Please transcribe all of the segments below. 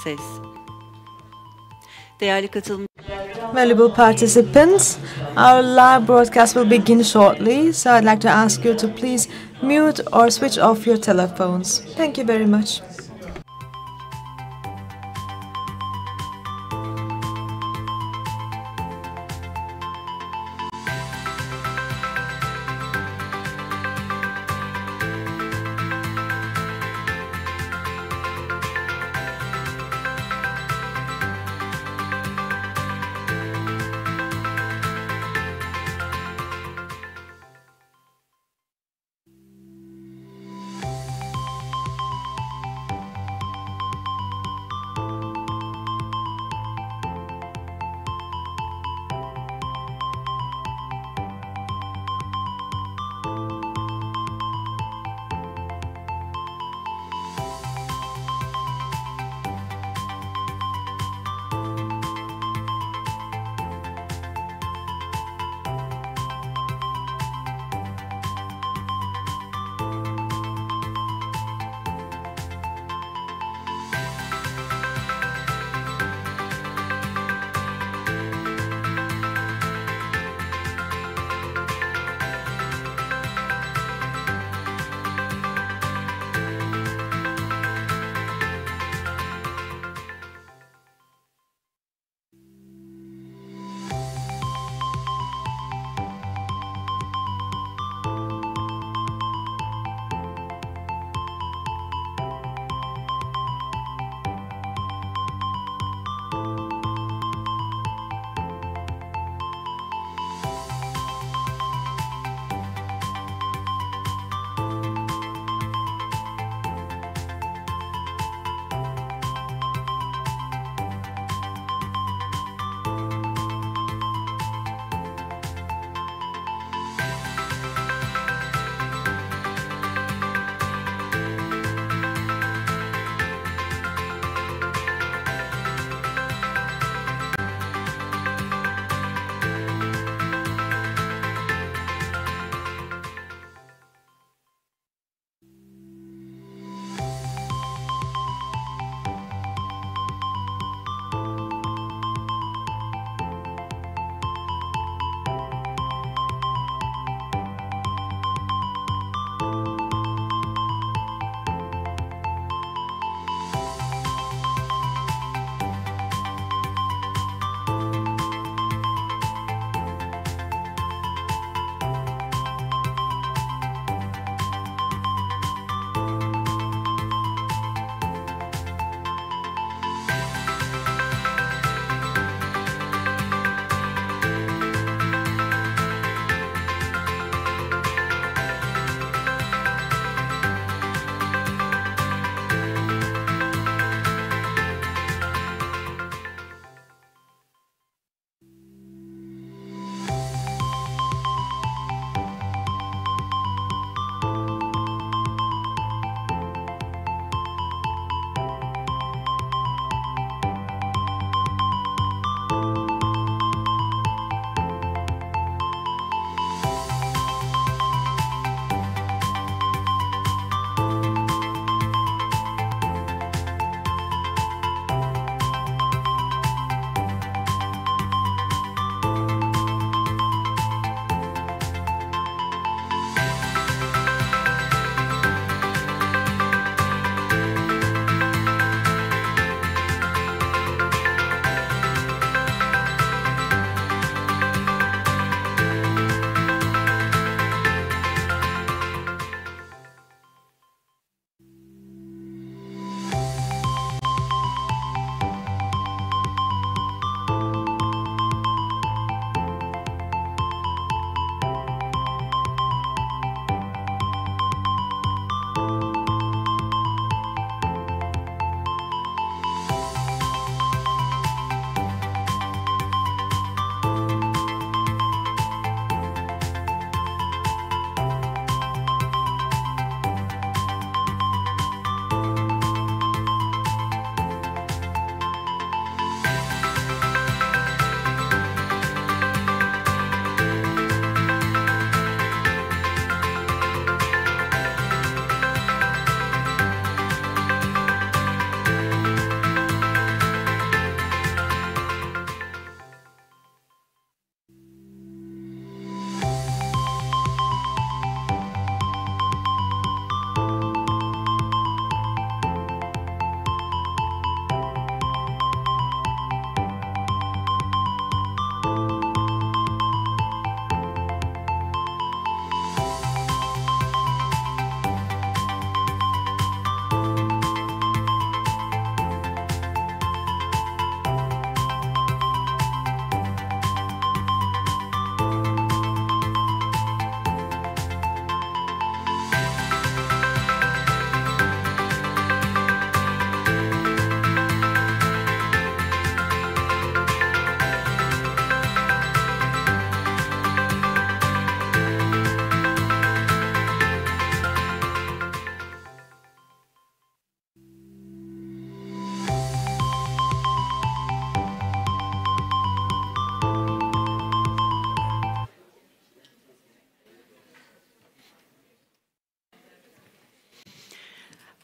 Ses. Değerli katılım. Valuable participants, our live broadcast will begin shortly, so I'd like to ask you to please mute or switch off your telephones. Thank you very much.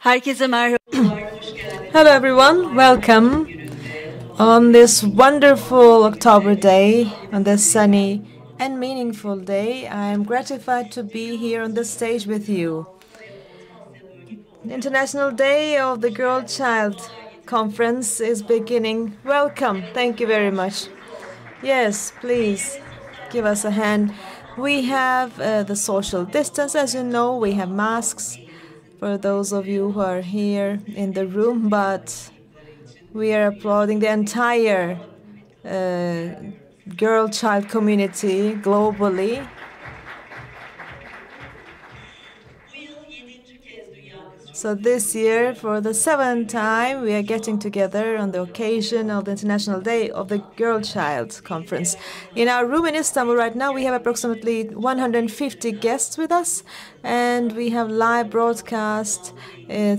Herkese merhaba. Hello everyone, welcome on this wonderful October day, on this sunny and meaningful day. I am gratified to be here on the stage with you. International Day of the Girl Child Conference is beginning. Welcome, thank you very much. Yes, please give us a hand. We have the social distance, as you know, we have masks for those of you who are here in the room, but we are applauding the entire girl child community globally. So this year, for the 7th time, we are getting together on the occasion of the International Day of the Girl Child Conference. In our room in Istanbul right now, we have approximately 150 guests with us, and we have live broadcast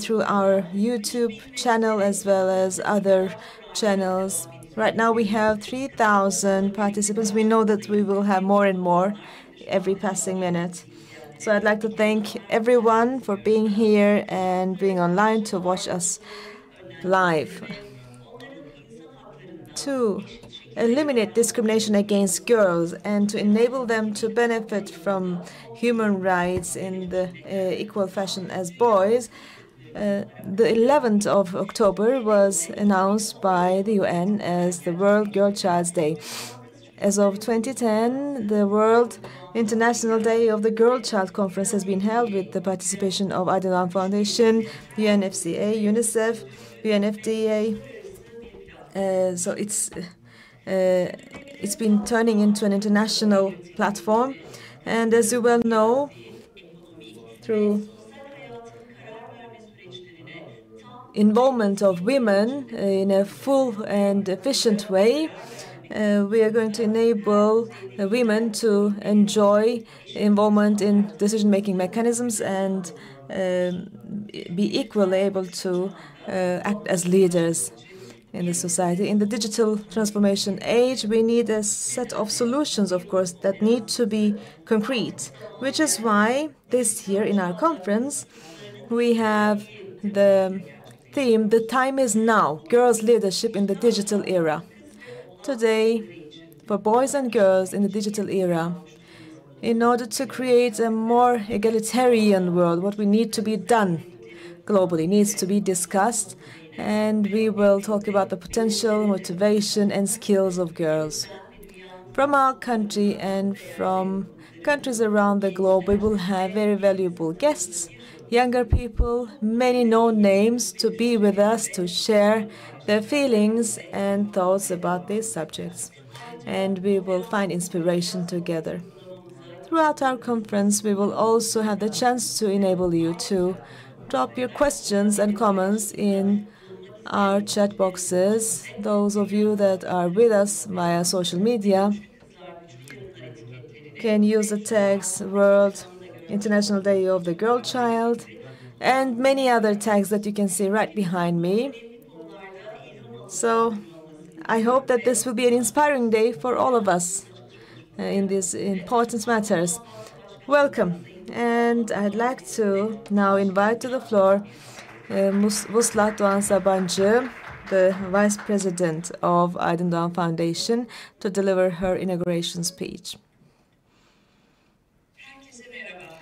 through our YouTube channel as well as other channels. Right now, we have 3,000 participants. We know that we will have more and more every passing minute. So I'd like to thank everyone for being here and being online to watch us live. To eliminate discrimination against girls and to enable them to benefit from human rights in the equal fashion as boys, the 11th of October was announced by the UN as the World Girl Child's Day. As of 2010, the World International Day of the Girl Child Conference has been held with the participation of Aydın Foundation, UNFCA, UNICEF, UNFDA. So it's been turning into an international platform. And as you well know, through involvement of women in a full and efficient way, we are going to enable women to enjoy involvement in decision-making mechanisms and be equally able to act as leaders in the society. In the digital transformation age, we need a set of solutions, of course, that need to be concrete, which is why this year in our conference, we have the theme, "The time is now, girls' leadership in the digital era." Today, for boys and girls in the digital era, in order to create a more egalitarian world, what we need to be done globally needs to be discussed, and we will talk about the potential, motivation, and skills of girls. From our country and from countries around the globe, we will have very valuable guests, younger people, many known names to be with us to share their feelings and thoughts about these subjects. And we will find inspiration together. Throughout our conference, we will also have the chance to enable you to drop your questions and comments in our chat boxes. Those of you that are with us via social media can use the tags World International Day of the Girl Child and many other tags that you can see right behind me. So I hope that this will be an inspiring day for all of us in these important matters. Welcome. And I'd like to now invite to the floor Vuslat Doğan Sabancı, the Vice President of Aydın Doğan Foundation, to deliver her inauguration speech.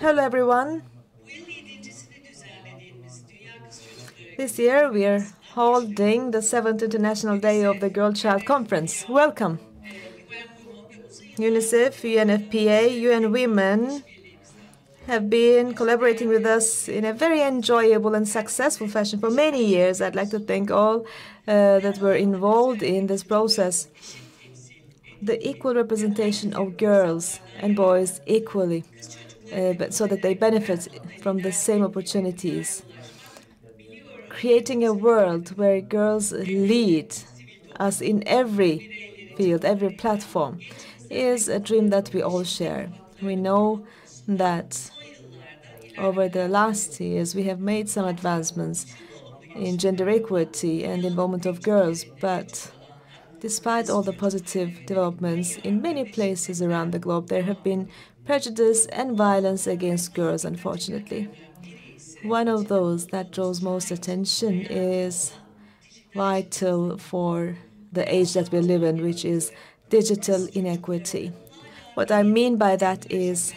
Hello, everyone. This year we are holding the 7th International Day of the Girl Child Conference. Welcome. UNICEF, UNFPA, UN Women have been collaborating with us in a very enjoyable and successful fashion for many years. I'd like to thank all that were involved in this process. The equal representation of girls and boys equally, but so that they benefit from the same opportunities. Creating a world where girls lead us in every field, every platform, is a dream that we all share. We know that over the last years we have made some advancements in gender equity and involvement of girls, but despite all the positive developments in many places around the globe, there have been prejudice and violence against girls, unfortunately. One of those that draws most attention is vital for the age that we live in, which is digital inequity. What I mean by that is,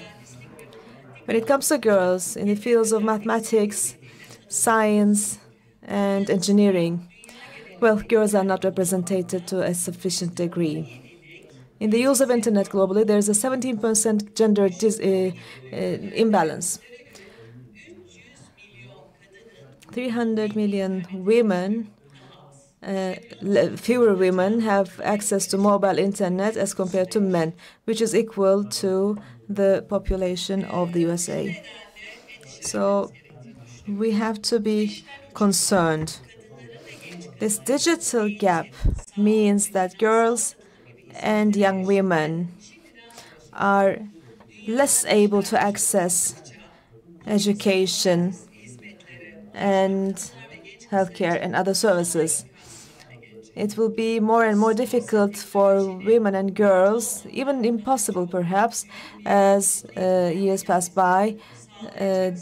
when it comes to girls in the fields of mathematics, science, and engineering, well, girls are not represented to a sufficient degree. In the use of internet globally, there's a 17% gender imbalance. 300 million women, fewer women have access to mobile internet as compared to men, which is equal to the population of the USA. So we have to be concerned. This digital gap means that girls and young women are less able to access education and healthcare and other services. It will be more and more difficult for women and girls, even impossible perhaps, as years pass by.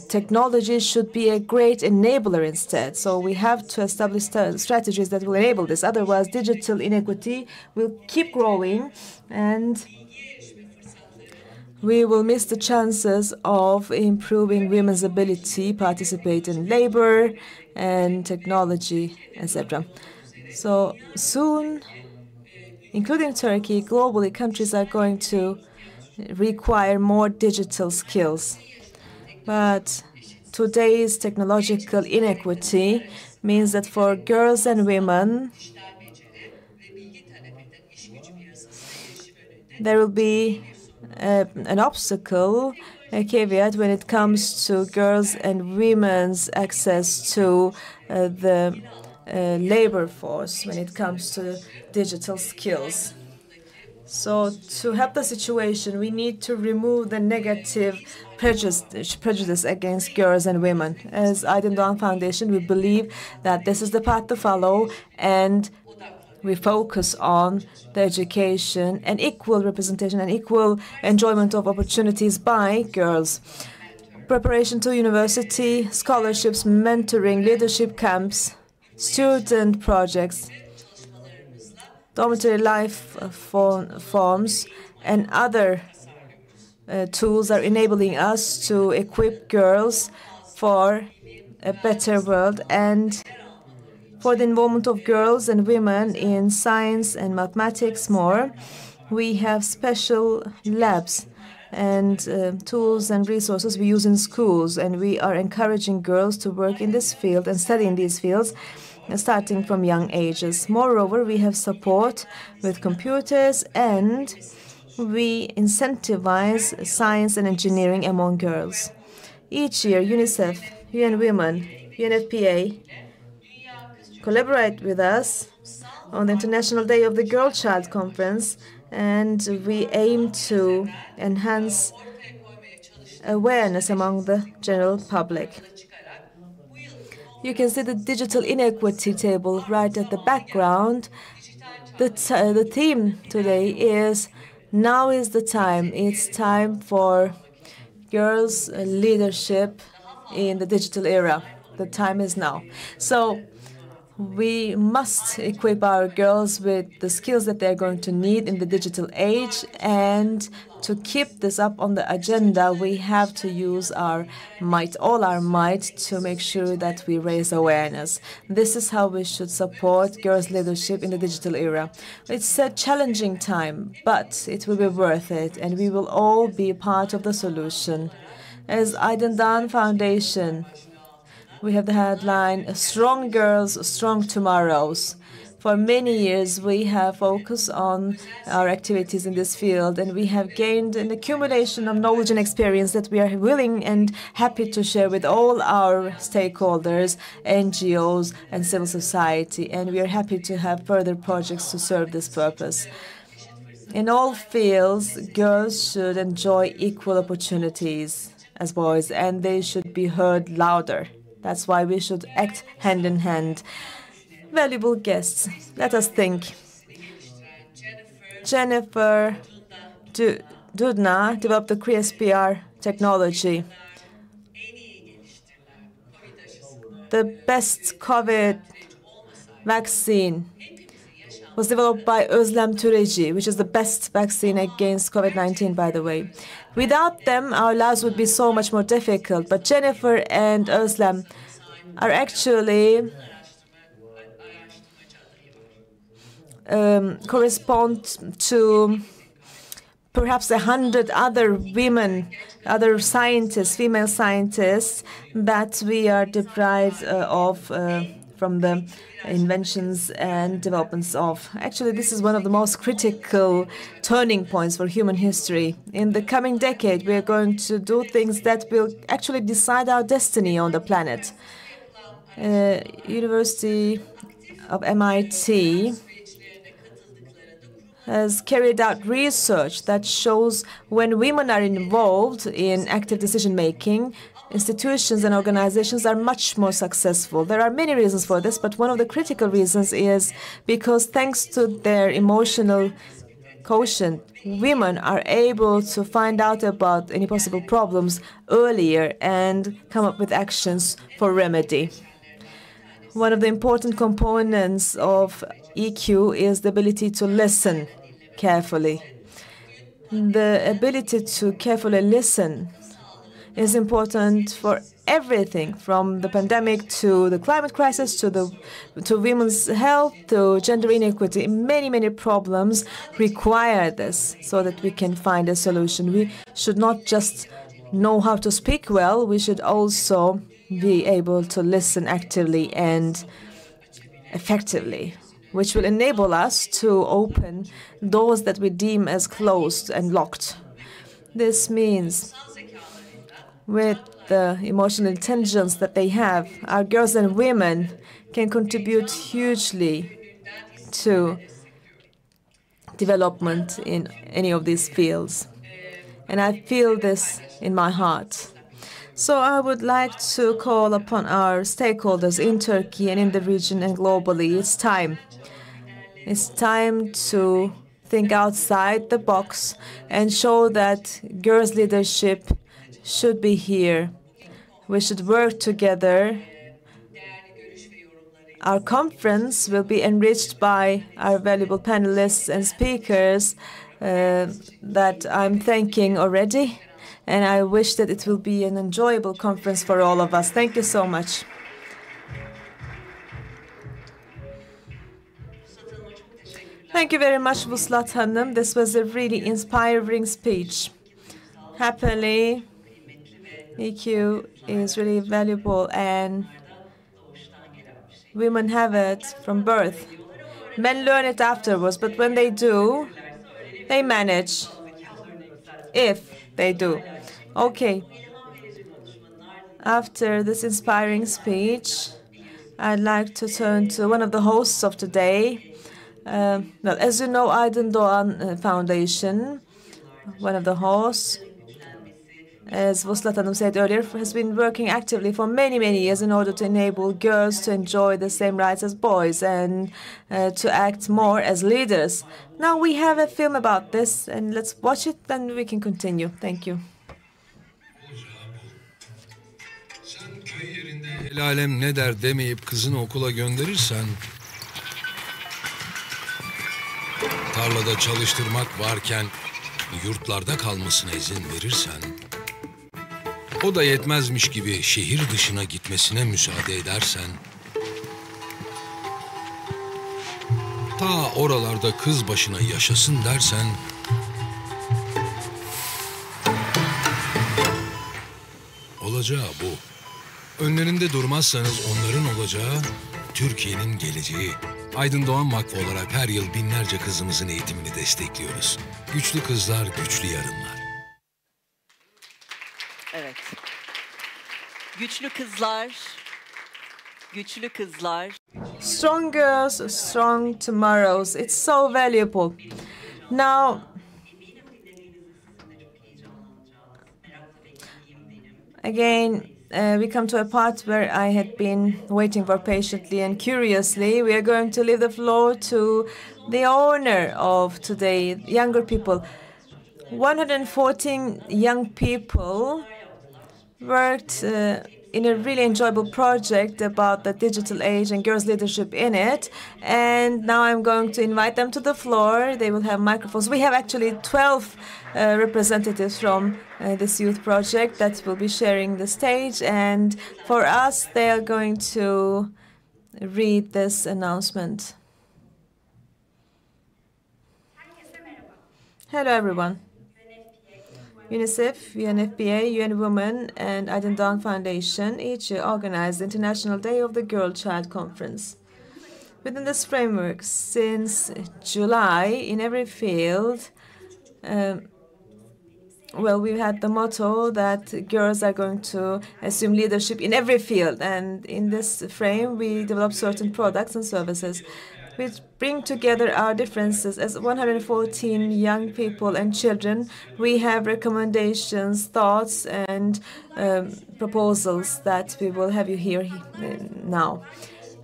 Technology should be a great enabler instead. So we have to establish strategies that will enable this. Otherwise, digital inequity will keep growing, and we will miss the chances of improving women's ability to participate in labor and technology, etc. So soon, including Turkey, globally, countries are going to require more digital skills. But today's technological inequity means that for girls and women, there will be an obstacle, a caveat, when it comes to girls and women's access to the labor force, when it comes to digital skills. So to help the situation, we need to remove the negative prejudice against girls and women. As Aydın Doğan Foundation, we believe that this is the path to follow, and we focus on the education and equal representation and equal enjoyment of opportunities by girls. Preparation to university, scholarships, mentoring, leadership camps, student projects, dormitory life forms, and other tools are enabling us to equip girls for a better world and for the involvement of girls and women in science and mathematics more. We have special labs and tools and resources we use in schools, and we are encouraging girls to work in this field and study in these fields starting from young ages. Moreover, we have support with computers, and we incentivize science and engineering among girls. Each year, UNICEF, UN Women, UNFPA collaborate with us on the International Day of the Girl Child Conference, and we aim to enhance awareness among the general public. You can see the digital inequity table right at the background. The theme today is "Now is the time." It's time for girls' leadership in the digital era. The time is now. So we must equip our girls with the skills that they're going to need in the digital age, and to keep this up on the agenda, we have to use our might, all our might, to make sure that we raise awareness. This is how we should support girls' leadership in the digital era. It's a challenging time, but it will be worth it, and we will all be part of the solution. As Aydın Doğan Foundation, we have the headline, "Strong Girls, Strong Tomorrows." For many years, we have focused on our activities in this field, and we have gained an accumulation of knowledge and experience that we are willing and happy to share with all our stakeholders, NGOs, and civil society, and we are happy to have further projects to serve this purpose. In all fields, girls should enjoy equal opportunities as boys, and they should be heard louder. That's why we should act hand in hand. Valuable guests, let us think. Jennifer Doudna developed the CRISPR technology. the best COVID vaccine was developed by Özlem Türeci, which is the best vaccine against COVID-19, by the way. Without them, our lives would be so much more difficult. But Jennifer and Özlem are actually correspond to perhaps 100 other women, other scientists, female scientists, that we are deprived of from the inventions and developments of. Actually, this is one of the most critical turning points for human history. In the coming decade, we are going to do things that will actually decide our destiny on the planet. University of MIT has carried out research that shows when women are involved in active decision-making, institutions and organizations are much more successful. There are many reasons for this, but one of the critical reasons is because thanks to their emotional quotient, women are able to find out about any possible problems earlier and come up with actions for remedy. One of the important components of EQ is the ability to listen carefully. The ability to carefully listen is important for everything, from the pandemic to the climate crisis to women's health to gender inequity. Many problems require this so that we can find a solution. We should not just know how to speak well, we should also be able to listen actively and effectively, which will enable us to open doors that we deem as closed and locked. This means with the emotional intelligence that they have, our girls and women can contribute hugely to development in any of these fields. And I feel this in my heart. So I would like to call upon our stakeholders in Turkey and in the region and globally. It's time. It's time to think outside the box and show that girls' leadership should be here. We should work together. Our conference will be enriched by our valuable panelists and speakers that I'm thanking already. And I wish that it will be an enjoyable conference for all of us. Thank you so much. Thank you very much, Vuslat Hanım. This was a really inspiring speech. Happily, EQ is really valuable and women have it from birth. Men learn it afterwards, but when they do, they manage. If they do. Okay. After this inspiring speech, I'd like to turn to one of the hosts of today. Well, as you know, Aydın Doğan Foundation, one of the hosts, as Vuslat Hanım said earlier, has been working actively for many years in order to enable girls to enjoy the same rights as boys and to act more as leaders. Now we have a film about this, and let's watch it, then we can continue. Thank you. Sen köy yerinde el alem ne der demeyip kızını okula gönderirsen, tarlada çalıştırmak varken yurtlarda kalmasına izin verirsen, o da yetmezmiş gibi şehir dışına gitmesine müsaade edersen, ta oralarda kız başına yaşasın dersen, olacağı bu. Önlerinde durmazsanız onların olacağı, Türkiye'nin geleceği. Aydın Doğan Vakfı olarak her yıl binlerce kızımızın eğitimini destekliyoruz. Güçlü kızlar, güçlü yarınlar. Evet. Güçlü kızlar, güçlü kızlar. Strong girls, strong tomorrows. It's so valuable. Now, again, we come to a part where I had been waiting for patiently and curiously. We are going to leave the floor to the owner of today, younger people. 114 young people worked in a really enjoyable project about the digital age and girls' leadership in it. And now I'm going to invite them to the floor. They will have microphones. We have actually 12 representatives from this youth project that will be sharing the stage. And for us, they are going to read this announcement. Hello, everyone. UNICEF, UNFPA, UN Women, and Aydın Doğan Foundation each year organize the International Day of the Girl Child Conference. Within this framework, since July, in every field, we've had the motto that girls are going to assume leadership in every field. And in this frame, we develop certain products and services which bring together our differences. As 114 young people and children, we have recommendations, thoughts, and proposals that we will have you hear now.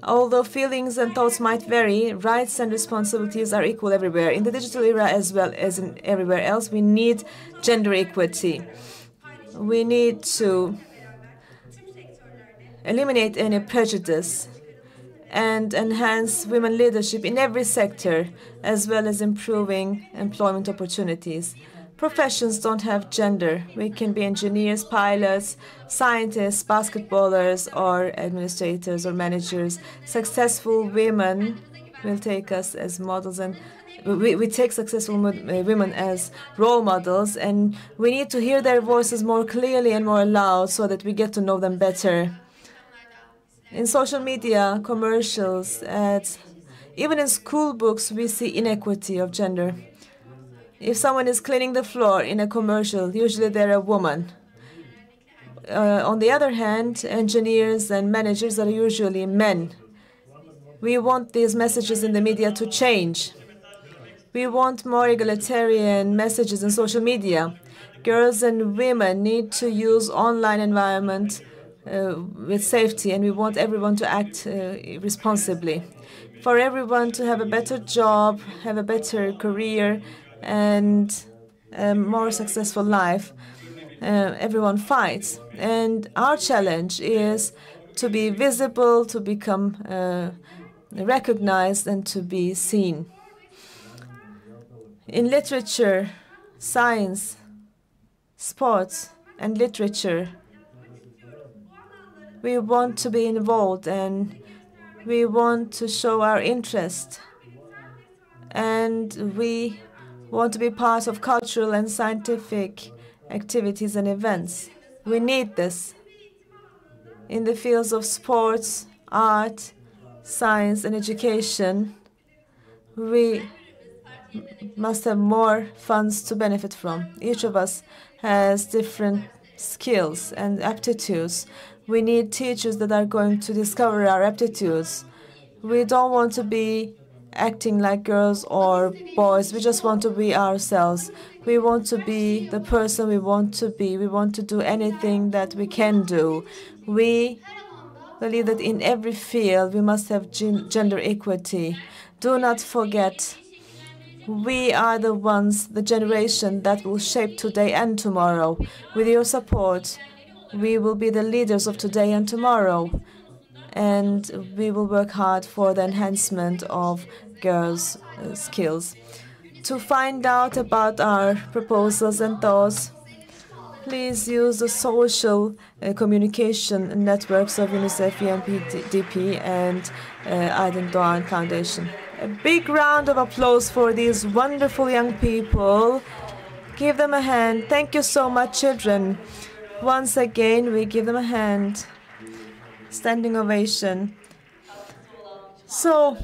Although feelings and thoughts might vary, rights and responsibilities are equal everywhere. In the digital era as well as in everywhere else, we need gender equity. We need to eliminate any prejudice and enhance women leadership in every sector, as well as improving employment opportunities. Professions don't have gender. We can be engineers, pilots, scientists, basketballers, or administrators or managers. Successful women will take us as models, and we take successful women as role models, and we need to hear their voices more clearly and more loud so that we get to know them better. In social media, commercials, ads, even in school books, we see inequity of gender. If someone is cleaning the floor in a commercial, usually they're a woman. On the other hand, engineers and managers are usually men. We want these messages in the media to change. We want more egalitarian messages in social media. Girls and women need to use online environment with safety, and we want everyone to act responsibly. For everyone to have a better job, have a better career, and a more successful life, everyone fights. And our challenge is to be visible, to become recognized, and to be seen. In literature, science, sports, and literature, we want to be involved, and we want to show our interest, and we want to be part of cultural and scientific activities and events. We need this. In the fields of sports, art, science, and education, we must have more funds to benefit from. Each of us has different skills and aptitudes. We need teachers that are going to discover our aptitudes. We don't want to be acting like girls or boys. We just want to be ourselves. We want to be the person we want to be. We want to do anything that we can do. We believe that in every field we must have gender equity. Do not forget, we are the ones, the generation that will shape today and tomorrow. With your support, we will be the leaders of today and tomorrow, and we will work hard for the enhancement of girls' skills. To find out about our proposals and thoughts, please use the social communication networks of UNICEF, UNDP, and Aydın Doğan Foundation. A big round of applause for these wonderful young people. Give them a hand. Thank you so much, children. Once again, we give them a hand. Standing ovation. So,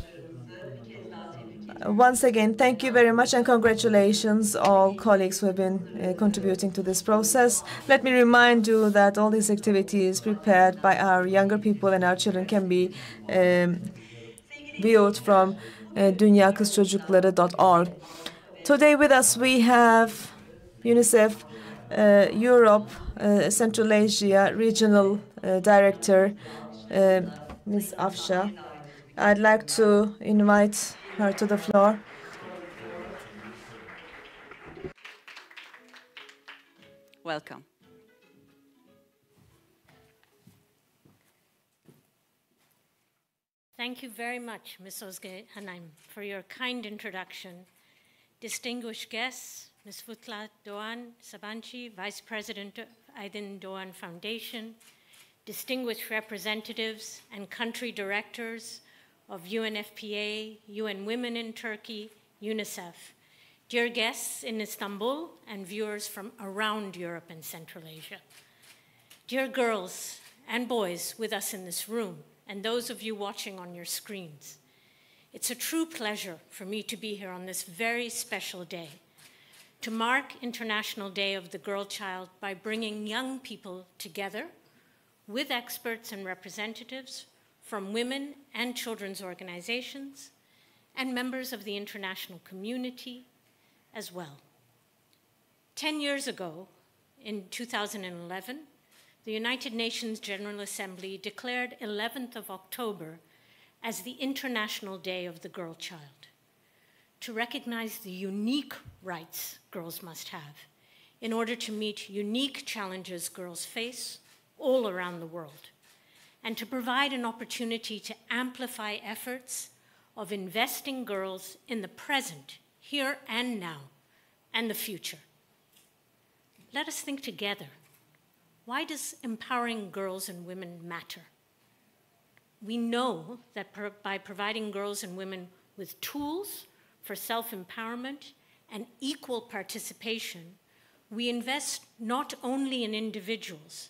once again, thank you very much and congratulations all colleagues who have been contributing to this process. Let me remind you that all these activities prepared by our younger people and our children can be viewed from dünyakızçocukları.org. Today with us we have UNICEF Europe, Central Asia Regional Director, Ms. Afşa. I'd like to invite her to the floor. Welcome. Thank you very much, Ms. Özge Hanım, for your kind introduction. Distinguished guests, Ms. Futla Doğan Sabancı, Vice President of Aydın Doğan Foundation, distinguished representatives and country directors of UNFPA, UN Women in Turkey, UNICEF, dear guests in Istanbul and viewers from around Europe and Central Asia, dear girls and boys with us in this room, and those of you watching on your screens, it's a true pleasure for me to be here on this very special day to mark International Day of the Girl Child by bringing young people together with experts and representatives from women and children's organizations and members of the international community as well. 10 years ago, in 2011, the United Nations General Assembly declared 11th of October as the International Day of the Girl Child, to recognize the unique rights girls must have in order to meet unique challenges girls face all around the world, and to provide an opportunity to amplify efforts of investing girls in the present, here and now, and the future. Let us think together. Why does empowering girls and women matter? We know that by providing girls and women with tools for self-empowerment and equal participation, we invest not only in individuals,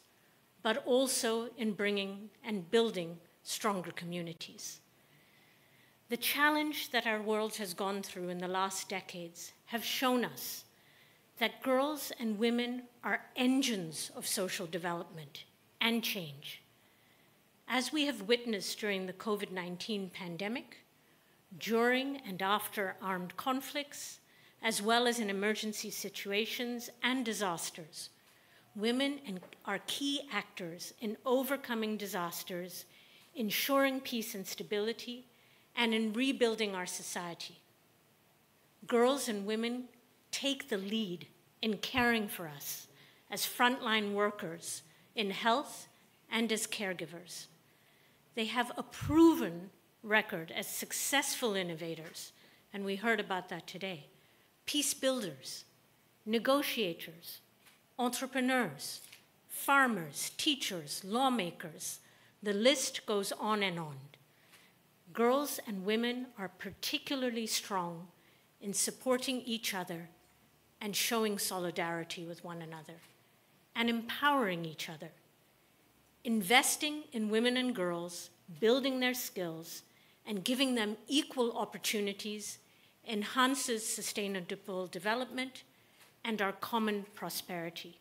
but also in bringing and building stronger communities. The challenge that our world has gone through in the last decades have shown us that girls and women are engines of social development and change. As we have witnessed during the COVID-19 pandemic, during and after armed conflicts, as well as in emergency situations and disasters, women are key actors in overcoming disasters, ensuring peace and stability, and in rebuilding our society. Girls and women take the lead in caring for us as frontline workers in health and as caregivers. They have a proven record as successful innovators, and we heard about that today, peace builders, negotiators, entrepreneurs, farmers, teachers, lawmakers. The list goes on and on. Girls and women are particularly strong in supporting each other and showing solidarity with one another and empowering each other. Investing in women and girls, building their skills, and giving them equal opportunities enhances sustainable development and our common prosperity.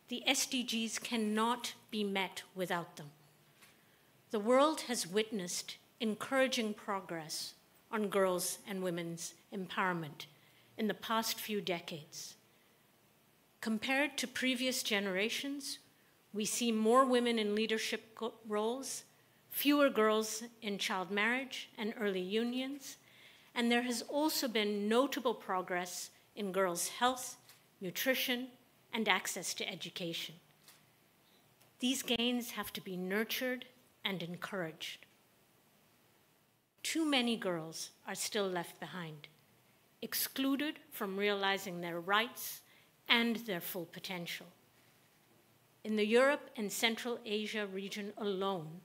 The SDGs cannot be met without them. The world has witnessed encouraging progress on girls' and women's empowerment in the past few decades. Compared to previous generations, we see more women in leadership roles, fewer girls in child marriage and early unions, and there has also been notable progress in girls' health, nutrition, and access to education. These gains have to be nurtured and encouraged. Too many girls are still left behind, excluded from realizing their rights and their full potential. In the Europe and Central Asia region alone,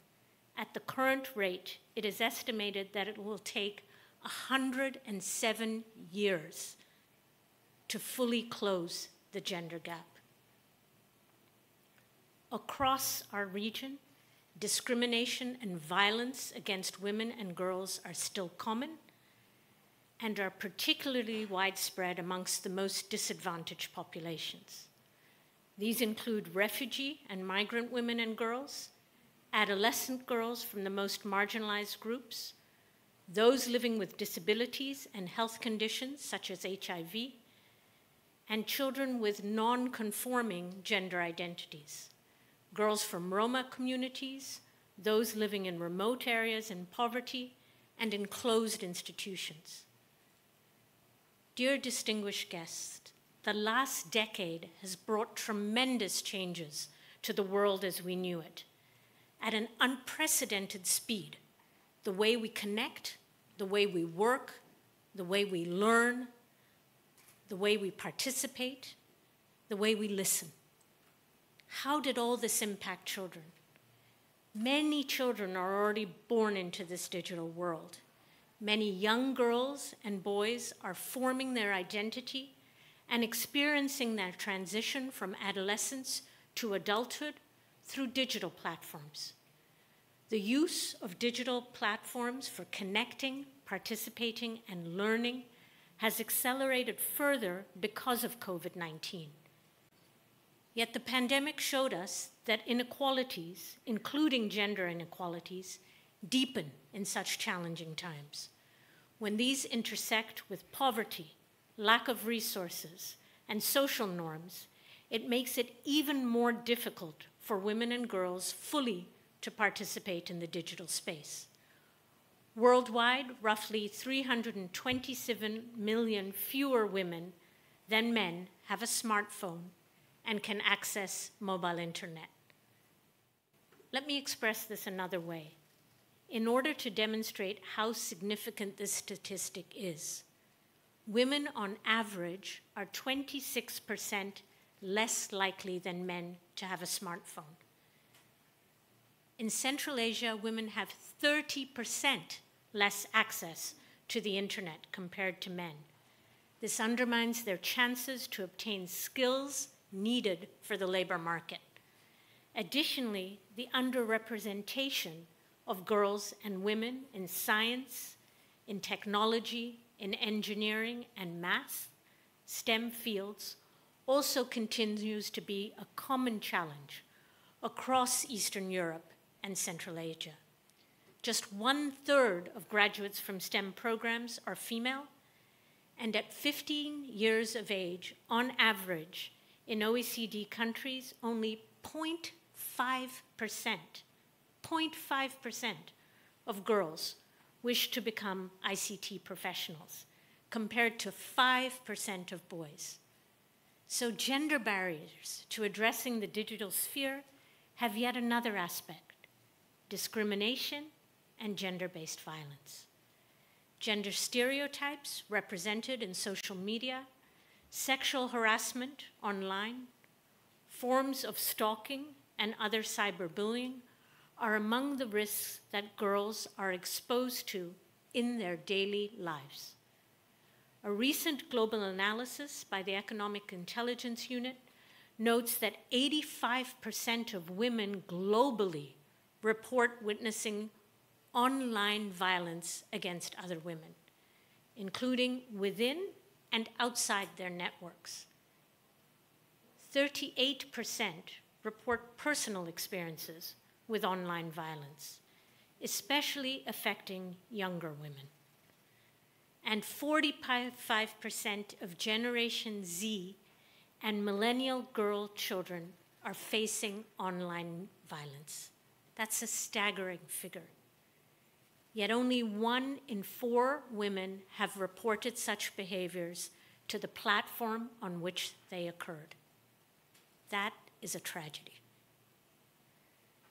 at the current rate, it is estimated that it will take 107 years to fully close the gender gap. Across our region, discrimination and violence against women and girls are still common and are particularly widespread amongst the most disadvantaged populations. These include refugee and migrant women and girls, adolescent girls from the most marginalized groups, those living with disabilities and health conditions such as HIV, and children with non-conforming gender identities, girls from Roma communities, those living in remote areas in poverty, and in closed institutions. Dear distinguished guests, the last decade has brought tremendous changes to the world as we knew it, at an unprecedented speed, the way we connect, the way we work, the way we learn, the way we participate, the way we listen. How did all this impact children? Many children are already born into this digital world. Many young girls and boys are forming their identity and experiencing their transition from adolescence to adulthood through digital platforms. The use of digital platforms for connecting, participating, and learning has accelerated further because of COVID-19. Yet the pandemic showed us that inequalities, including gender inequalities, deepen in such challenging times. When these intersect with poverty, lack of resources, and social norms, it makes it even more difficult for women and girls fully to participate in the digital space. Worldwide, roughly 327 million fewer women than men have a smartphone and can access mobile internet. Let me express this another way. In order to demonstrate how significant this statistic is, women on average are 26% less likely than men to have a smartphone. In Central Asia, women have 30% less access to the internet compared to men. This undermines their chances to obtain skills needed for the labor market. Additionally, the underrepresentation of girls and women in science, in technology, in engineering and math, STEM fields, also continues to be a common challenge across Eastern Europe and Central Asia. Just 1/3 of graduates from STEM programs are female, and at 15 years of age, on average, in OECD countries, only 0.5% of girls wish to become ICT professionals, compared to 5% of boys. So gender barriers to addressing the digital sphere have yet another aspect: discrimination and gender-based violence. Gender stereotypes represented in social media, sexual harassment online, forms of stalking and other cyberbullying are among the risks that girls are exposed to in their daily lives. A recent global analysis by the Economic Intelligence Unit notes that 85% of women globally report witnessing online violence against other women, including within and outside their networks. 38% report personal experiences with online violence, especially affecting younger women. And 45% of Generation Z and millennial girl children are facing online violence. That's a staggering figure. Yet only 1 in 4 women have reported such behaviors to the platform on which they occurred. That is a tragedy.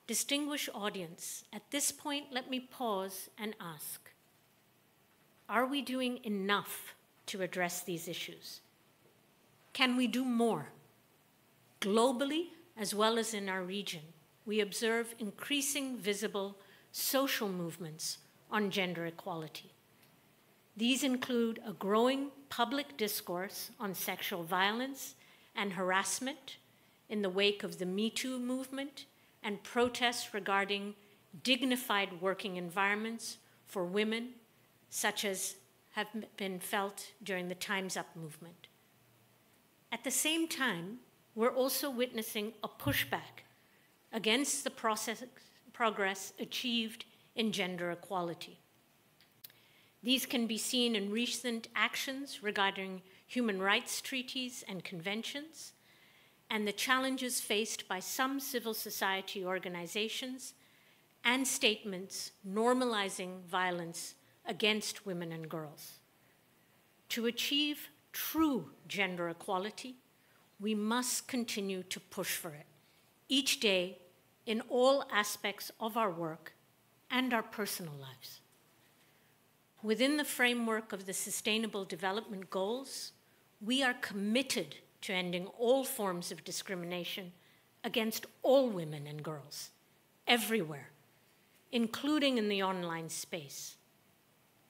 Distinguished audience, at this point, let me pause and ask, are we doing enough to address these issues? Can we do more? Globally, as well as in our region, we observe increasing visible social movements on gender equality. These include a growing public discourse on sexual violence and harassment in the wake of the Me Too movement and protests regarding dignified working environments for women, such as have been felt during the Time's Up movement. At the same time, we're also witnessing a pushback against the progress achieved in gender equality. These can be seen in recent actions regarding human rights treaties and conventions, and the challenges faced by some civil society organizations and statements normalizing violence against women and girls. To achieve true gender equality, we must continue to push for it each day in all aspects of our work and our personal lives. Within the framework of the Sustainable Development Goals, we are committed to ending all forms of discrimination against all women and girls, everywhere, including in the online space.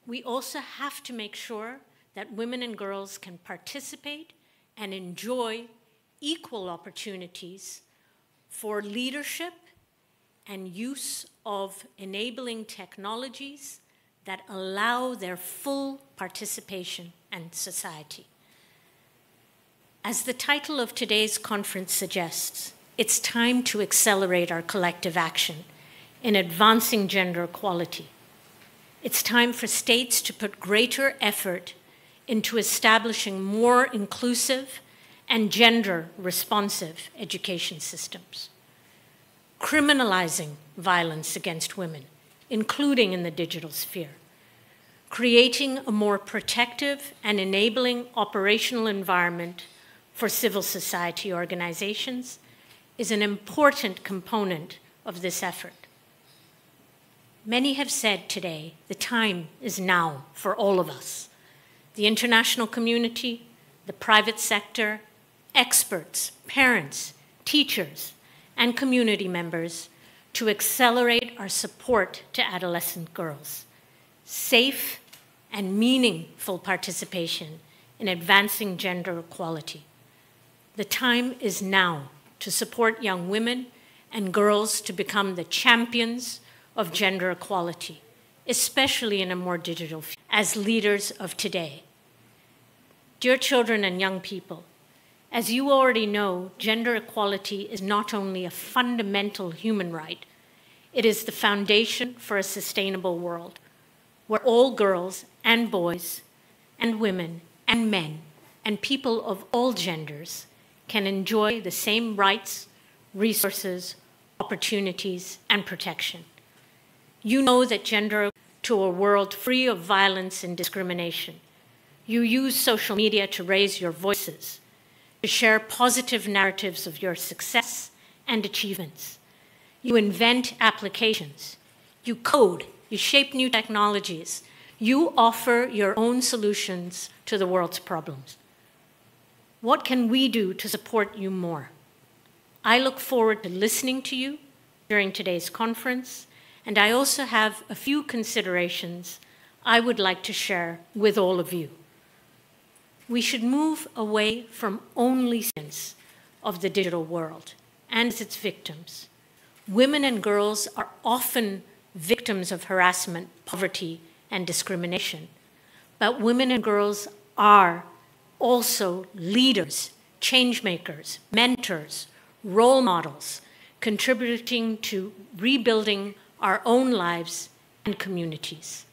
We also have to make sure that women and girls can participate and enjoy equal opportunities for leadership and use of enabling technologies that allow their full participation in society. As the title of today's conference suggests, it's time to accelerate our collective action in advancing gender equality. It's time for states to put greater effort into establishing more inclusive and gender-responsive education systems, criminalizing violence against women, including in the digital sphere, creating a more protective and enabling operational environment for civil society organizations is an important component of this effort. Many have said today the time is now for all of us, the international community, the private sector, experts, parents, teachers, and community members to accelerate our support to adolescent girls, safe and meaningful participation in advancing gender equality. The time is now to support young women and girls to become the champions of gender equality, especially in a more digital field, as leaders of today. Dear children and young people, as you already know, gender equality is not only a fundamental human right, it is the foundation for a sustainable world where all girls and boys and women and men and people of all genders can enjoy the same rights, resources, opportunities, and protection. You know that gender to a world free of violence and discrimination. You use social media to raise your voices, to share positive narratives of your success and achievements. You invent applications. You code. You shape new technologies. You offer your own solutions to the world's problems. What can we do to support you more? I look forward to listening to you during today's conference, and I also have a few considerations I would like to share with all of you. We should move away from only sense of the digital world and its victims. Women and girls are often victims of harassment, poverty, and discrimination, but women and girls are also leaders, change makers, mentors, role models, contributing to rebuilding our own lives and communities.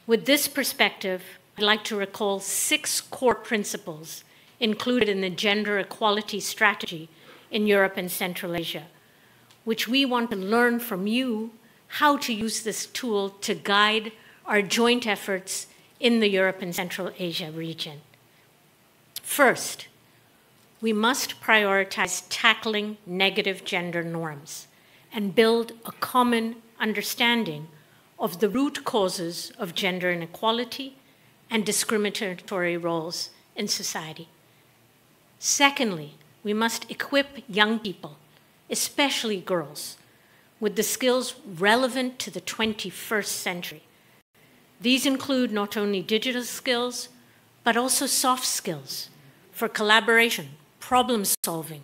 With this perspective, I'd like to recall 6 core principles included in the gender equality strategy in Europe and Central Asia, which we want to learn from you how to use this tool to guide our joint efforts in the Europe and Central Asia region. First, we must prioritize tackling negative gender norms and build a common understanding of the root causes of gender inequality and discriminatory roles in society. Secondly, we must equip young people, especially girls, with the skills relevant to the 21st century. These include not only digital skills, but also soft skills for collaboration, problem solving,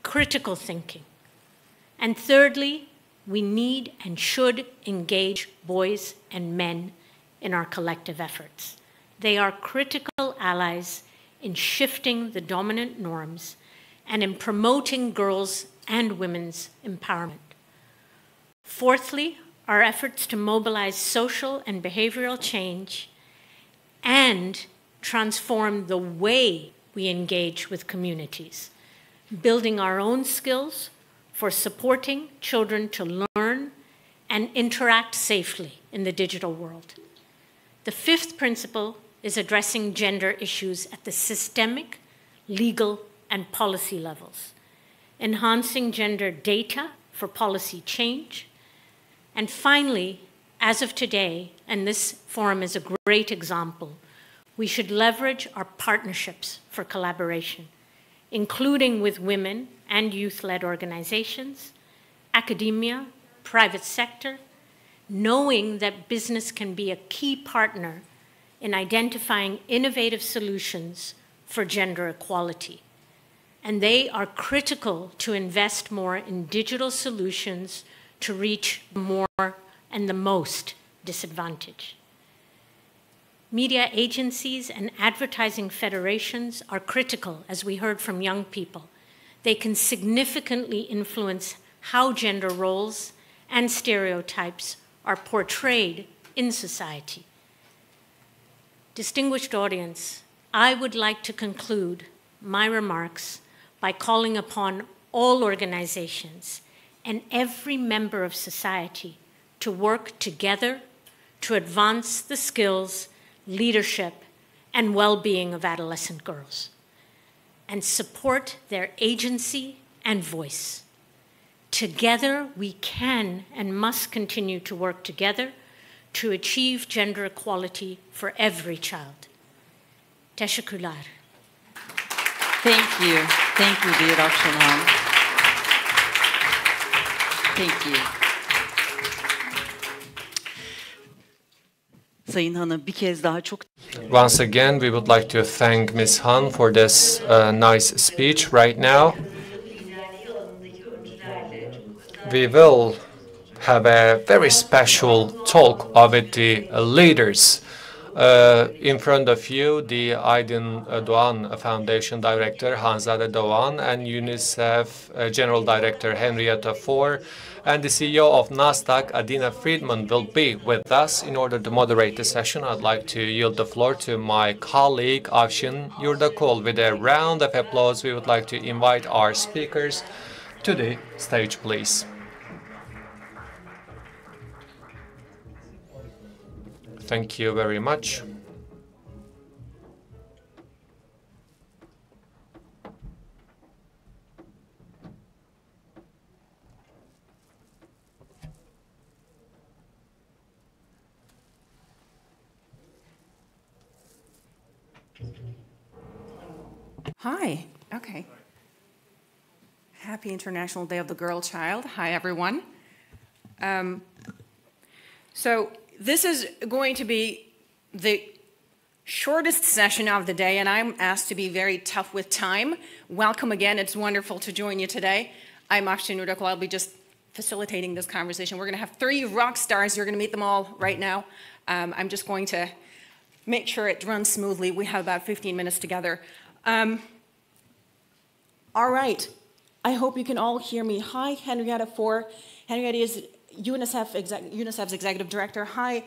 critical thinking. And thirdly, we need and should engage boys and men in our collective efforts. They are critical allies in shifting the dominant norms and in promoting girls' and women's empowerment. Fourthly, our efforts to mobilize social and behavioral change and transform the way we engage with communities, building our own skills for supporting children to learn and interact safely in the digital world. The 5th principle is addressing gender issues at the systemic, legal, and policy levels, enhancing gender data for policy change, and finally, As of today, and this forum is a great example, we should leverage our partnerships for collaboration, including with women and youth-led organizations, academia, private sector, knowing that business can be a key partner in identifying innovative solutions for gender equality. And they are critical to invest more in digital solutions to reach more and the most disadvantaged. Media agencies and advertising federations are critical, as we heard from young people. They can significantly influence how gender roles and stereotypes are portrayed in society. Distinguished audience, I would like to conclude my remarks by calling upon all organizations and every member of society to work together to advance the skills, leadership, and well-being of adolescent girls, and support their agency and voice. Together, we can and must continue to work together to achieve gender equality for every child. Teşekkürler. Thank you. Thank you, dear Afshan Han. Thank you. Sayın Han'a bir kez daha çok Once again, we would like to thank Ms. Han for this nice speech right now. We will have a very special talk with the leaders. In front of you, the Aydın Doğan Foundation Director, Hanzade Doğan, and UNICEF General Director, Henrietta Fore, and the CEO of NASDAQ, Adina Friedman, will be with us. In order to moderate the session, I'd like to yield the floor to my colleague, Afshin Yurdakul. With a round of applause, we would like to invite our speakers to the stage, please. Thank you very much. Hi. Okay. Happy International Day of the Girl Child. Hi, everyone. So this is going to be the shortest session of the day, and I'm asked to be very tough with time. Welcome again. It's wonderful to join you today. I'm Afshin Yurdakul. I'll be just facilitating this conversation. We're going to have 3 rock stars. You're going to meet them all right now. I'm just going to make sure it runs smoothly. We have about 15 minutes together. All right. I hope you can all hear me. Hi, Henrietta Fore. Henrietta is UNICEF's Executive Director. Hi,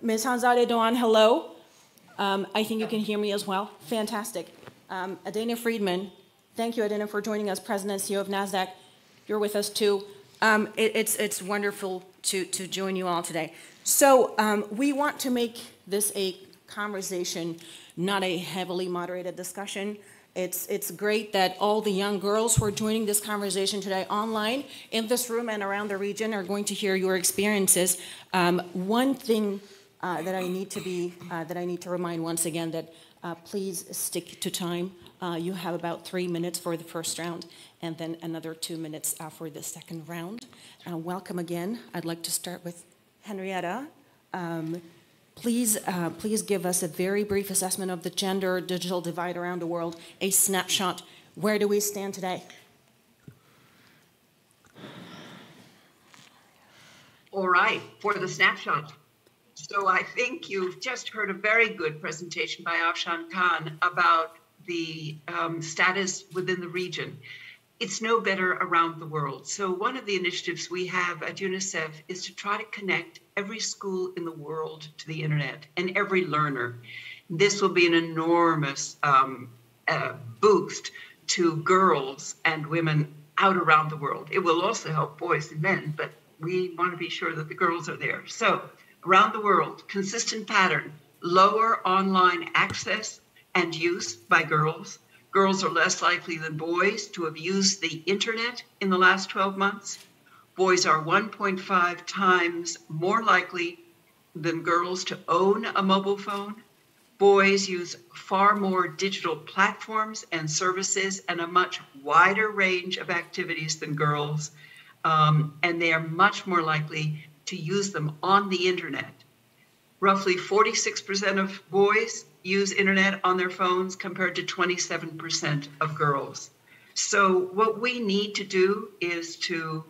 Ms. Hanzade Doğan, hello. I think you can hear me as well. Fantastic. Adina Friedman, thank you, Adina, for joining us, President and CEO of NASDAQ. You're with us too. It's wonderful to join you all today. So we want to make this a conversation, not a heavily moderated discussion. It's great that all the young girls who are joining this conversation today online in this room and around the region are going to hear your experiences. One thing that I need to remind once again that please stick to time. You have about 3 minutes for the first round and then another 2 minutes for the second round. Welcome again. I'd like to start with Henrietta. Please give us a very brief assessment of the gender digital divide around the world, a snapshot. Where do we stand today? All right, for the snapshot. So I think you've just heard a very good presentation by Afshan Khan about the status within the region. It's no better around the world. So one of the initiatives we have at UNICEF is to try to connect every school in the world to the internet and every learner. This will be an enormous boost to girls and women out around the world. It will also help boys and men, but we want to be sure that the girls are there. So around the world, consistent pattern, lower online access and use by girls. Girls are less likely than boys to have used the internet in the last 12 months. boys are 1.5 times more likely than girls to own a mobile phone. Boys use far more digital platforms and services and a much wider range of activities than girls, and they are much more likely to use them on the internet. Roughly 46% of boys use internet on their phones compared to 27% of girls. So what we need to do is to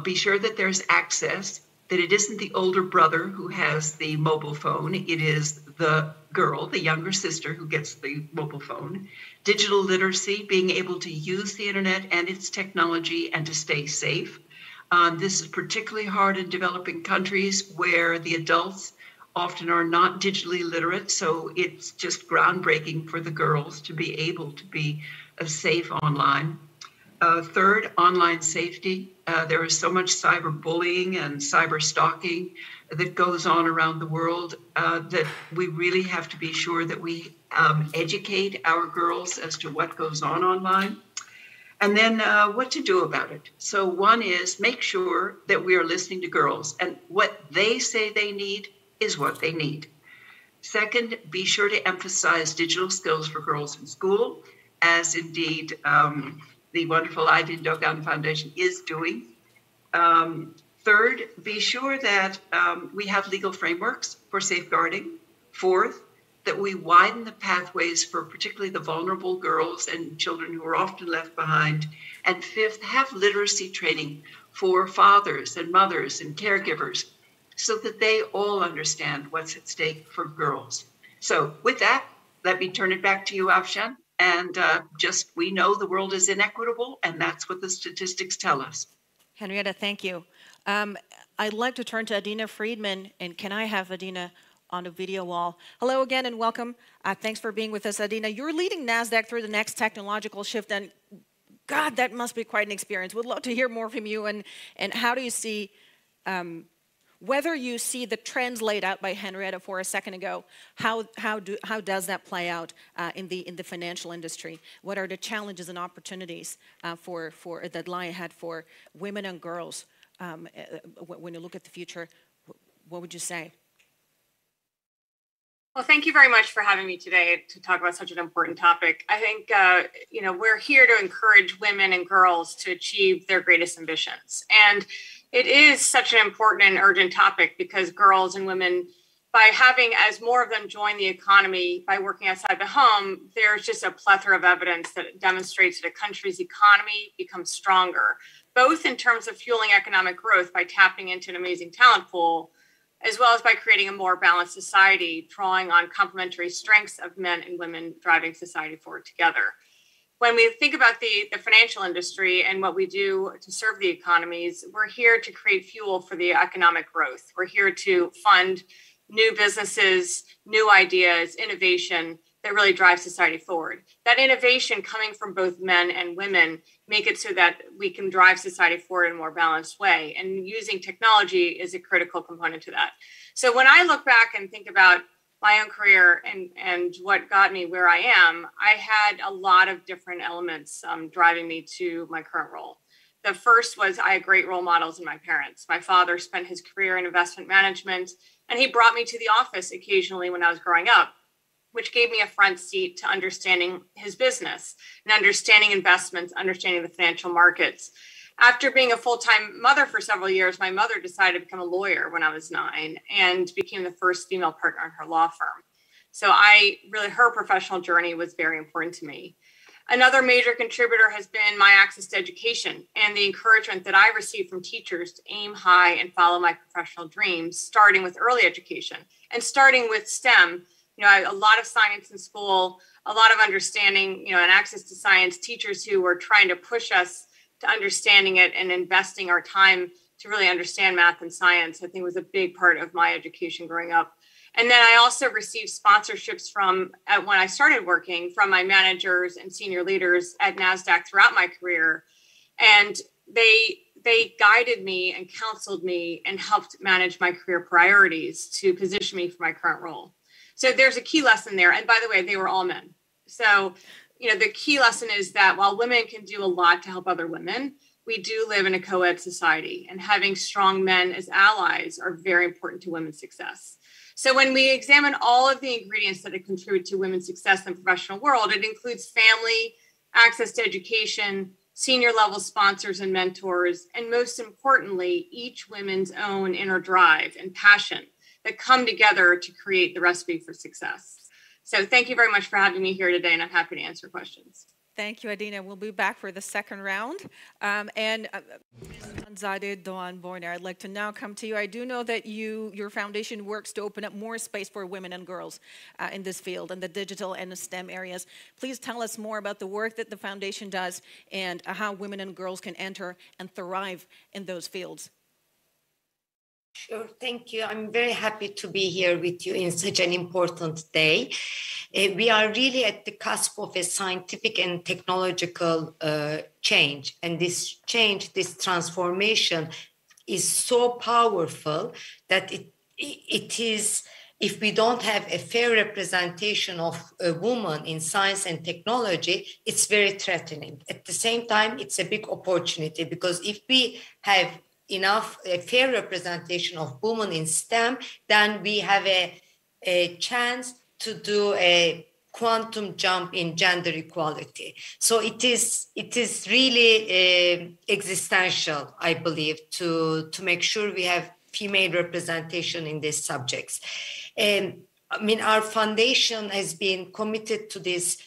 be sure that there's access, that it isn't the older brother who has the mobile phone, it is the girl, the younger sister, who gets the mobile phone. Digital literacy, being able to use the internet and its technology and to stay safe. This is particularly hard in developing countries where the adults often are not digitally literate, so it's just groundbreaking for the girls to be able to be safe online. Third, online safety. There is so much cyberbullying and cyber stalking that goes on around the world that we really have to be sure that we educate our girls as to what goes on online. And then what to do about it. So one is make sure that we are listening to girls, and what they say they need is what they need. Second, be sure to emphasize digital skills for girls in school, as indeed the wonderful Aydin Doğan Foundation is doing. Third, be sure that we have legal frameworks for safeguarding. Fourth, that we widen the pathways for particularly the vulnerable girls and children who are often left behind. And fifth, have literacy training for fathers and mothers and caregivers so that they all understand what's at stake for girls. So with that, let me turn it back to you, Afshan. And we know the world is inequitable, and that's what the statistics tell us. Henrietta, thank you. I'd like to turn to Adina Friedman, and can I have Adina on the video wall? Hello again and welcome. Thanks for being with us, Adina. You're leading NASDAQ through the next technological shift, and God, that must be quite an experience. We'd love to hear more from you, and how do you see, whether you see the trends laid out by Henrietta for a second ago, how does that play out in the financial industry? What are the challenges and opportunities that lie ahead for women and girls when you look at the future? What would you say? Well, thank you very much for having me today to talk about such an important topic. I think, we're here to encourage women and girls to achieve their greatest ambitions. And it is such an important and urgent topic because girls and women, by having as more of them join the economy by working outside the home, there's just a plethora of evidence that demonstrates that a country's economy becomes stronger, both in terms of fueling economic growth by tapping into an amazing talent pool, as well as by creating a more balanced society, drawing on complementary strengths of men and women driving society forward together. When we think about the financial industry and what we do to serve the economies, we're here to create fuel for the economic growth. We're here to fund new businesses, new ideas, innovation that really drive society forward. That innovation coming from both men and women make it so that we can drive society forward in a more balanced way. And using technology is a critical component to that. So when I look back and think about my own career and what got me where I am, I had a lot of different elements driving me to my current role. The first was I had great role models in my parents. My father spent his career in investment management, and he brought me to the office occasionally when I was growing up, which gave me a front seat to understanding his business and understanding investments, understanding the financial markets. After being a full-time mother for several years, my mother decided to become a lawyer when I was 9 and became the first female partner in her law firm. So her professional journey was very important to me. Another major contributor has been my access to education and the encouragement that I received from teachers to aim high and follow my professional dreams, starting with early education and starting with STEM. A lot of science in school, a lot of understanding, and access to science, teachers who were trying to push us to understanding it and investing our time to really understand math and science, I think was a big part of my education growing up. And then I also received sponsorships when I started working from my managers and senior leaders at NASDAQ throughout my career. And they guided me and counseled me and helped manage my career priorities to position me for my current role. So there's a key lesson there. And by the way, they were all men. So the key lesson is that while women can do a lot to help other women, we do live in a co-ed society, and having strong men as allies are very important to women's success. So when we examine all of the ingredients that contribute to women's success in the professional world, it includes family, access to education, senior level sponsors and mentors, and most importantly, each woman's own inner drive and passion that come together to create the recipe for success. So thank you very much for having me here today, and I'm happy to answer questions. Thank you, Adina. We'll be back for the second round. Hanzadeh Doğan Borner, I'd like to now come to you. I do know that your foundation works to open up more space for women and girls in this field, in the digital and the STEM areas. Please tell us more about the work that the foundation does and how women and girls can enter and thrive in those fields. Sure, thank you. I'm very happy to be here with you in such an important day. We are really at the cusp of a scientific and technological change. And this change, this transformation is so powerful that it is, if we don't have a fair representation of a woman in science and technology, it's very threatening. At the same time, it's a big opportunity, because if we have a fair representation of women in STEM, then we have a chance to do a quantum jump in gender equality. So it is really existential, I believe, to make sure we have female representation in these subjects. Our foundation has been committed to this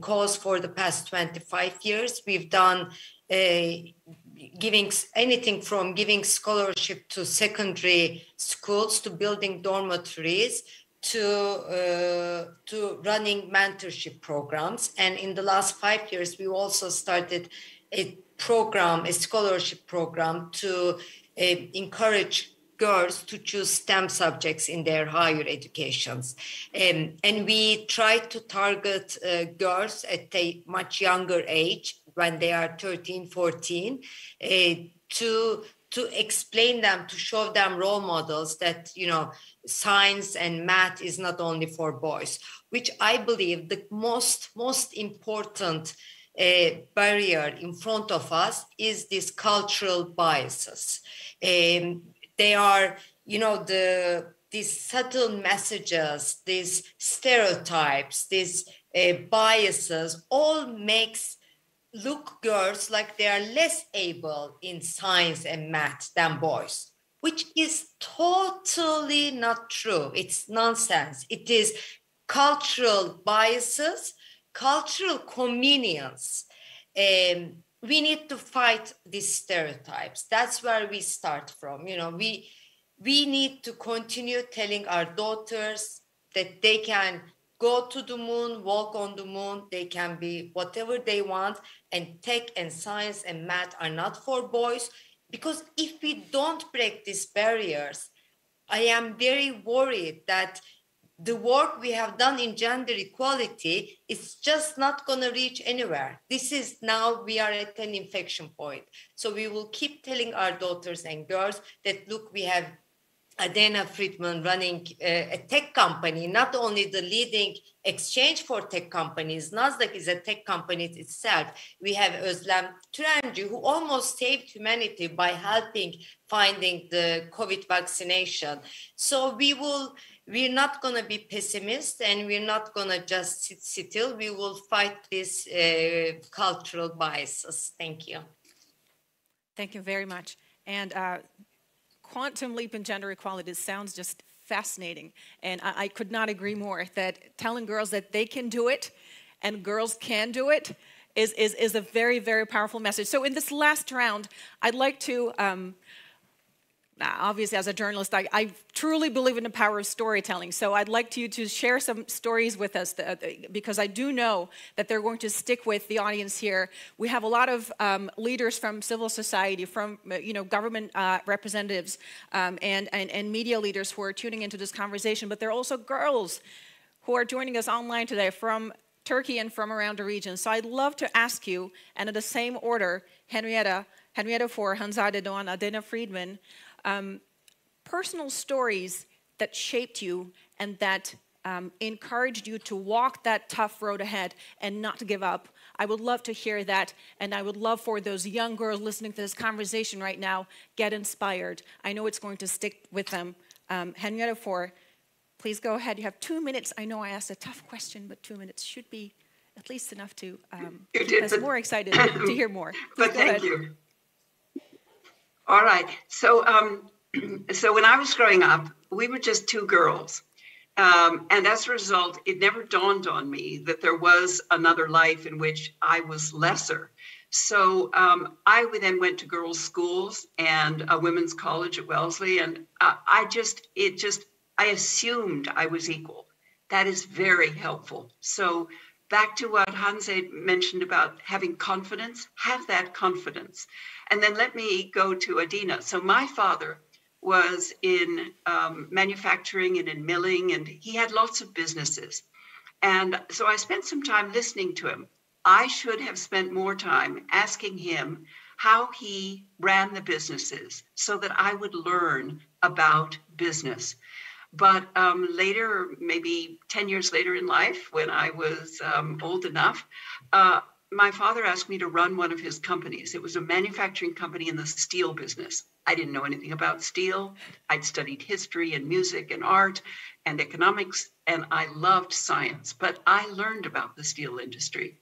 cause for the past 25 years. We've done giving anything from giving scholarship to secondary schools, to building dormitories, to running mentorship programs. And in the last 5 years, we also started a scholarship program to encourage girls to choose STEM subjects in their higher educations. And we try to target girls at a much younger age, when they are 13, 14, to explain them, to show them role models that, science and math is not only for boys, which I believe the most important barrier in front of us is these cultural biases. They are, these subtle messages, these stereotypes, these biases, all makes look girls like they are less able in science and math than boys, which is totally not true. It's nonsense. It is cultural biases, cultural convenience. We need to fight these stereotypes. That's where we start from. We need to continue telling our daughters that they can go to the moon, walk on the moon, they can be whatever they want, and tech and science and math are not for boys. Because if we don't break these barriers, I am very worried that the work we have done in gender equality is just not going to reach anywhere. Now we are at an inflection point. So we will keep telling our daughters and girls that, look, we have Adena Friedman running a tech company, not only the leading exchange for tech companies. Nasdaq is a tech company itself. We have Özlem Türenci, who almost saved humanity by helping finding the COVID vaccination. So we're not going to be pessimists, and we're not going to just sit still. We will fight these cultural biases. Thank you. Thank you very much. And quantum leap in gender equality sounds just fascinating. And I could not agree more that telling girls that they can do it and girls can do it is a very, very powerful message. So in this last round, I'd like to, obviously as a journalist, I truly believe in the power of storytelling. So I'd like you to share some stories with us because I do know that they're going to stick with the audience here. We have a lot of leaders from civil society, from government representatives and media leaders who are tuning into this conversation, but there are also girls who are joining us online today from Turkey and from around the region. So I'd love to ask you, and in the same order, Henrietta for Hanzadeh Doğan, Adena Friedman, personal stories that shaped you and that encouraged you to walk that tough road ahead and not to give up. I would love to hear that, and I would love for those young girls listening to this conversation right now, get inspired. I know it's going to stick with them. Henrietta Fore, please go ahead. You have 2 minutes. I know I asked a tough question, but 2 minutes should be at least enough to keep us more excited to hear more. But thank you. All right. So, so when I was growing up, we were just two girls. And as a result, it never dawned on me that there was another life in which I was lesser. So I then went to girls' schools and a women's college at Wellesley, and I assumed I was equal. That is very helpful. So back to what Hanze mentioned about having confidence, have that confidence. And then let me go to Adina. So my father was in manufacturing and in milling, and he had lots of businesses. And so I spent some time listening to him. I should have spent more time asking him how he ran the businesses so that I would learn about business. But later, maybe 10 years later in life, when I was old enough, my father asked me to run one of his companies. It was a manufacturing company in the steel business. I didn't know anything about steel. I'd studied history and music and art and economics, and I loved science, but I learned about the steel industry.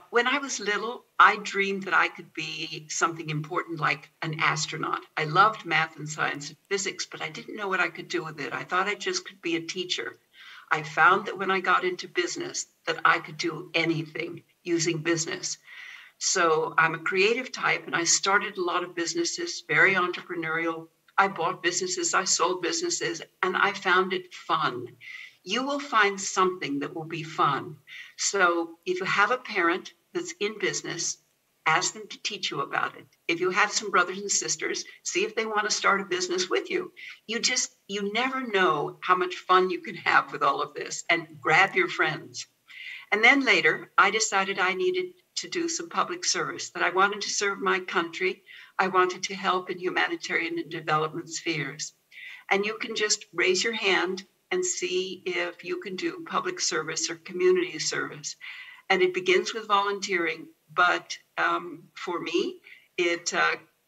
When I was little, I dreamed that I could be something important like an astronaut. I loved math and science and physics, but I didn't know what I could do with it. I thought I just could be a teacher. I found that when I got into business, that I could do anything using business. So I'm a creative type, and I started a lot of businesses, very entrepreneurial. I bought businesses, I sold businesses, and I found it fun. You will find something that will be fun. So if you have a parent that's in business, ask them to teach you about it. If you have some brothers and sisters, see if they want to start a business with you. You never know how much fun you can have with all of this, and grab your friends. And then later, I decided I needed to do some public service, that I wanted to serve my country. I wanted to help in humanitarian and development spheres. And you can just raise your hand and see if you can do public service or community service. And it begins with volunteering. But for me, it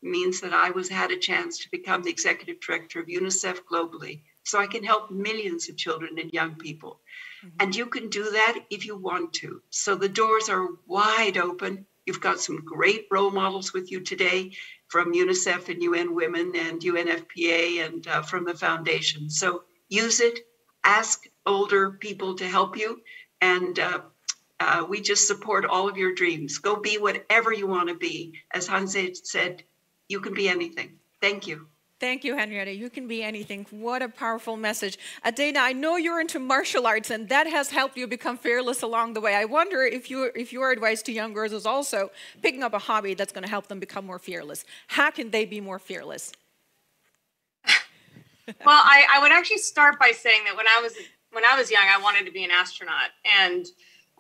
means that I had a chance to become the executive director of UNICEF globally. So I can help millions of children and young people. Mm-hmm. And you can do that if you want to. So the doors are wide open. You've got some great role models with you today from UNICEF and UN Women and UNFPA and from the foundation. So use it. Ask older people to help you. And we just support all of your dreams. Go be whatever you want to be. As Hanze said, you can be anything. Thank you. Thank you, Henrietta. You can be anything. What a powerful message. Adina, I know you're into martial arts, and that has helped you become fearless along the way. I wonder if your advice to young girls is also picking up a hobby that's going to help them become more fearless. How can they be more fearless? Well, I would actually start by saying that when I was young, I wanted to be an astronaut, and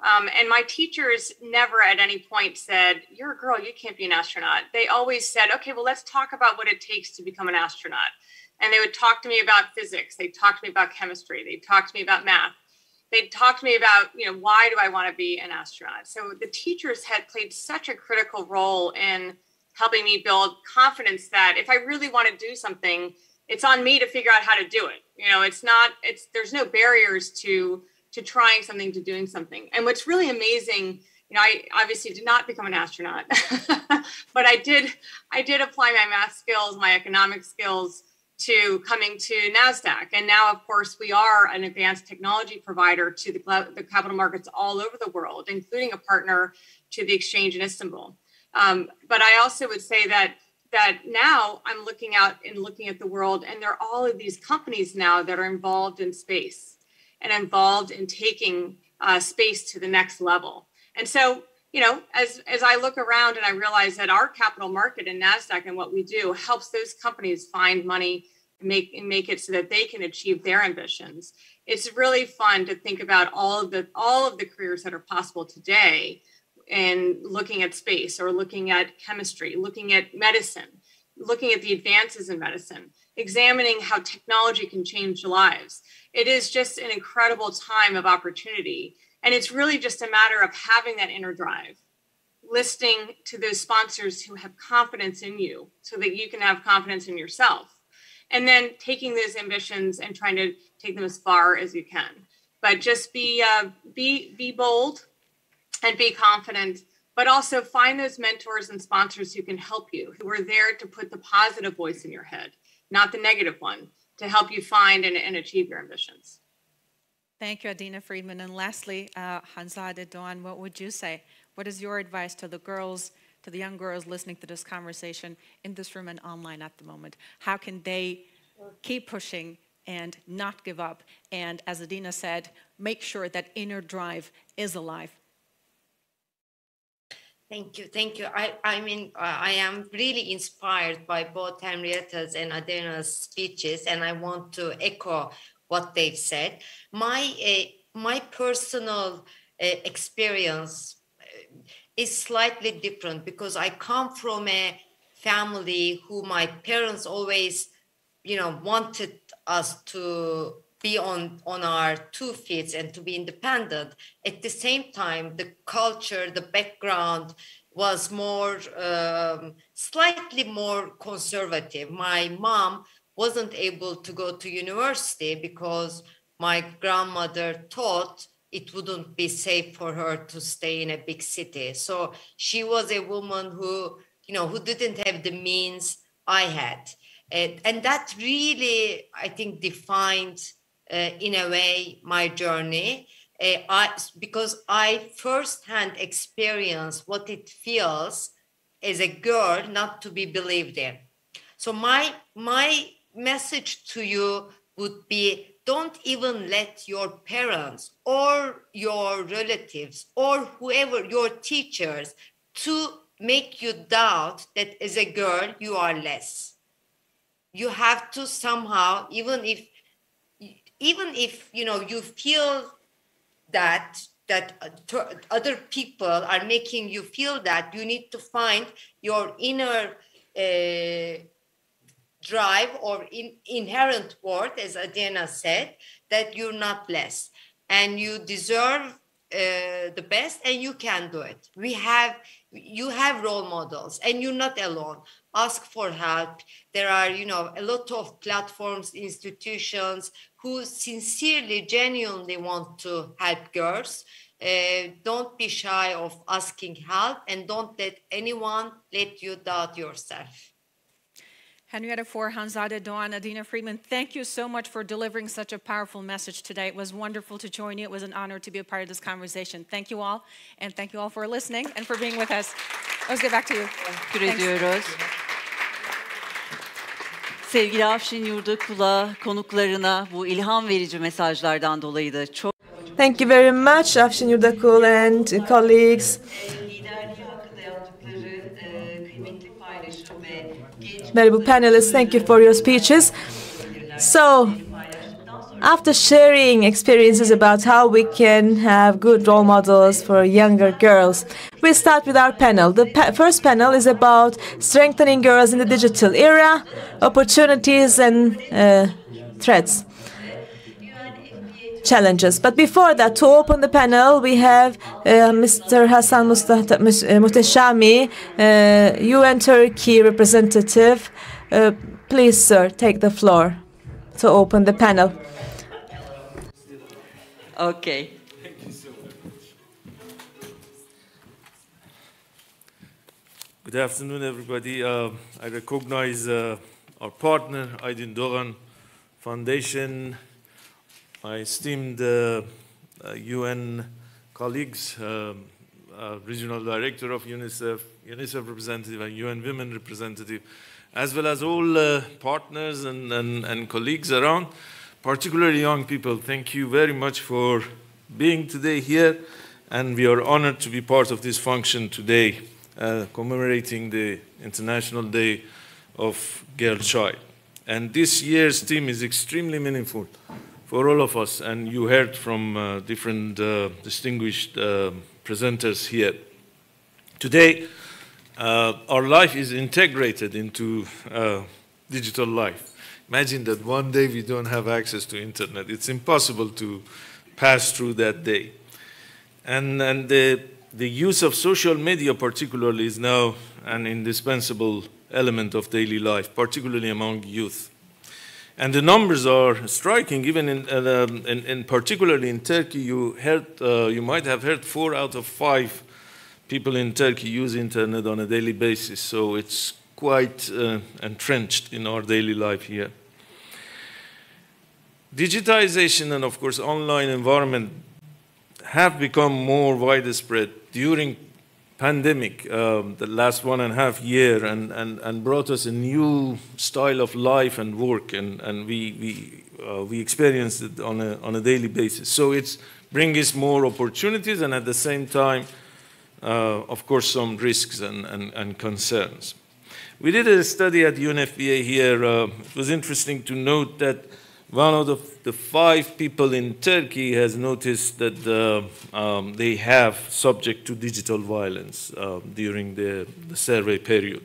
my teachers never at any point said, "You're a girl, you can't be an astronaut." They always said, "Okay, well, let's talk about what it takes to become an astronaut." And they would talk to me about physics. They'd talk to me about chemistry. They'd talk to me about math. They'd talk to me about, why do I want to be an astronaut? So the teachers had played such a critical role in helping me build confidence that if I really want to do something, it's on me to figure out how to do it. There's no barriers to trying something, to doing something. And what's really amazing, I obviously did not become an astronaut, but I did apply my math skills, my economic skills to coming to NASDAQ. And now, of course, we are an advanced technology provider to the capital markets all over the world, including a partner to the exchange in Istanbul. But I also would say that now I'm looking out and looking at the world, and there are all of these companies now that are involved in space and involved in taking space to the next level. And so, as I look around and I realize that our capital market and NASDAQ and what we do helps those companies find money and make it so that they can achieve their ambitions. It's really fun to think about all of the careers that are possible today in looking at space or looking at chemistry, looking at medicine, looking at the advances in medicine. examining how technology can change lives. It is just an incredible time of opportunity. And it's really just a matter of having that inner drive, listening to those sponsors who have confidence in you so that you can have confidence in yourself. And then taking those ambitions and trying to take them as far as you can. But just be bold and be confident, but also find those mentors and sponsors who can help you, who are there to put the positive voice in your head, not the negative one, to help you find and achieve your ambitions. Thank you, Adina Friedman. And lastly, Hanzadeh Doğan, what would you say? What is your advice to the girls, to the young girls listening to this conversation in this room and online at the moment? How can they keep pushing and not give up? And as Adina said, make sure that inner drive is alive. Thank you. Thank you. I mean, I am really inspired by both Henrietta's and Adina's speeches, and I want to echo what they've said. My personal experience is slightly different because I come from a family who my parents always, wanted us to be on our 2 feet and to be independent. At the same time, the culture, the background was more, slightly more conservative. My mom wasn't able to go to university because my grandmother thought it wouldn't be safe for her to stay in a big city. So she was a woman who didn't have the means I had. And that really, I think, defined, in a way, my journey. Because I firsthand experienced what it feels as a girl not to be believed in. So my message to you would be, don't even let your parents or your relatives or whoever, your teachers, to make you doubt that as a girl you are less. You have to somehow, even if you feel that other people are making you feel that, you need to find your inner drive or inherent worth, as Adina said, that you're not less and you deserve the best and you can do it. You have role models and you're not alone. Ask for help. There are, a lot of platforms, institutions who sincerely, genuinely want to help girls. Don't be shy of asking help and don't let anyone let you doubt yourself. Henrietta Fore, Hanzadeh Doğan, Adina Friedman, thank you so much for delivering such a powerful message today. It was wonderful to join you. It was an honor to be a part of this conversation. Thank you all, and thank you all for listening and for being with us. Let's get back to you. Teşekkür ediyoruz. Sevgili Afşin Yurdakul'a, konuklarına bu ilham verici mesajlardan dolayı da çok... Thank you very much, Afşin Yurdakul and colleagues. Valuable panelists, thank you for your speeches. So, after sharing experiences about how we can have good role models for younger girls, we start with our panel. The first panel is about strengthening girls in the digital era, opportunities and threats, challenges. But before that, to open the panel, we have Mr. Hasan Muhteşami, UN Turkey representative. Please, sir, take the floor to open the panel. Okay. Thank you so much. Good afternoon, everybody. I recognize our partner, Aydin Doğan Foundation, my esteemed UN colleagues, Regional Director of UNICEF, UNICEF representative, and UN Women representative, as well as all partners and colleagues around, particularly young people. Thank you very much for being today here, and we are honored to be part of this function today, commemorating the International Day of Girl Child. And this year's theme is extremely meaningful for all of us, and you heard from different distinguished presenters here. Today, our life is integrated into digital life. Imagine that one day we don't have access to internet. It's impossible to pass through that day. And the use of social media particularly is now an indispensable element of daily life, particularly among youth. And the numbers are striking, even in particularly in Turkey. You might have heard 4 out of 5 people in Turkey use internet on a daily basis. So it's quite entrenched in our daily life here. Digitization and, of course, online environment have become more widespread during pandemic, the last 1.5 years, and brought us a new style of life and work, and we experienced it on a daily basis. So it's bringing us more opportunities, and at the same time, of course, some risks and concerns. We did a study at UNFPA here. It was interesting to note that 1 out of the 5 people in Turkey has noticed that they have subject to digital violence during the survey period.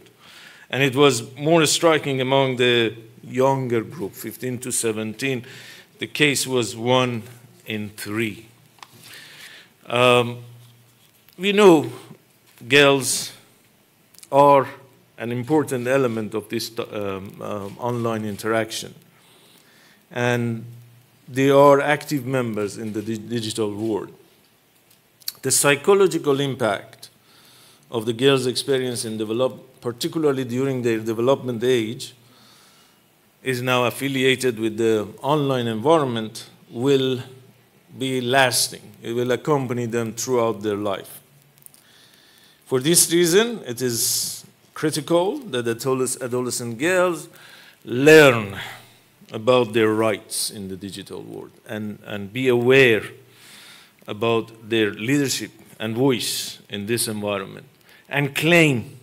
And it was more striking among the younger group, 15 to 17. The case was 1 in 3. We know girls are an important element of this online interaction. And they are active members in the digital world. The psychological impact of the girls' experience in particularly during their development age, is now affiliated with the online environment, will be lasting. It will accompany them throughout their life. For this reason, it is critical that adolescent girls learn about their rights in the digital world and be aware about their leadership and voice in this environment and claim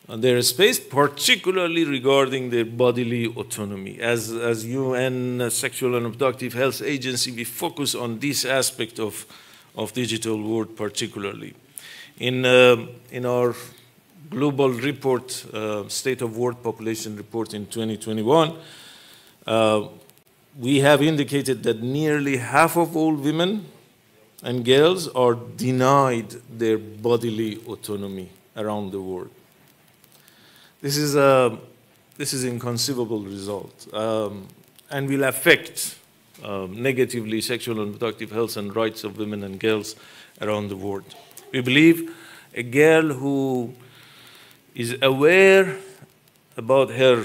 their space, particularly regarding their bodily autonomy. As UN Sexual and Reproductive Health Agency, we focus on this aspect of digital world particularly. In our global report, State of World Population Report in 2021, we have indicated that nearly half of all women and girls are denied their bodily autonomy around the world. This is inconceivable result, and will affect negatively sexual and reproductive health and rights of women and girls around the world. We believe a girl who is aware about her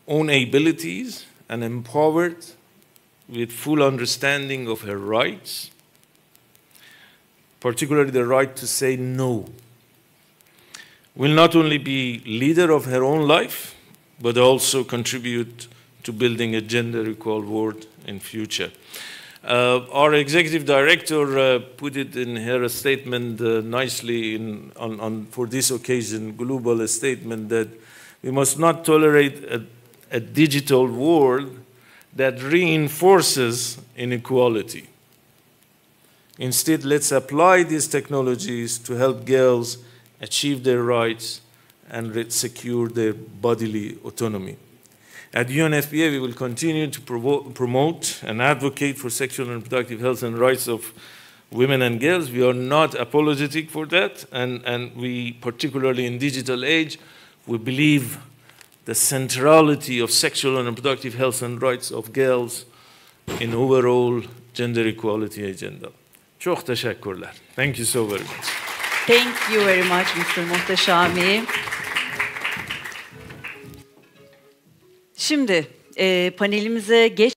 own abilities and empowered with full understanding of her rights, particularly the right to say no, will not only be leader of her own life, but also contribute to building a gender-equal world in future. Our executive director put it in her statement nicely for this occasion, global statement, that we must not tolerate a digital world that reinforces inequality. Instead, let's apply these technologies to help girls achieve their rights and secure their bodily autonomy. At UNFPA, we will continue to promote and advocate for sexual and reproductive health and rights of women and girls. We are not apologetic for that, and we, particularly in digital age, we believe the centrality of sexual and reproductive health and rights of girls in overall gender equality agenda. Çok teşekkürler. Thank you so very much. Thank you very much, Mr. Mohteshami. Şimdi panelimize geç.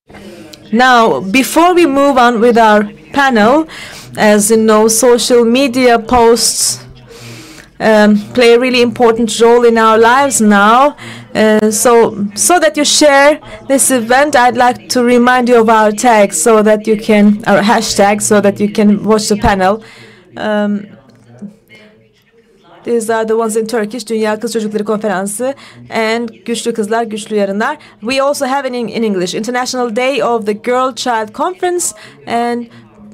Now, before we move on with our panel, as you know, social media posts play a really important role in our lives now. So that you share this event, I'd like to remind you of our tags so that you can, our hashtags, so that you can watch the panel. These are the ones in Turkish, Dünya Kız Çocukları Konferansı, and Güçlü Kızlar, Güçlü Yarınlar. We also have in English, International Day of the Girl Child Conference, and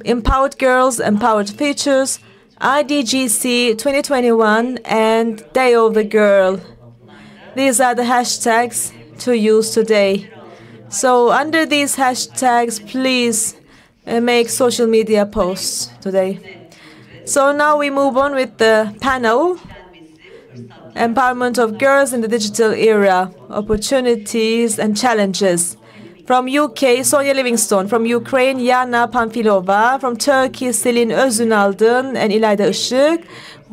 Empowered Girls, Empowered Futures, IDGC 2021, and Day of the Girl. These are the hashtags to use today. So under these hashtags, please make social media posts today. So now we move on with the panel. Empowerment of girls in the digital era, opportunities and challenges. From UK, Sonia Livingstone. From Ukraine, Yana Pamfilova. From Turkey, Selin Özünaldın and İlayda Işık.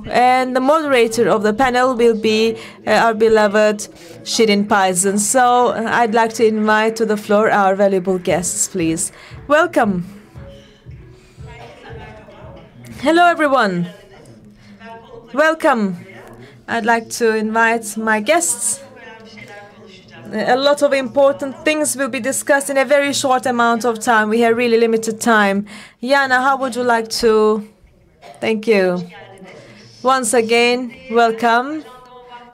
And the moderator of the panel will be our beloved Shirin Payzın. So I'd like to invite to the floor our valuable guests, please. Welcome. Hello, everyone. Welcome. I'd like to invite my guests. A lot of important things will be discussed in a very short amount of time. We have really limited time. Yana, how would you like to? Thank you. Once again, welcome.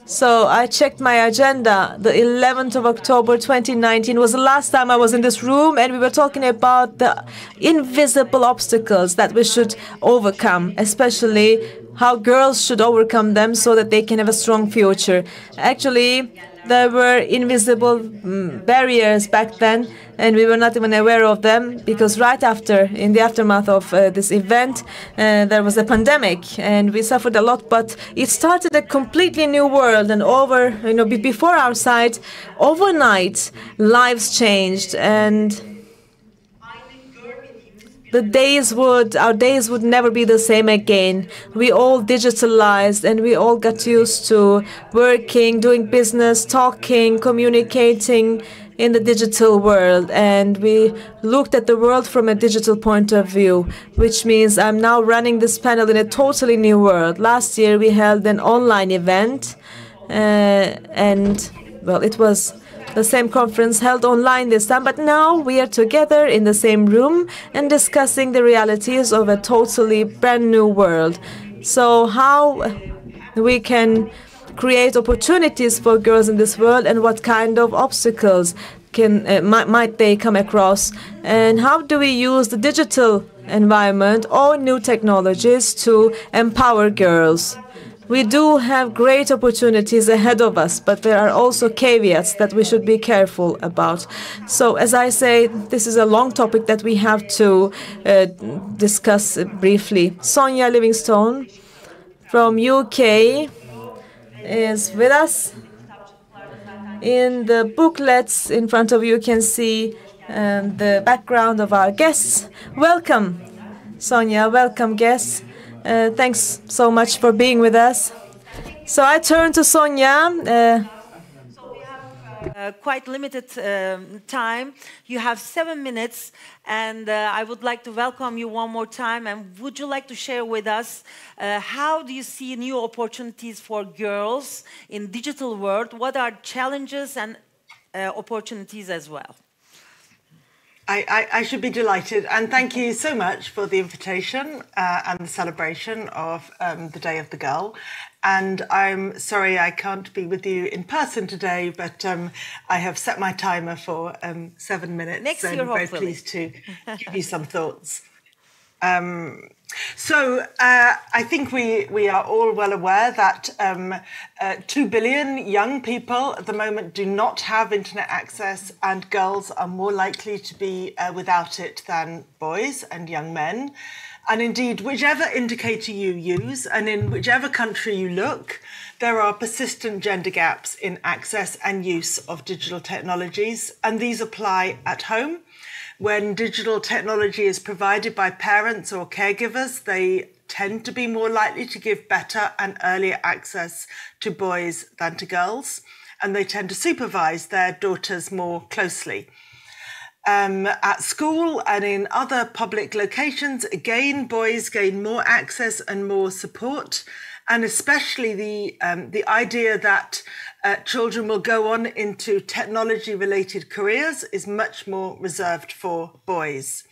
So I checked my agenda. The 11th of October 2019 was the last time I was in this room, and we were talking about the invisible obstacles that we should overcome, especially how girls should overcome them so that they can have a strong future. Actually, there were invisible barriers back then, and we were not even aware of them, because right after, in the aftermath of this event, there was a pandemic, and we suffered a lot. But it started a completely new world, and before our sight, overnight, lives changed, and our days would never be the same again. We all digitalized, and we all got used to working, doing business, talking, communicating in the digital world. And we looked at the world from a digital point of view, which means I'm now running this panel in a totally new world. Last year we held an online event, it was the same conference held online this time, but now we are together in the same room and discussing the realities of a totally brand new world. So how we can create opportunities for girls in this world, and what kind of obstacles might they come across, and how do we use the digital environment or new technologies to empower girls. We do have great opportunities ahead of us, but there are also caveats that we should be careful about. So, as I say, this is a long topic that we have to discuss briefly. Sonia Livingstone from UK is with us. In the booklets in front of you can see the background of our guests. Welcome, Sonia. Welcome, guests. Thanks so much for being with us. So I turn to Sonia. Quite limited time. You have 7 minutes, and I would like to welcome you one more time. And would you like to share with us how do you see new opportunities for girls in digital world? What are challenges and opportunities as well? I should be delighted, and thank you so much for the invitation and the celebration of the Day of the Girl. And I'm sorry I can't be with you in person today, but I have set my timer for 7 minutes. Next year, I'm very hopefully. pleased to give you some thoughts. I think we are all well aware that 2 billion young people at the moment do not have internet access, and girls are more likely to be without it than boys and young men. And indeed, whichever indicator you use and in whichever country you look, there are persistent gender gaps in access and use of digital technologies, and these apply at home. When digital technology is provided by parents or caregivers, they tend to be more likely to give better and earlier access to boys than to girls, and they tend to supervise their daughters more closely. At school and in other public locations, again, boys gain more access and more support, and especially the idea that children will go on into technology-related careers is much more reserved for boys.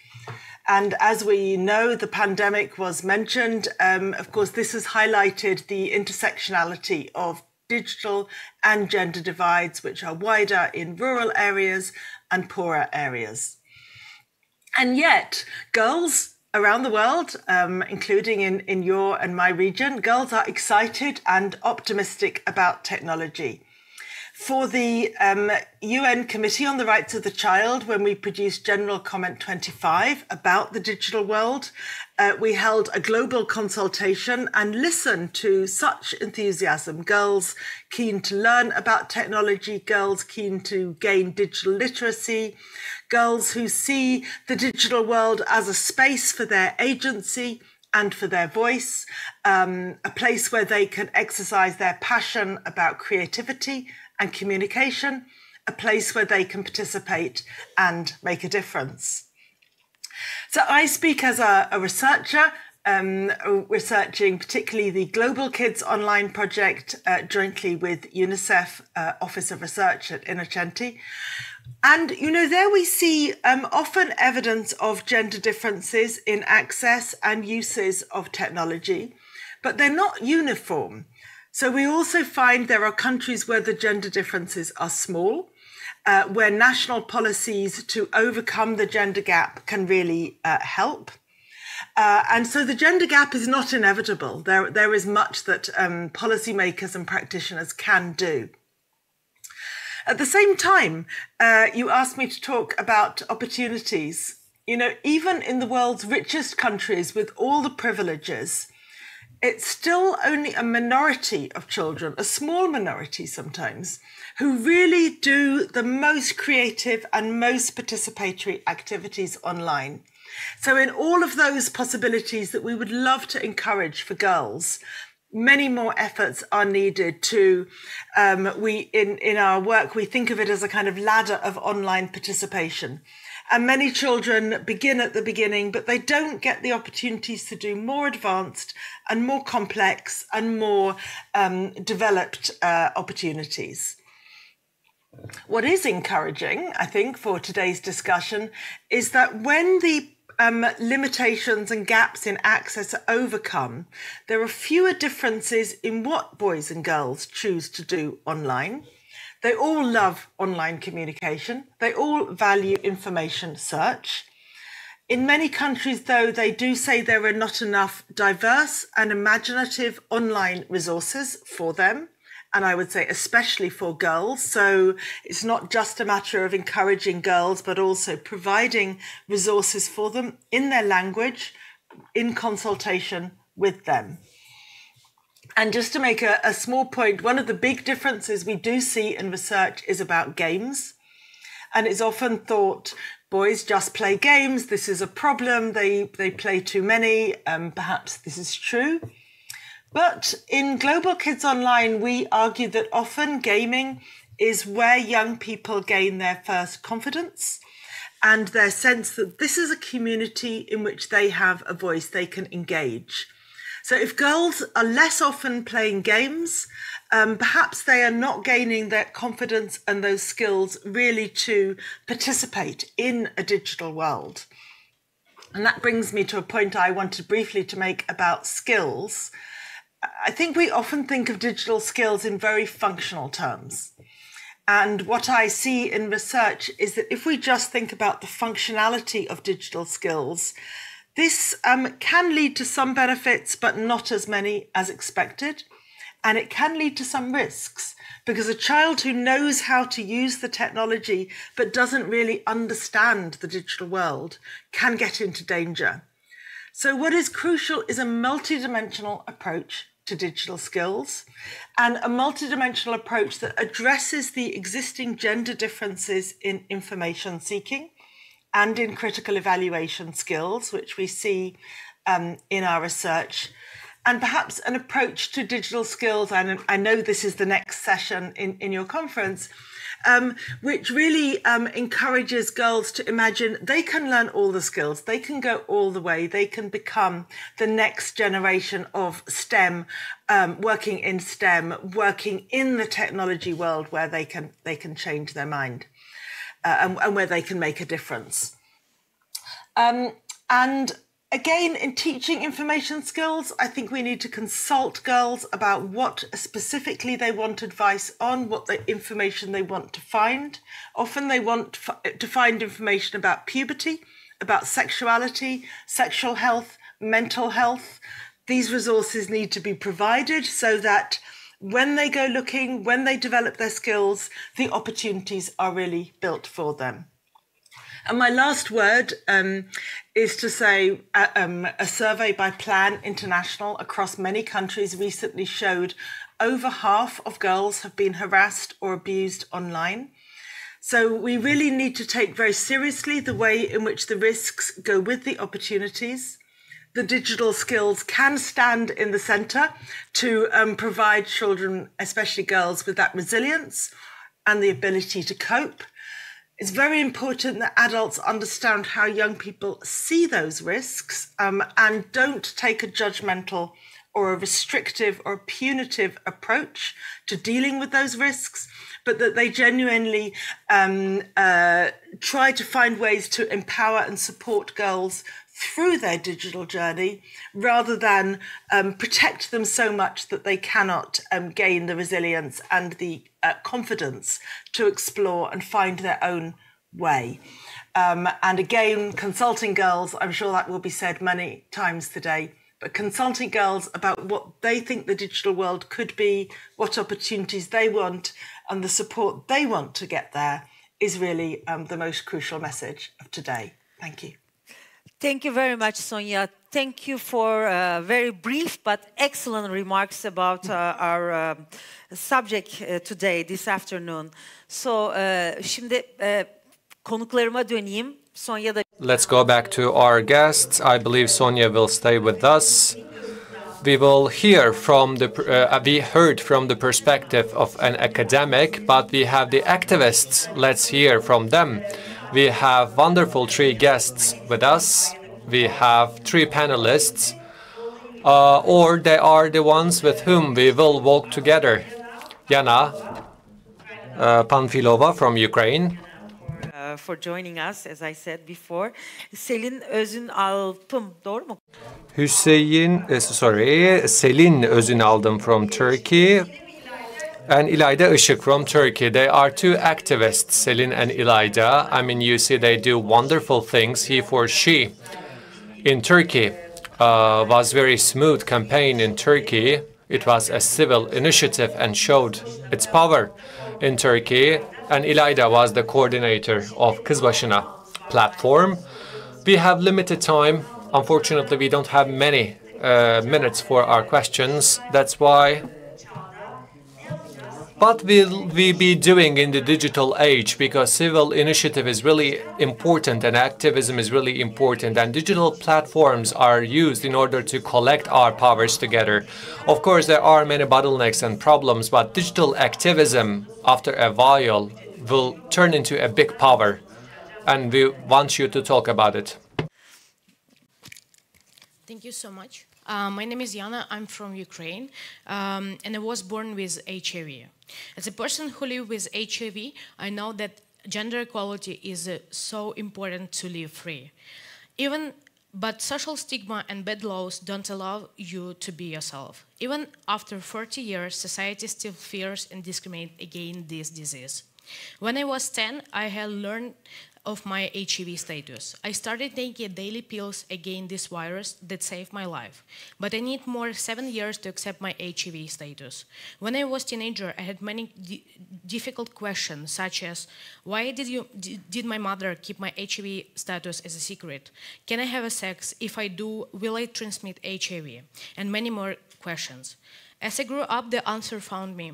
And as we know, the pandemic was mentioned. Of course, this has highlighted the intersectionality of digital and gender divides, which are wider in rural areas and poorer areas. And yet, girls around the world, including in your and my region, girls are excited and optimistic about technology. For the UN Committee on the Rights of the Child, when we produced General Comment 25 about the digital world, we held a global consultation and listened to such enthusiasm. Girls keen to learn about technology, girls keen to gain digital literacy, girls who see the digital world as a space for their agency and for their voice, a place where they can exercise their passion about creativity and communication, a place where they can participate and make a difference. So I speak as a researcher, researching particularly the Global Kids Online project jointly with UNICEF Office of Research at Innocenti. And, you know, there we see often evidence of gender differences in access and uses of technology, but they're not uniform. So we also find there are countries where the gender differences are small, where national policies to overcome the gender gap can really help. And so the gender gap is not inevitable. There is much that policymakers and practitioners can do. At the same time, you asked me to talk about opportunities. You know, even in the world's richest countries with all the privileges, it's still only a minority of children, a small minority sometimes, who really do the most creative and most participatory activities online. So in all of those possibilities that we would love to encourage for girls, many more efforts are needed to, in our work, we think of it as a kind of ladder of online participation. And many children begin at the beginning, but they don't get the opportunities to do more advanced and more complex and more developed opportunities. What is encouraging, I think, for today's discussion is that when the limitations and gaps in access are overcome, there are fewer differences in what boys and girls choose to do online. They all love online communication. They all value information search. In many countries, though, they do say there are not enough diverse and imaginative online resources for them. And I would say especially for girls. So it's not just a matter of encouraging girls, but also providing resources for them in their language, in consultation with them. And just to make a small point, one of the big differences we do see in research is about games. And it's often thought boys just play games. This is a problem. They play too many. Perhaps this is true. But in Global Kids Online, we argue that often gaming is where young people gain their first confidence and their sense that this is a community in which they have a voice, they can engage. So if girls are less often playing games, perhaps they are not gaining their confidence and those skills really to participate in a digital world. And that brings me to a point I wanted briefly to make about skills. I think we often think of digital skills in very functional terms. And what I see in research is that if we just think about the functionality of digital skills, this can lead to some benefits, but not as many as expected. And it can lead to some risks because a child who knows how to use the technology but doesn't really understand the digital world can get into danger. So what is crucial is a multidimensional approach to digital skills and a multidimensional approach that addresses the existing gender differences in information seeking and in critical evaluation skills, which we see in our research, and perhaps an approach to digital skills, and I know this is the next session in your conference, which really encourages girls to imagine they can learn all the skills, they can go all the way, they can become the next generation of STEM, working in STEM, working in the technology world where they can change their mind. And where they can make a difference. And again, in teaching information skills, I think we need to consult girls about what specifically they want advice on, what the information they want to find. Often they want to find information about puberty, about sexuality, sexual health, mental health. These resources need to be provided so that when they go looking, when they develop their skills, the opportunities are really built for them. And my last word is to say a survey by Plan International across many countries recently showed over half of girls have been harassed or abused online. So we really need to take very seriously the way in which the risks go with the opportunities. The digital skills can stand in the centre to provide children, especially girls, with that resilience and the ability to cope. It's very important that adults understand how young people see those risks and don't take a judgmental or a restrictive or punitive approach to dealing with those risks, but that they genuinely try to find ways to empower and support girls through their digital journey, rather than protect them so much that they cannot gain the resilience and the confidence to explore and find their own way. And again, consulting girls, I'm sure that will be said many times today, but consulting girls about what they think the digital world could be, what opportunities they want, and the support they want to get there is really the most crucial message of today. Thank you. Thank you very much, Sonia. Thank you for very brief but excellent remarks about our subject today, this afternoon. So, şimdi konuklarıma döneyim. Sonya da... Let's go back to our guests. I believe Sonia will stay with us. We will hear from we heard from the perspective of an academic, but we have the activists. Let's hear from them. We have wonderful 3 guests with us. We have 3 panelists, or they are the ones with whom we will walk together. Yana Panfilova from Ukraine. For joining us, as I said before. Selin Özünalpım, doğru mu? Selin Özünalpım from Turkey. And İlayda Işık from Turkey. They are 2 activists, Selin and İlayda. I mean, you see, they do wonderful things. He for she in Turkey was very smooth campaign in Turkey. It was a civil initiative and showed its power in Turkey. And İlayda was the coordinator of Kız Başına platform. We have limited time. Unfortunately, we don't have many minutes for our questions. That's why. What will we be doing in the digital age? Because civil initiative is really important and activism is really important, and digital platforms are used in order to collect our powers together. Of course, there are many bottlenecks and problems, but digital activism, after a while, will turn into a big power, and we want you to talk about it. Thank you so much. My name is Yana. I'm from Ukraine, and I was born with HIV. As a person who lives with HIV, I know that gender equality is so important to live free. But social stigma and bad laws don't allow you to be yourself. Even after 40 years, society still fears and discriminates against this disease. When I was 10, I had learned of my HIV status. I started taking daily pills against this virus that saved my life. But I need more 7 years to accept my HIV status. When I was a teenager, I had many difficult questions, such as, why did my mother keep my HIV status as a secret? Can I have a sex? If I do, will I transmit HIV? And many more questions. As I grew up, the answer found me.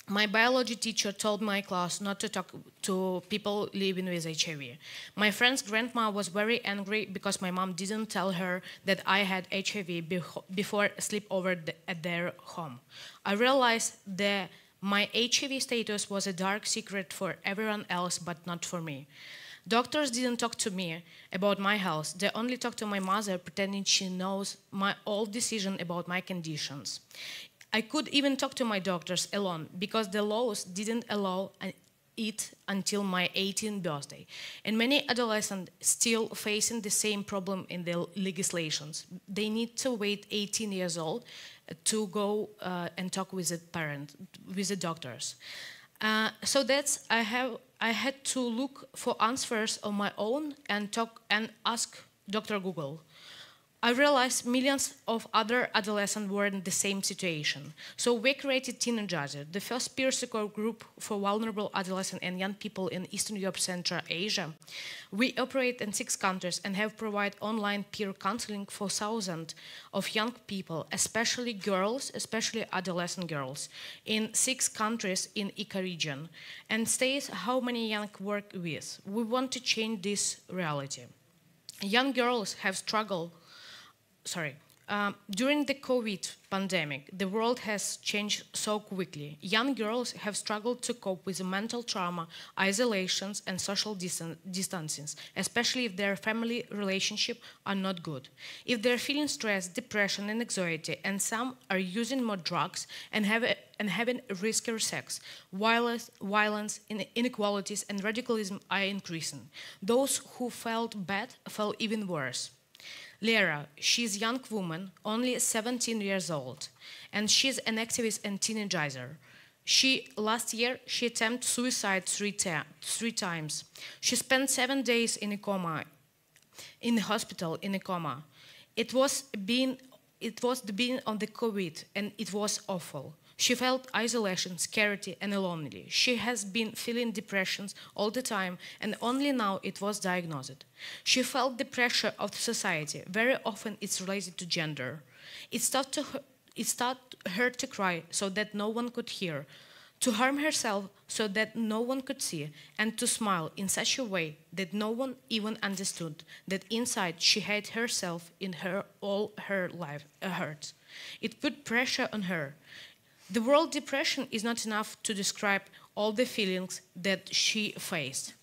My biology teacher told my class not to talk to people living with HIV. My friend's grandma was very angry because my mom didn't tell her that I had HIV before a sleepover at their home. I realized that my HIV status was a dark secret for everyone else, but not for me. Doctors didn't talk to me about my health. They only talked to my mother, pretending she knows all decisions about my conditions. I could even talk to my doctors alone because the laws didn't allow it until my 18th birthday. And many adolescents still facing the same problem in their legislations. They need to wait 18 years old to go and talk with the parent, with the doctors. So that's I had to look for answers on my own and ask Dr. Google. I realized millions of other adolescents were in the same situation. So we created Teen Energizer, the first peer support group for vulnerable adolescents and young people in Eastern Europe, Central Asia. We operate in 6 countries and have provided online peer counseling for thousands of young people, especially girls, especially adolescent girls, in 6 countries in ECA region. And states how many young work with. We want to change this reality. Young girls have struggled. During the COVID pandemic, the world has changed so quickly. Young girls have struggled to cope with mental trauma, isolations, and social distancing, especially if their family relationships are not good. If they're feeling stress, depression, and anxiety, and some are using more drugs and having riskier sex, violence, inequalities, and radicalism are increasing. Those who felt bad felt even worse. Lera, she's a young woman, only 17 years old, and she's an activist and teenager. Last year, she attempted suicide three times. She spent 7 days in a coma, in the hospital in a coma. It was the beginning of the COVID, and it was awful. She felt isolation, scarcity, and lonely. She has been feeling depressions all the time, and only now it was diagnosed. She felt the pressure of the society. Very often it's related to gender. It started her to cry so that no one could hear, to harm herself so that no one could see, and to smile in such a way that no one even understood that inside she hated herself in all her life hurt. It put pressure on her. The word depression is not enough to describe all the feelings that she faced.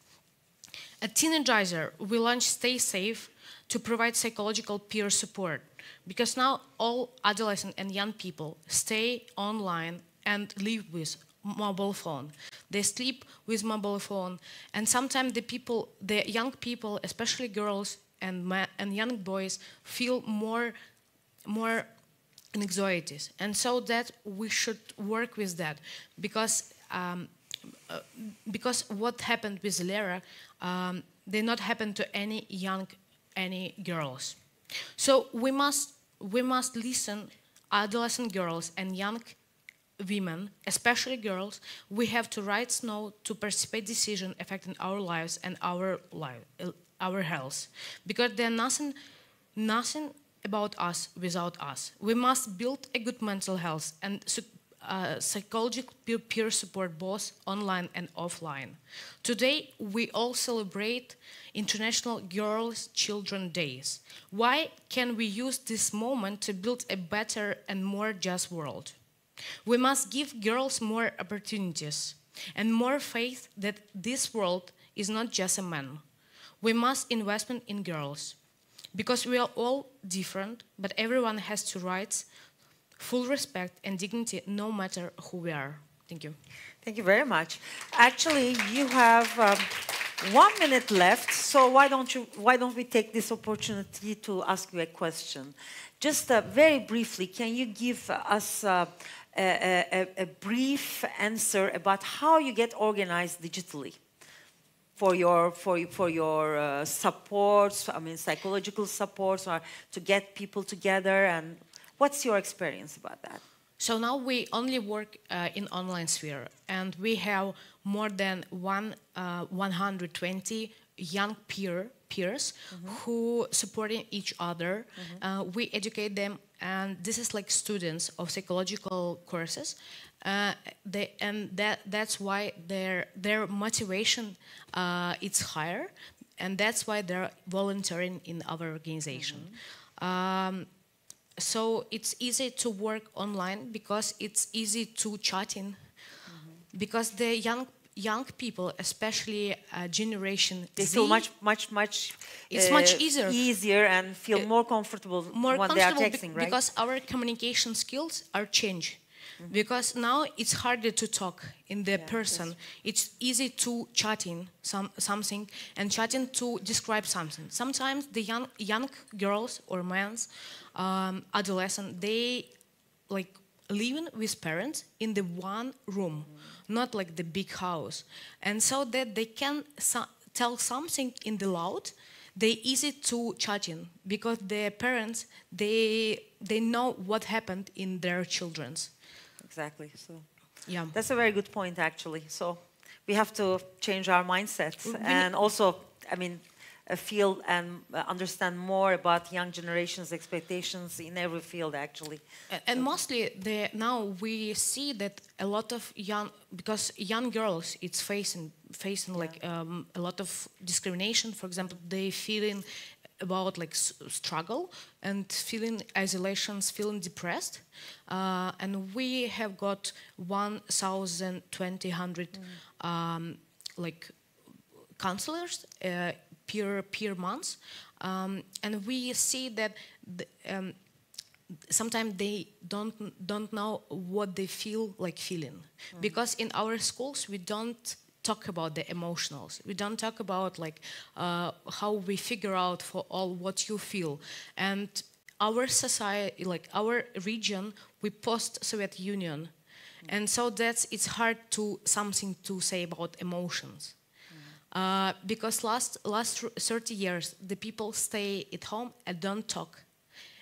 At Teen Energizer, we launched Stay Safe to provide psychological peer support, because now all adolescents and young people stay online and live with mobile phone. They sleep with mobile phone, and sometimes the young people, especially girls and young boys, feel more anxieties, and so that we should work with that, because what happened with Lera did not happen to any girls. So we must listen adolescent girls and young women, especially girls. We have the rights now to participate decisions affecting our lives and our health, because there's nothing about us without us. We must build a good mental health and psychological peer support both online and offline. Today, we all celebrate International Girls' Children Days. Why can we use this moment to build a better and more just world? We must give girls more opportunities and more faith that this world is not just a man. We must invest in girls, because we are all different, but everyone has the rights, full respect and dignity, no matter who we are. Thank you. Thank you very much. Actually, you have 1 minute left, so why don't we take this opportunity to ask you a question? Just very briefly, can you give us a brief answer about how you get organized digitally? For your supports, I mean psychological supports, or to get people together, and what's your experience about that? So now we only work in online sphere, and we have more than 120 young peers who supporting each other. We educate them, and this is like students of psychological courses. That's why their motivation is higher, and that's why they're volunteering in our organization. So it's easy to work online because it's easy to chatting, because the young people, especially Generation they Z, feel much it's much easier and feel more comfortable when they are texting, right? Because our communication skills are changed. Because now it's harder to talk in the person. Yes. It's easy to chatting something and chatting to describe something. Sometimes the young girls or men, adolescent, they like living with parents in the one room, not like the big house, and so that they can tell something in the loud. they easy to judging because their parents they know what happened in their children's. Exactly. So yeah, that's a very good point, actually. So we have to change our mindsets and also, I mean, feel and understand more about young generation's expectations in every field, actually. And mostly now we see that a lot of because young girls, it's facing like a lot of discrimination. For example, they feeling about like struggle and feeling isolations, feeling depressed. And we have got 1,200 like counselors per month, and we see that sometimes they don't know what they feel like feeling, because in our schools we don't talk about the emotionals. We don't talk about like how we figure out for all what you feel. And our society, like our region, we post-Soviet Union, and so it's hard to something to say about emotions. Because last 30 years, the people stay at home and don't talk.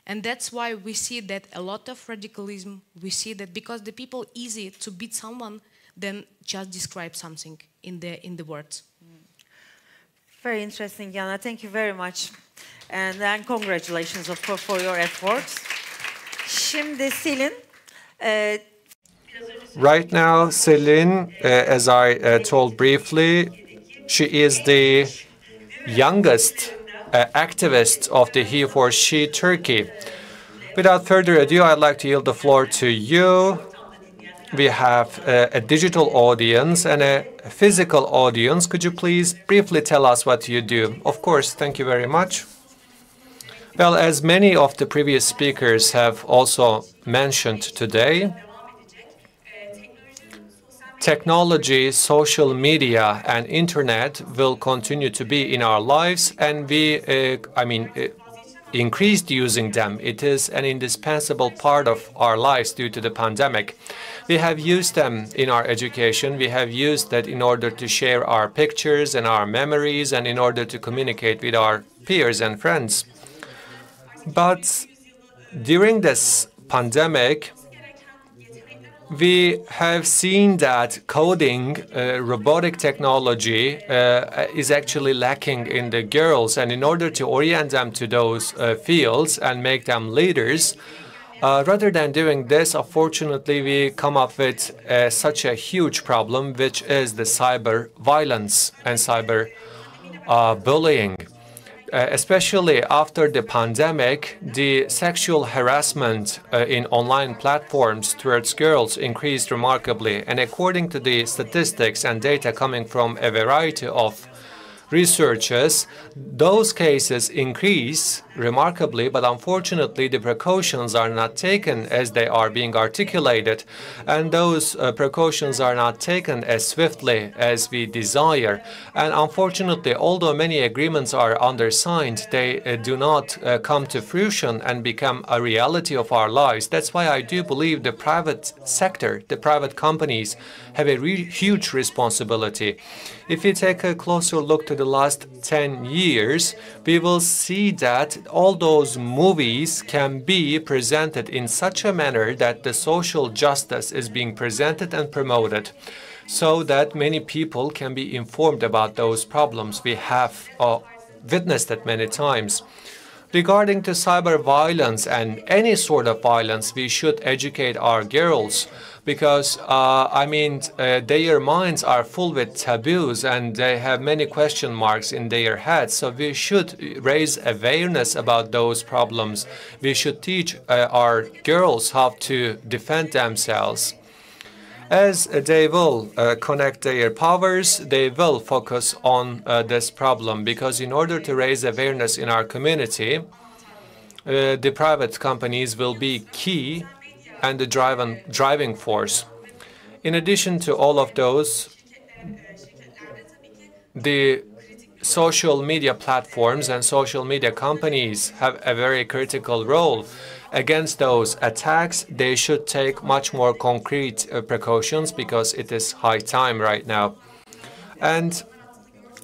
And that's why we see that a lot of radicalism, we see that because the people easy to beat someone than just describe something in the words. Very interesting, Yana. Thank you very much. And congratulations, of course, for your efforts. Şimdi Selin. Right now, Selin, as I told briefly, she is the youngest activist of the He4She Turkey. Without further ado, I'd like to yield the floor to you. We have a digital audience and a physical audience. Could you please briefly tell us what you do? Of course, thank you very much. Well, as many of the previous speakers have also mentioned today, technology, social media, and internet will continue to be in our lives, and we, increased using them. It is an indispensable part of our lives due to the pandemic. We have used them in our education. We have used that in order to share our pictures and our memories and in order to communicate with our peers and friends. But during this pandemic, we have seen that coding, robotic technology is actually lacking in the girls. And in order to orient them to those fields and make them leaders, rather than doing this, unfortunately, we come up with such a huge problem, which is the cyber violence and cyber bullying. Especially after the pandemic, the sexual harassment in online platforms towards girls increased remarkably. And according to the statistics and data coming from a variety of researchers, those cases increase remarkably, but unfortunately the precautions are not taken as they are being articulated, and those precautions are not taken as swiftly as we desire. And unfortunately, although many agreements are undersigned, they do not come to fruition and become a reality of our lives. That's why I do believe the private sector, the private companies, have a huge responsibility. If you take a closer look to the last 10 years, we will see that all those movies can be presented in such a manner that the social justice is being presented and promoted, so that many people can be informed about those problems. We have witnessed it many times. Regarding to cyber violence and any sort of violence, we should educate our girls, because their minds are full with taboos and they have many question marks in their heads. So we should raise awareness about those problems. We should teach our girls how to defend themselves. As they will connect their powers, they will focus on this problem, because in order to raise awareness in our community, the private companies will be key and the driving force. In addition to all of those, the social media platforms and social media companies have a very critical role. Against those attacks, they should take much more concrete precautions, because it is high time right now. And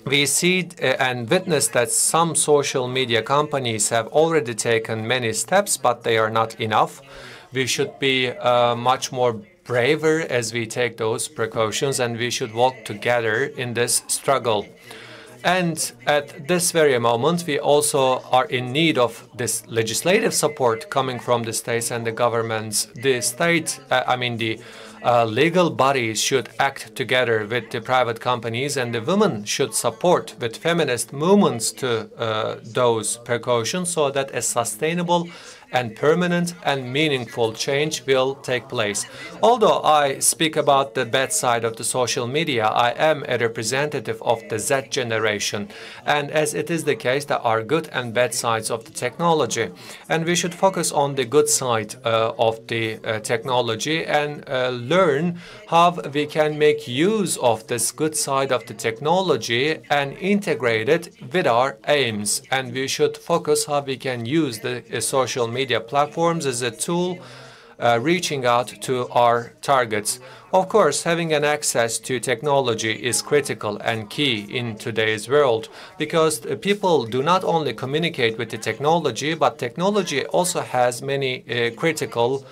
we see and witness that some social media companies have already taken many steps, but they are not enough. We should be much more braver as we take those precautions, and we should walk together in this struggle. And at this very moment, we also are in need of this legislative support coming from the states and the governments. The state, the legal bodies should act together with the private companies, and the women should support with feminist movements to those precautions so that a sustainable and permanent and meaningful change will take place. Although I speak about the bad side of the social media, I am a representative of the Z generation. And as it is the case, there are good and bad sides of the technology. And we should focus on the good side of the technology and learn how we can make use of this good side of the technology and integrate it with our aims. And we should focus how we can use the social media platforms as a tool reaching out to our targets. Of course, having an access to technology is critical and key in today's world, because people do not only communicate with the technology, but technology also has many critical